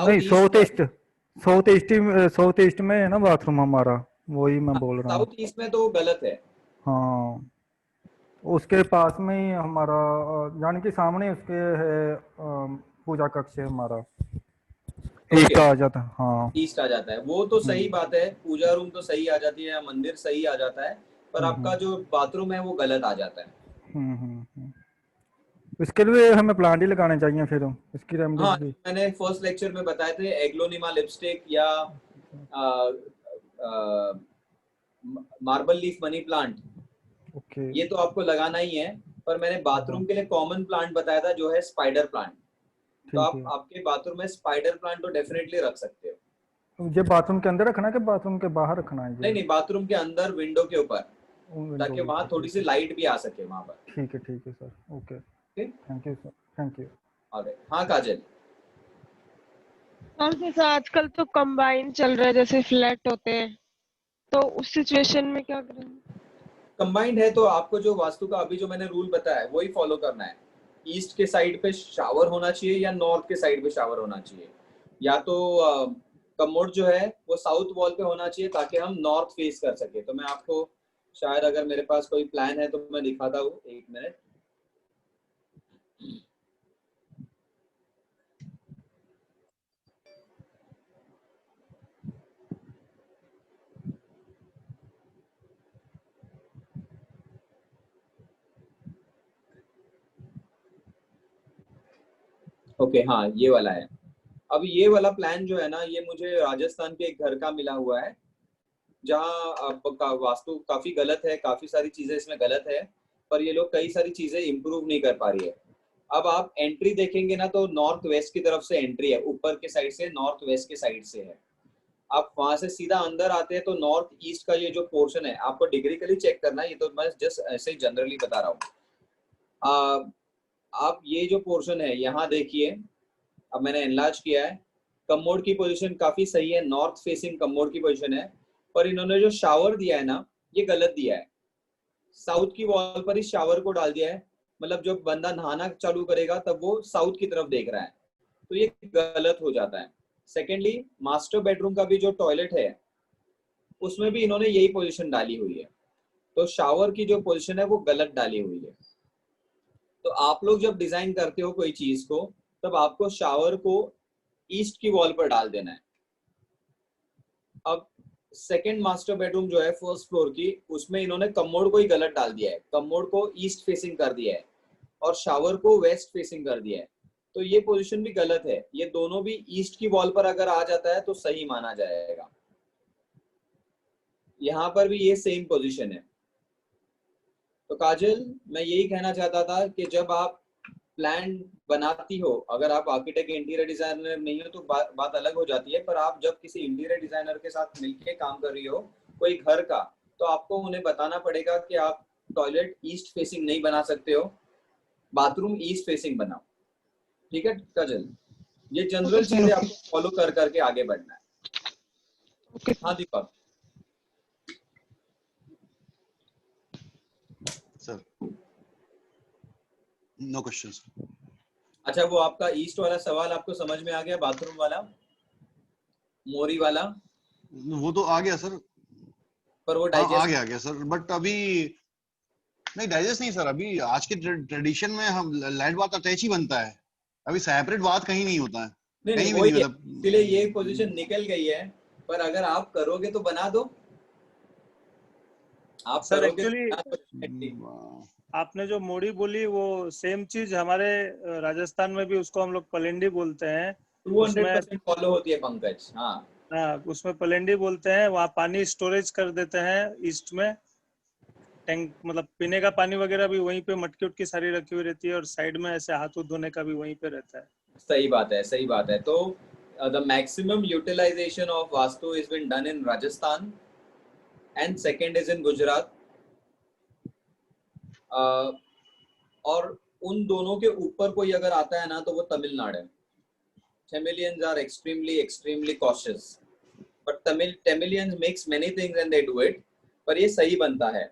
नहीं, साउथ ईस्ट में है। साउथ ईस्ट में है ना बाथरूम हमारा, वही मैं हाँ, बोल रहा हूँ। साउथ ईस्ट में तो गलत है। हाँ, उसके पास में ही हमारा यानी कि सामने उसके है पूजा कक्ष है हमारा, ईस्ट ओके, आ जाता है। हाँ। ईस्ट आ जाता है, वो तो सही हम्म, बात है। पूजा रूम तो सही आ जाती है या मंदिर सही आ जाता है, पर हम्म, आपका जो बाथरूम है वो गलत आ जाता है। हम्म। इसके लिए हमें प्लांट ही लगाने चाहिए फिर, इसकी हाँ, रेमेडीज भी। मैंने फर्स्ट लेक्चर में बताए थे, एग्लोनिमा लिपस्टिक या marble leaf money plant, okay. ये तो आपको लगाना ही है। पर मैंने हाँ, बाथरूम के लिए कॉमन प्लांट बताया था जो है स्पाइडर प्लांट। तो ठीक आप है। आपके बाथरूम में स्पाइडर प्लांट तो डेफिनेटली रख सकते हो। तो ये बाथरूम के अंदर रखना है कि बाथरूम के बाहर रखना है नहीं ये? नहीं, बाथरूम के अंदर विंडो के ऊपर, विंडो ताकि के वहां ऊपर, थोड़ी ठीक सी है। लाइट भी आ सके वहां पर। ठीक है सर, ओके। ठीक। Thank you sir, thank you. Alright, हाँ काजल। और जैसे आजकल तो कंबाइन चल रहा है, जैसे फ्लैट होते हैं, तो उस सिचुएशन में क्या करें? कंबाइंड है तो आपको जो वास्तु का अभी जो मैंने रूल बताया है वही फॉलो करना है। ईस्ट के साइड पे शावर होना चाहिए या नॉर्थ के साइड पे शावर होना चाहिए, या तो कमोड जो है वो साउथ वॉल पे होना चाहिए ताकि हम नॉर्थ फेस कर सके। तो मैं आपको शायद, अगर मेरे पास कोई प्लान है तो मैं दिखाता हूँ, एक मिनट। ओके, हाँ ये वाला है। अब ये वाला प्लान जो है ना, ये मुझे राजस्थान के एक घर का मिला हुआ है जहाँ आपका वास्तु काफी गलत है, काफी सारी चीजें इसमें गलत है, पर ये लोग कई सारी चीजें इम्प्रूव नहीं कर पा रही है। अब आप एंट्री देखेंगे ना तो नॉर्थ वेस्ट की तरफ से एंट्री है, ऊपर के साइड से नॉर्थ वेस्ट के साइड से है। आप वहां से सीधा अंदर आते हैं तो नॉर्थ ईस्ट का ये जो पोर्शन है आपको डिग्रिकली चेक करना है, ये तो मैं जस्ट ऐसे ही जनरली बता रहा हूँ। आप ये जो पोर्शन है यहाँ देखिए, अब मैंने एनलार्ज किया है। कमोड की पोजीशन काफी सही है, नॉर्थ फेसिंग कमोड की पोजीशन है, पर इन्होंने जो शावर दिया है ना ये गलत दिया है। साउथ की वॉल पर ही शावर को डाल दिया है, मतलब जब बंदा नहाना चालू करेगा तब वो साउथ की तरफ देख रहा है, तो ये गलत हो जाता है। सेकेंडली, मास्टर बेडरूम का भी जो टॉयलेट है उसमें भी इन्होंने यही पोजीशन डाली हुई है, तो शावर की जो पोजीशन है वो गलत डाली हुई है। तो आप लोग जब डिजाइन करते हो कोई चीज को, तब आपको शावर को ईस्ट की वॉल पर डाल देना है। अब सेकंड मास्टर बेडरूम जो है फर्स्ट फ्लोर की, उसमें इन्होंने कमोड को ही गलत डाल दिया है, कमोड को ईस्ट फेसिंग कर दिया है और शावर को वेस्ट फेसिंग कर दिया है, तो ये पोजीशन भी गलत है। ये दोनों भी ईस्ट की वॉल पर अगर आ जाता है तो सही माना जाएगा। यहाँ पर भी ये सेम पोजीशन है। तो काजल, मैं यही कहना चाहता था कि जब आप प्लान बनाती हो, अगर आप आर्किटेक्ट इंटीरियर डिजाइनर नहीं हो तो बात अलग हो जाती है, पर आप जब किसी इंटीरियर डिजाइनर के साथ मिलके काम कर रही हो कोई घर का, तो आपको उन्हें बताना पड़ेगा कि आप टॉयलेट ईस्ट फेसिंग नहीं बना सकते हो, बाथरूम ईस्ट फेसिंग बनाओ। ठीक है काजल, ये ओके जनरल सर, चीजें ओके। आपको फॉलो कर करके आगे बढ़ना है। ओके हाँ sir. Deepak. Sir no questions. अच्छा, वो आपका ईस्ट वाला सवाल आपको समझ में आ गया, बाथरूम वाला, मोरी वाला? वो तो आ गया सर, पर वो हाँ आ डाइजेस्ट, गया सर, बट अभी नहीं डाइजेस्ट नहीं सर। अभी आज के ट्रेडिशन में हम लैंड बाथ अटैच ही बनता है, अभी सेपरेट बात कहीं नहीं होता है, नहीं नहीं कहीं भी वही नहीं है, मतलब। इसीलिए ये पोजीशन निकल गई है पर अगर आप करोगे तो बना दो, आप सर करोगे तो एक्चुअली बना दो definitely। आपने जो मोड़ी बोली वो सेम चीज हमारे राजस्थान में भी उसको हम लोग पलेंडी बोलते हैं। 200% फॉलो होती है पंकज। हाँ हाँ, उसमें पलेंडी बोलते हैं। वहाँ पानी स्टोरेज कर देते हैं ईस्ट में, टैंक मतलब पीने का पानी वगैरह भी वहीं पे, मटकी उटकी सारी रखी हुई रहती है, और साइड में ऐसे हाथ धोने का भी वहीं पे रहता है। सही बात है, सही बात है। तो the maximum utilization of Vastu has been done in Rajasthan and second is in Gujarat। और उन दोनों के ऊपर कोई अगर आता है ना तो वो तमिलनाडु है। Tamilians are extremely cautious, but Tamilians makes many things and they do it, पर ये सही बनता है।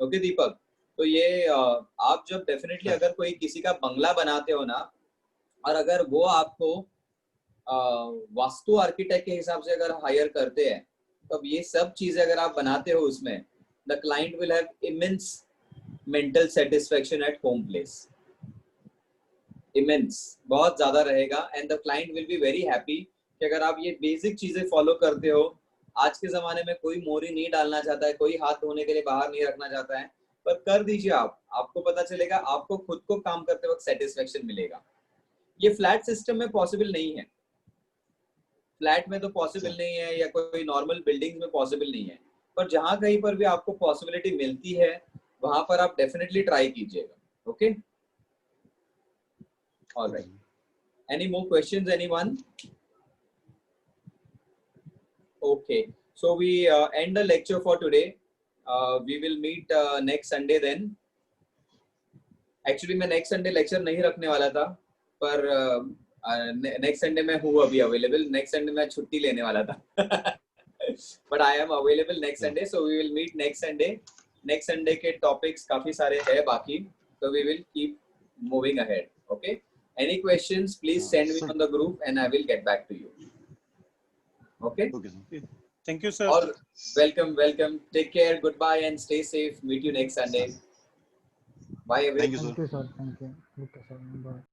ओके दीपक, तो ये आप जब डेफिनेटली अगर कोई किसी का बंगला बनाते हो ना, और अगर वो आपको वास्तु आर्किटेक्ट के हिसाब से अगर हायर करते हैं, तो अब ये सब चीजें अगर आप बनाते हो उसमें, the client will have immense mental satisfaction at home place, immense, बहुत ज्यादा रहेगा। And the client will be very happy कि अगर आप ये बेसिक चीजें फॉलो करते हो। आज के जमाने में कोई मोरी नहीं डालना चाहता है, कोई हाथ धोने के लिए बाहर नहीं रखना चाहता है, पर कर दीजिए आप, आपको पता चलेगा, आपको खुद को काम करते वक्त सेटिस्फेक्शन मिलेगा। ये फ्लैट सिस्टम में पॉसिबल नहीं है, फ्लैट में तो पॉसिबल नहीं है, या कोई नॉर्मल बिल्डिंग में पॉसिबल नहीं है, पर जहां कहीं पर भी आपको पॉसिबिलिटी मिलती है वहां पर आप डेफिनेटली ट्राई कीजिएगा। Okay, all right, any more questions anyone? Okay, so we end the lecture for today. We will meet next Sunday then. Actually मैं next Sunday lecture नहीं रखने वाला था, पर next Sunday मैं हूँ अभी available। next Sunday मैं छुट्टी लेने वाला था but I am available next Sunday, so we will meet next Sunday। next Sunday के topics काफी सारे हैं बाकी, so we will keep moving ahead। Okay, any questions please send me on the group and I will get back to you। Okay, Thank you sir। और welcome, take care, goodbye and stay safe, meet you next Sunday। Bye everyone। Thank you sir, thank you। Okay sir, bye।